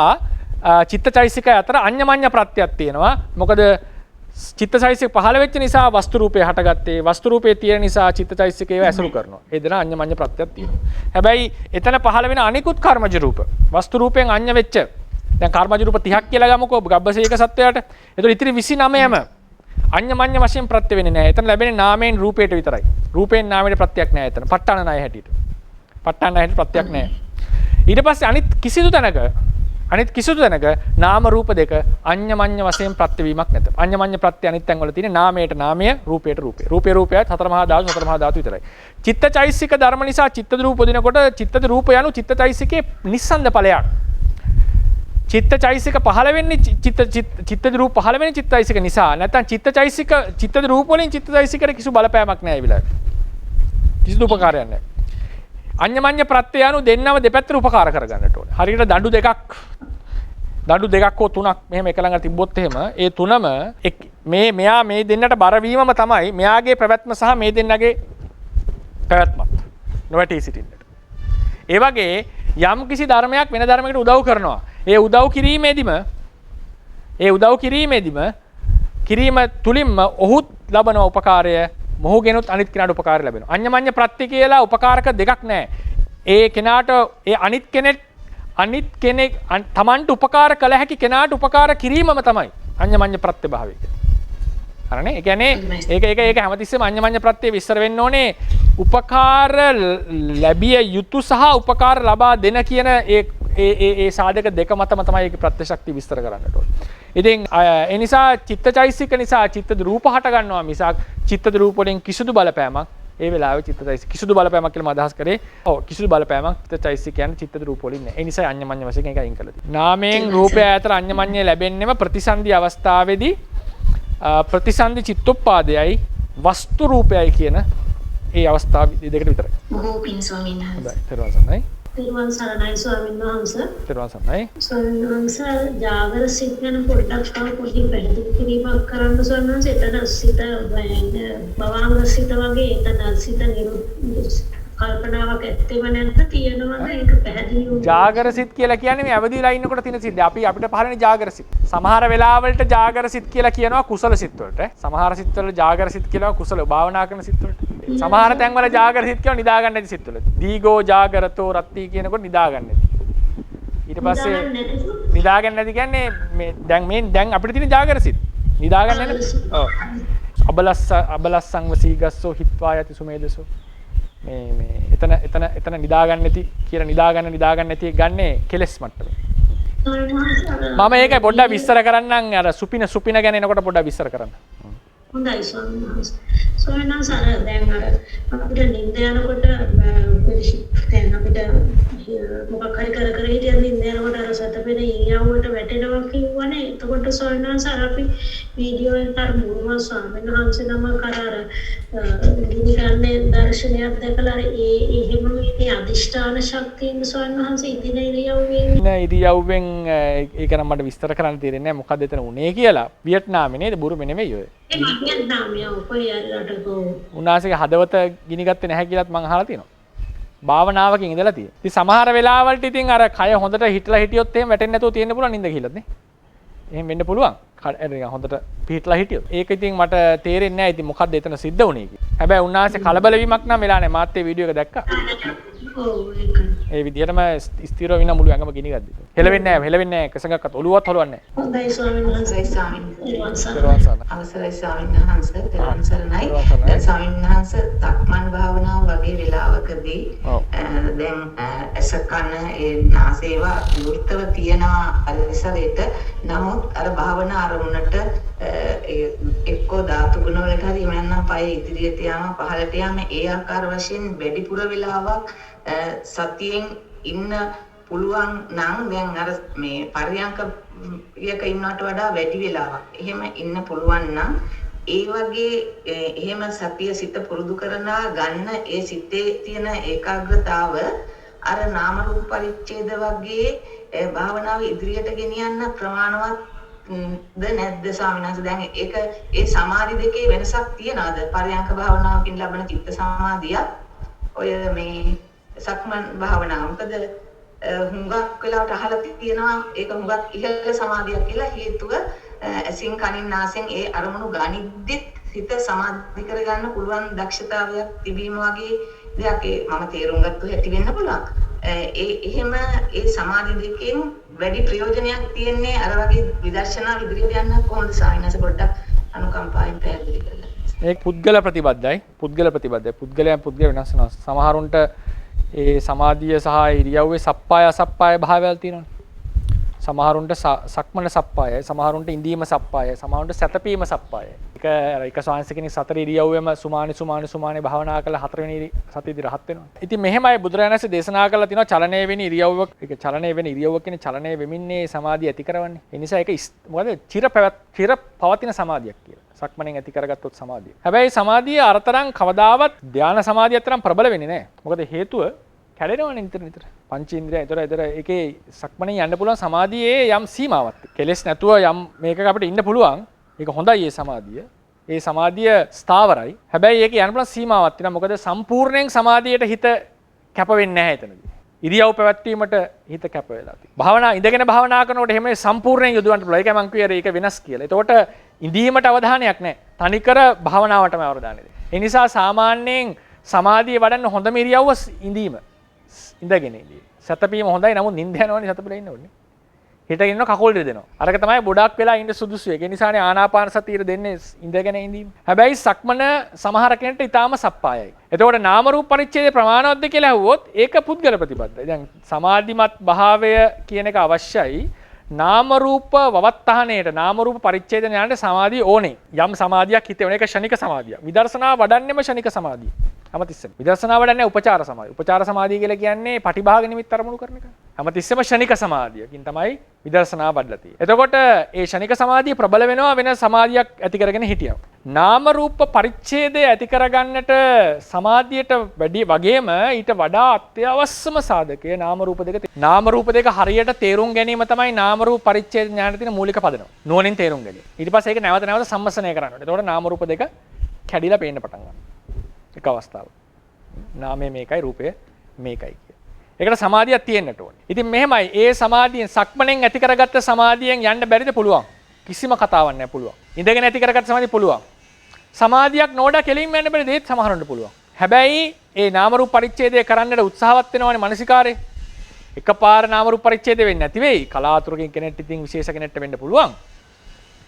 චිත්තචෛසිකය අතර අඤ්ඤමඤ්ඤ ප්‍රත්‍යක් තියෙනවා. මොකද චිත්තචෛසික පහළ වෙච්ච නිසා වස්තු රූපේ හටගත්තේ. වස්තු රූපේ තියෙන නිසා චිත්තචෛසිකේව ඇසුරු කරනවා. ඒ දෙන අඤ්ඤමඤ්ඤ ප්‍රත්‍යක් තියෙනවා. හැබැයි එතන පහළ වෙන අනිකුත් කර්මජ රූප වස්තු රූපයෙන් අඤ්ඤ වෙච්ච දැන් කර්මජ රූප 30ක් කියලා ගමුකෝ ගබ්බසේක සත්වයාට. ඒතකොට ඉතිරි 29ම අඤ්ඤමඤ්ඤ වශයෙන් ප්‍රත්‍ය වෙන්නේ නැහැ. එතන ලැබෙන්නේ නාමයෙන් රූපයට විතරයි. රූපයෙන් නාමයට ප්‍රත්‍යක් නැහැ එතන. ප ဋ ාණ ණය හැටියට. ප ဋ ාණ ණයට ප්‍රත්‍යක් නැහැ. ඊට පස්සේ අනිත් කිසිදු තැනක නාම රූප දෙක අඤ්ඤමඤ්ඤ වශයෙන් ප්‍රත්‍ය වීමක් නැත. අඤ්ඤමඤ්ඤ ප්‍රත්‍ය අනිත් තැන් වල තියෙන නාමයට නාමය රූපයට රූපය. රූපයත් හතර මහා ධාතු විතරයි. චිත්තචෛසික ධර්ම නිසා චිත්තද රූප දිනකොට චිත්තද රූප යනු චිත්තචෛසිකේ නිස්සන්ද ඵලයක්. චිත්තචෛසික පහළ වෙන්නේ චිත්තද රූප පහළ වෙන්නේ චිත්තචෛසික නිසා. නැත්නම් චිත්තද රූප වලින් චිත්තචෛසිකට කිසි බලපෑමක් නැහැ ඒ වෙලාවේ. කිසිදු උපකාරයක් නැහැ. අඤ්ඤමඤ්ඤ ප්‍රත්‍ය යනු දෙන්නම දෙපැත්තට උපකාර කරගන්නට ඕනේ. හරියට දඬු දෙකක් හෝ තුනක් මෙහෙම එක ළඟ තිබ්බොත් එහෙම ඒ තුනම මෙයා මේ දෙන්නට බර වීමම තමයි මෙයාගේ පැවැත්ම සහ මේ දෙන්නගේ පැවැත්මත් නොවැටී සිටින්නට. ඒ වගේ යම් කිසි ධර්මයක් වෙන ධර්මයකට උදව් කරනවා. ඒ උදව් කිරීමේදීම කිරීම තුලින්ම ඔහුත් ලබන උපකාරය මොහුගෙනුත් අනිත් කෙනාට උපකාරය ලැබෙනවා. අඤ්ඤමඤ්ඤ ප්‍රත්‍ය කියලා උපකාරක දෙකක් නැහැ. ඒ කෙනාට ඒ අනිත් කෙනෙක් තමන්ට උපකාර කළ හැකි කෙනාට උපකාර කිරීමම තමයි අඤ්ඤමඤ්ඤ ප්‍රත්‍ය භාවය කියන්නේ. හරිනේ? ඒ කියන්නේ ඒක හැමතිස්සෙම අඤ්ඤමඤ්ඤ ප්‍රත්‍ය විස්තර වෙන්න ඕනේ උපකාර ලැබිය යුතු සහ උපකාර ලබා දෙන කියන ඒ සාධක දෙක මතම තමයි ඒක ප්‍රත්‍ය ශක්තිය විස්තර කරන්නට ඕනේ. ඉතින් ඒ නිසා චිත්තචෛසික නිසා චිත්තද රූප හට ගන්නවා මිසක් චිත්තද රූප වලින් කිසිදු බලපෑමක් ඒ වෙලාවේ චිත්තචෛසික කිසිදු බලපෑමක් කියලා මම අදහස් කරේ. ඔව් කිසිදු බලපෑමක් චිත්තචෛසික කියන්නේ චිත්තද රූප වලින් නැහැ. ඒ නිසා අඤ්ඤමඤ්ඤ වශයෙන් ඒක අයින් කළා තියෙනවා. නාමයෙන් රූපය අතර අඤ්ඤමඤ්ඤය ලැබෙන්නේම ප්‍රතිසන්දි අවස්ථාවේදී ප්‍රතිසන්දි චිත්තෝපාදයයි වස්තු රූපයයි කියන ඒ අවස්ථාව දෙකට විතරයි.
බොහෝ පින් ස්වාමීන් වහන්සේ.
හොඳයි. ඊට පස්සේ
තිරුවන් සරණයි ස්වාමීන් වහන්සේ.
තිරුවන් සරණයි.
ස්වාමීන් වහන්සේ ජාගර සිත් ගැන පොඩ්ඩක් තව පොඩි පැහැදිලි කිරීමක් කරන්න ස්වාමීන් වහන්සේ. එතන සිත භවංග සිත වගේ එතන සිත කල්පනාවක් ඇත්තෙම නැත්නම් තියෙනවද ඒක පැහැදිලි වුණා.
ජාගර සිත් කියලා කියන්නේ මේ අවදිලා ඉන්නකොට තියෙන සිත්. අපිට පහළනේ ජාගර සිත්. සමහර වෙලාවලට ජාගර සිත් කියලා කියනවා කුසල සිත් වලට. සමහර සිත් වල ජාගර සිත් කියලා කුසල භාවනා කරන සිත් වලට. සමහර තැන්වල ජාගර සිත් කියනවා නිදා ගන්න නැති සිත් වල. දීගෝ ජාගරතෝ රත්ති කියනකොට නිදා ගන්න නැති. ඊට පස්සේ නිදා ගන්න නැති කියන්නේ දැන් අපිට තියෙන ජාගර සිත්. නිදා ගන්න නැති. ඔව්. අබලස්සං වසීගස්සෝ හිත්වා යති සුමේදසෝ. එතන නිදා ගන්න නැති කියලා නිදා ගන්න නැති ගන්නේ කෙලස් මට්ටමේ. මම ඒකයි පොඩ්ඩක් විස්තර කරන්නම් අර සුපින ගැන එනකොට පොඩ්ඩක් විස්තර කරන්න.
හොඳයි ස්වාමීන් වහන්සේ. ස්වාමීන් වහන්සේ දැන් අපිට නිින්ද යනකොට දැන් අපිට මොකක් හරි කර හිටියත් නිින්ද යනකොට අර සතපෙන ඉරියව්වට වැටෙනවා කියවනේ. එතකොට ස්වාමීන් වහන්සේ අපි වීඩියෝ එකකට මුරුම ස්වාමීන් වහන්සේ නම කරාර ගිනිගන්නේ දර්ශනයක් දැකලා එහෙම මේ අදිෂ්ඨාන ශක්තියෙන් ස්වාමීන් වහන්සේ ඉදින
ඉරියව්වෙන් ඒක නම් මට විස්තර කරන්න තේරෙන්නේ නැහැ මොකක්ද එතන උනේ කියලා. වියට්නාමේ නේද බුරුමේ නෙමෙයි ඔය. උන්වහන්සේගේ හදවත ගිනිගත්තේ නැහැ කියලාත් මම අහලා තියෙනවා. භාවනාවකින් ඉඳලා තියෙනවා. ඉතින් සමහර වෙලාවලට ඉතින් අර කය හොඳට හිටලා හිටියොත් එහෙම වැටෙන්නේ නැතුව තියෙන්න පුළුවන් නින්ද ගිහිල්ලත් නේ. එහෙම වෙන්න පුළුවන්. හොඳට පිටලා හිටියොත්. ඒක ඉතින් මට තේරෙන්නේ නැහැ ඉතින් මොකද්ද එතන සිද්ධ වුනේ කියලා. හැබැයි උන්වහන්සේ කලබල වීමක් නම් වෙලා නැහැ. මාත් ඒ වීඩියෝ එක දැක්කා. ඒ විදිහටම ස්ථිරව විනා මුළු ඇඟම ගිනි ගද්දි. හෙලවෙන්නේ නැහැ එකසඟක්වත් ඔළුවවත් හොලවන්නේ නැහැ.
හොඳයි ස්වාමීන් වහන්සේ.
අවසරයි ස්වාමීන් වහන්සේ. තෙරුවන් සරණයි. දැන් ස්වාමීන් වහන්සේ සක්මන් භාවනාව වගේ වෙලාවකදී දැන් ඇස කන ඒ නාසයේවා වෘත්තව තියනවා පරිසරයට. නමුත් අර භාවනා අරමුණට එක්කෝ ධාතු ගුණ වලට හරි එමන්නම් පය ඉදිරියට යාම පහළට යාම ඒ ආකාර වශයෙන් වැඩිපුර වෙලාවක් සතියෙන් ඉන්න පුළුවන් නම් දැන් අර මේ පරියන්කයක ඉන්නවට වඩා වැඩි වෙලාවක් එහෙම ඉන්න පුළුවන් නම් ඒ වගේ එහෙම සතිය සිත පුරුදු කරනා ගන්න ඒ සිතේ තියෙන ඒකාග්‍රතාව අර නාම රූප පරිච්ඡේද වගේ භාවනාව ඉදිරියට ගෙනියන්න ප්‍රමාණවත් ද නැද්ද ස්වාමීන් වහන්සේ? දැන් ඒක ඒ සමාධි දෙකේ වෙනසක් තියනවාද? පරියන්ක භාවනාවකින් ලබන චිත්ත සමාධිය ඔය මේ සක්මන් භාවනාව. මොකද හුඟක් වෙලාවට අහලා තියෙනවා ඒක හුඟක් ඉහළ සමාධියක් කියලා. හේතුව ඇසින් කනින් නාසයෙන් ඒ අරමුණු ගනිද්දිත් හිත සමාධි කරගන්න පුළුවන් දක්ෂතාවයක් තිබීම වගේ දෙයක් මම තේරුම් ගත්ත හැටි වෙන්න පුළුවන්. එහෙම ඒ සමාධි දෙකෙන් වැඩි ප්‍රයෝජනයක් තියෙන්නේ අර වගේ විදර්ශනා ඉදිරියට යන්න කොහොමද සාහිනස පොඩ්ඩක් අනුකම්පාවෙන් පැහැදිලි කරලා.
ඒක පුද්ගල ප්‍රතිබද්ධයි. පුද්ගලයන් වෙනස් වෙනවා. සමහරුන්ට ඒ සමාධිය සහ ඉරියව්වේ සප්පාය අසප්පාය භාවයල් තියෙනවානේ. සමහරුන්ට සක්මන සප්පායයි, සමහරුන්ට ඉඳීම සප්පායයි, සමහරුන්ට සැතපීම සප්පායයි. එක ස්වාමීන් කෙනෙක් සතර ඉරියව්වෙම සුමානේ භාවනා කරලා හතරවෙනි සතියේදී රහත් වෙනවා. ඉතින් මෙහෙමයි බුදුරජාණන් වහන්සේ දේශනා කරලා තිනවා චලනය වෙන ඉරියව්වක ඒක චලනය වෙන ඉරියව්ව කියන්නේ චලනය වෙමින්නේ සමාධිය ඇති කරවන්නේ. ඒ නිසා ඒක මොකද චිර පවතින සමාධියක් කියලා. සක්මණෙන් ඇති කරගත්තොත් සමාධිය. හැබැයි සමාධිය අරතරන් කවදාවත් ධානා සමාධියත් තරම් ප්‍රබල වෙන්නේ නැහැ. මොකද හේතුව කැඩෙනවනේ නිතර. පංචේන්ද්‍රය ඒතර ඒකේ සක්මණෙන් යන්න පුළුවන් සමාධියේ යම් සීමාවක්. කෙලෙස් නැතුව යම් මේකක අපිට ඉන්න පුළුවන්. ඒක හොඳයි ඒ සමාධිය. ඒ සමාධිය ස්ථාවරයි. හැබැයි ඒක යන්න පුළුවන් සීමාවක් තියෙනවා. මොකද සම්පූර්ණයෙන් සමාධියට හිත කැප වෙන්නේ නැහැ එතනදී. ඉරියව් පැවැත්වීමට හිත කැප වෙලා තියෙනවා. භාවනා ඉඳගෙන භාවනා කරනකොට එහෙම සම්පූර්ණයෙන් යොදවන්න පුළුවන්. ඒකයි මම කිව්වේ ඒක වෙනස් කියලා. එතකොට ඉඳීමට අවධානයක් නැහැ. තනිකර භාවනාවටම අවධානය දෙන්න. ඒ නිසා සාමාන්‍යයෙන් සමාධිය වඩන්න හොඳම ඉරියව්ව ඉඳීම. ඉඳගෙන ඉඳීම. සතපීම හොඳයි. නමුත් නිින්ද යනවනේ සතපිලා ඉන්න ඕනේ. හිටගෙන ඉන්න කකුල් දෙනවා. අරක තමයි ගොඩක් වෙලා ඉන්න සුදුසු. ඒ නිසානේ ආනාපාන සතිය දෙන්නේ ඉඳගෙන ඉඳීම. හැබැයි සක්මන සමහර කෙනෙක්ට ඊටාම සප්පායයි. එතකොට නාම රූප පරිච්ඡේදය ප්‍රමාණවත්ද කියලා අහුවොත් ඒක පුද්ගල ප්‍රතිපදයි. දැන් සමාධිමත් භාවය කියන එක අවශ්‍යයි. නාම රූප වවත්තහණයට නාම රූප පරිච්ඡේද ඥානට සමාධිය ඕනේ. යම් සමාධියක් හිතේ ඕනේ. ඒක ෂණික සමාධිය. විදර්ශනා වඩන්නෙම ෂණික සමාධිය. හැමතිස්සෙම විදර්ශනා වඩන්නේ උපචාර සමාධිය. උපචාර සමාධිය කියලා කියන්නේ පටිභාග නිමිත්ත අරමුණු කරන එක. හැමතිස්සෙම ෂණික සමාධියකින් තමයි විදර්ශනා වඩලා තියෙන්නේ. එතකොට ඒ ෂණික සමාධිය ප්‍රබල වෙනවා වෙන සමාධියක් ඇති කරගෙන හිටියම. නාම රූප පරිච්ඡේදය ඇති කරගන්නට සමාධියට වැඩි වගේම ඊට වඩා අත්‍යවශ්‍යම සාධකය නාම රූප දෙක. නාම රූප දෙක හරියට තේරුම් ගැනීම තමයි නාම රූප පරිච්ඡේද ඥානයේ තියෙන මූලික පදනම. නුවණින් තේරුම් ගැනීම. ඊට පස්සේ ඒක නැවත නැවත සම්මසනය කරන්න ඕනේ. එතකොට නාම රූප දෙක කැඩිලා පේන්න පටන් ගන්නවා. එක අවස්ථාවක්. නාමය මේකයි රූපය මේකයි කිය. ඒකට සමාධියක් තියෙන්නට ඕනේ. ඉතින් මෙහෙමයි ඒ සමාධියෙන් සක්මණෙන් ඇති කරගත්ත සමාධියෙන් යන්න බැරිද පුළුවන්. කිසිම කතාවක් නැහැ පුළුවන්. ඉඳගෙන ඇති කරගත්ත සමාධිය පුළුවන්. සමාධියක් නෝඩා කෙලින්ම යන්න බැරි දෙයක් සමහරවන්ට පුළුවන්. හැබැයි ඒ නාම රූප පරිච්ඡේදය කරන්නට උත්සාහවත් වෙනවනේ මානසිකාරේ. එකපාර නාම රූප පරිච්ඡේදය වෙන්නේ නැති වෙයි. කලාතුරකින් කෙනෙක්ට ඉතින් විශේෂ කෙනෙක්ට වෙන්න පුළුවන්.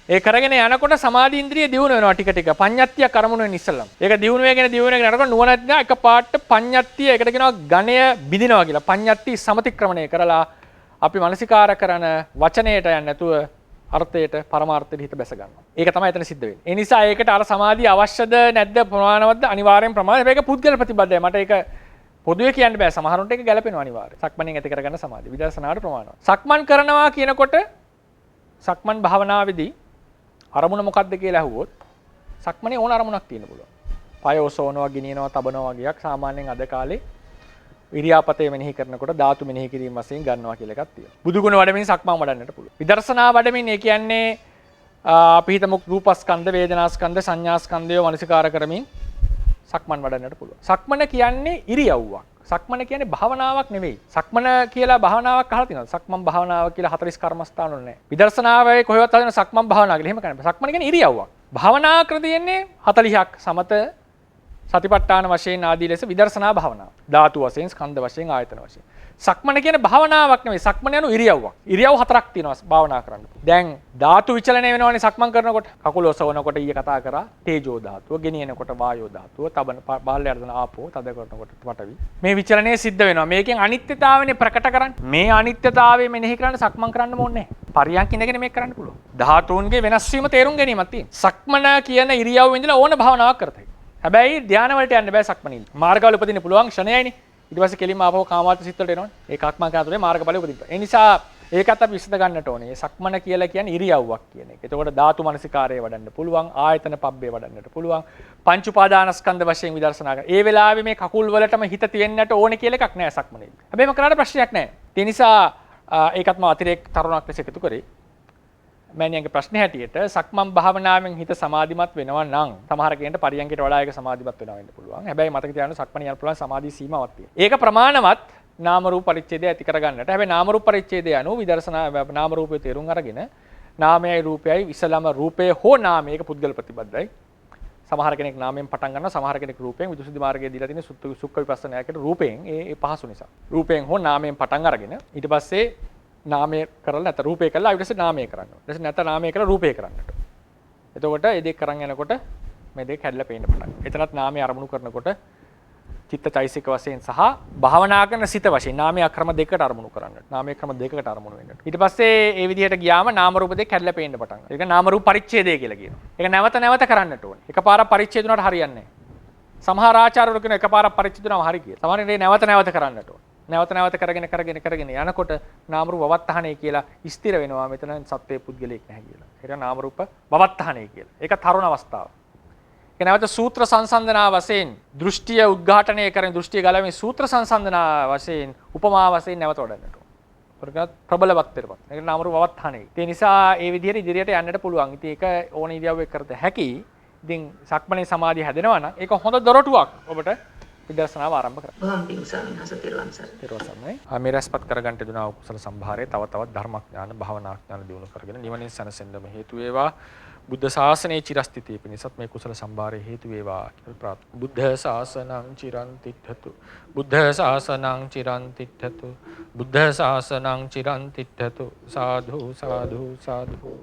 ඒ කරගෙන යනකොට සමාධි ඉන්ද්‍රිය දියුණු වෙනවා ටික ටික. පඤ්ඤත්තිය කරමුණු වෙන ඉස්සෙල්ලම. ඒක දියුණු වෙගෙන යනකොට නුවණත් නා එකපාරට පඤ්ඤත්තිය එකට කියනවා ඝණය බිඳිනවා කියලා. පඤ්ඤත්ති සමතික්‍රමණය කරලා අපි මානසිකාර කරන වචනයට යන්නේ නැතුව අර්ථයට පරමාර්ථයට හිත බැස ගන්නවා. ඒක තමයි එතන සිද්ධ වෙන්නේ. ඒ නිසා ඒකට අර සමාධිය අවශ්‍යද නැද්ද ප්‍රමාණවත්ද අනිවාර්යෙන් ප්‍රමාණයි. මේක පුද්ගල ප්‍රතිබද්ධයි. මට ඒක පොදුවේ කියන්න බෑ. සමහරුන්ට ඒක ගැලපෙනවා අනිවාර්යෙන්. සක්මණෙන් ඇති කරගන්න සමාධිය. විදර්ශනාවට ප්‍රමාණවත්. සක්මන් කරනවා කියනකොට සක්මන් භාවනාවේදී අරමුණ මොකක්ද කියලා අහුවොත් සක්මනේ ඕන අරමුණක් තියෙන්න පුළුවන්. පය ඔසවනවා, ගිනියනවා, තබනවා වගේක් සාමාන්‍යයෙන් අද කාලේ ඉරියාපතේ මෙනෙහි කරනකොට ධාතු මෙනෙහි කිරීම වශයෙන් ගන්නවා කියලා එකක් තියෙනවා. බුදුගුණ වඩමින් සක්මන් වඩන්නට පුළුවන්. විදර්ශනා වඩමින් ඒ කියන්නේ අපි හිතමු රූපස්කන්ධ, වේදනාස්කන්ධ, සංඥාස්කන්ධය මනසිකාර කරමින් සක්මන් වඩන්නට පුළුවන්. සක්මන කියන්නේ ඉරියව්වක්. සක්මන කියන්නේ භාවනාවක් නෙවෙයි. සක්මන කියලා භාවනාවක් අහලා තියෙනවා. සක්මන් භාවනාව කියලා 40 කර්මස්ථාන වල නැහැ. විදර්ශනාවේ කොහෙවත් හදන සක්මන් භාවනාව කියලා එහෙම කරන්නේ. සක්මන කියන්නේ ඉරියව්වක්. භාවනා කර තියෙන්නේ 40ක් සමත සතිපට්ඨාන වශයෙන් ආදී ලෙස විදර්ශනා භාවනාව. ධාතු වශයෙන්, ස්කන්ධ වශයෙන්, ආයතන වශයෙන්. සක්මන කියන්නේ භාවනාවක් නෙවෙයි. සක්මන යනු ඉරියව්වක්. ඉරියව් 4ක් තියෙනවා භාවනා කරන්න. දැන් ධාතු විචලනය වෙනවනේ සක්මන් කරනකොට. කකුල ඔසවනකොට ඊයේ කතා කරා තේජෝ ධාතුව, ගෙනියනකොට වායෝ ධාතුව, තබන බාල්ය අර්ධන ආපෝ, තද කරනකොට පඨවි. මේ විචලනය සිද්ධ වෙනවා. මේකෙන් අනිත්‍යතාවනේ ප්‍රකට කරන්නේ. මේ අනිත්‍යතාවය මෙනෙහි කරන්න සක්මන් කරන්න ඕනේ නැහැ. පරියන්ක ඉඳගෙන මේක කරන්න පුළුවන්. ධාතුන්ගේ වෙනස් වීම තේරුම් ගැනීමක් තියෙනවා. සක්මන කියන ඉරියව්වෙ ඉඳලා ඕන භාවනාවක් කරතයි. හැබැයි ධානය වලට යන්න බෑ සක්මනින්. මාර්ගවල උපදින්න පුළුවන් ක්ෂණයයිනේ. ඊට පස්සේ කෙලින්ම ආපහු කාමාර්ථ සිත් වලට එනවනේ. ඒක ආත්මා කරනතුනේ මාර්ගඵලෙ උපදින්න. ඒ නිසා ඒකත් අපි විසඳ ගන්නට ඕනේ. මේ සක්මන කියලා කියන්නේ ඉරියව්වක් කියන එක. එතකොට ධාතු මනසිකාරය වඩන්න පුළුවන්, ආයතන පබ්බේ වඩන්නට පුළුවන්, පංච උපාදානස්කන්ධ වශයෙන් විදර්ශනා කරන. ඒ වෙලාවේ මේ කකුල් වලටම හිත තියෙන්නට ඕනේ කියලා එකක් නෑ සක්මනේ. හැබැයි මම කරාට ප්‍රශ්නයක් නෑ. ඒ නිසා ඒකත් මම අතිරේක තරුණක් ලෙස එකතු කරේ. මෑණියන්ගේ ප්‍රශ්නේ හැටියට සක්මන් භාවනාවෙන් හිත සමාධිමත් වෙනවා නම් සමහර කෙනෙක්ට පරියන්කයට වඩා ඒක සමාධිමත් වෙනවා වෙන්න පුළුවන්. හැබැයි මතක තියාගන්න සක්මන යන පුළුවන් සමාධි සීමාවක් තියෙනවා. ඒක ප්‍රමාණවත් නාම රූප පරිච්ඡේදය ඇති කරගන්නට. හැබැයි නාම රූප පරිච්ඡේදය අනුව විදර්ශනා නාම රූපය තේරුම් අරගෙන නාමයයි රූපයයි ඉස්සලම රූපය හෝ නාමය ඒක පුද්ගල ප්‍රතිබද්ධයි. සමහර කෙනෙක් නාමයෙන් පටන් ගන්නවා, සමහර කෙනෙක් රූපයෙන්. විදුසුද්ධි මාර්ගයේ දීලා තියෙන සුක්ඛ විපස්සනායකට රූපයෙන් ඒ පහසු නිසා. රූපයෙන් හෝ නාමයෙන් පටන් අරගෙන ඊට පස්සේ නාමය කරලා නැත්නම් රූපේ කරලා ඊට පස්සේ නාමය කරන්න ඕනේ. ඊට පස්සේ නැත්නම් නාමය කරලා රූපේ කරන්නට. එතකොට මේ දෙක කරන් යනකොට මේ දෙක කැඩලා පේන්න පටන් ගන්නවා. එතනත් නාමය අරමුණු කරනකොට චිත්තචෛසික වශයෙන් සහ භාවනා කරන සිත වශයෙන් නාමයේ ක්‍රම දෙකකට අරමුණු කරන්නට. නාමයේ ක්‍රම දෙකකට අරමුණු වෙන්නට. ඊට පස්සේ ඒ විදිහට ගියාම නාම රූප දෙක කැඩලා පේන්න පටන් ගන්නවා. ඒක නාම රූප පරිච්ඡේදය කියලා කියනවා. ඒක නැවත නැවත කරන්නට ඕනේ. එකපාරක් පරිච්ඡේද වුණාට හරියන්නේ නැහැ. සමහර ආචාර්යවරු කියන එකපාරක් පරිච්ඡේද වුණාම හරි කියලා. සමහර ඉන්නේ නැවත නැවත කරන්නට ඕනේ. නැවත නැවත කරගෙන යනකොට නාම රූප වවත්තහණය කියලා ස්ථිර වෙනවා. මෙතන සත්වයේ පුද්ගලයෙක් නැහැ කියලා. ඒක නාම රූප වවත්තහණය කියලා. ඒක තරුණ අවස්ථාව. ඒක නැවත සූත්‍ර සංසන්දනා වශයෙන් දෘෂ්ටිය උද්ඝාටනය කරන දෘෂ්ටිය ගලවීමේ සූත්‍ර සංසන්දනා වශයෙන් උපමා වශයෙන් නැවත වඩන්නට ඕන. ප්‍රගත ප්‍රබලවත් වෙනවා. ඒක නාම රූප වවත්තහණය. ඒ නිසා ඒ විදිහට ඉදිරියට යන්නට පුළුවන්. ඉතින් ඒක ඕන ඉරියව්වක කරත හැකි. ඉතින් සක්මණේ සමාධිය හැදෙනවා නම් ඒක හොඳ දොරටුවක් ඔබට විදර්ශනාව ආරම්භ කරන්න.
බොහොම පිං ස්වාමීන් වහන්සේ තෙරුවන්
සරණයි. මේ රැස්පත් කරගන්න දුනා කුසල සම්භාරය තව තවත් ධර්මඥාන භාවනාඥාන දියුණු කරගෙන නිවනින් සැනසෙන්නම හේතු වේවා. බුද්ධ ශාසනයේ චිරස්ථිතිය පිණිසත් මේ කුසල සම්භාරය හේතු වේවා කියලා ප්‍රාර්ථනා. බුද්ධ ශාසනං චිරන් තිට්ඨතු. බුද්ධ ශාසනං චිරන් තිට්ඨතු. බුද්ධ ශාසනං චිරන් තිට්ඨතු. සාදු සාදු සාදු.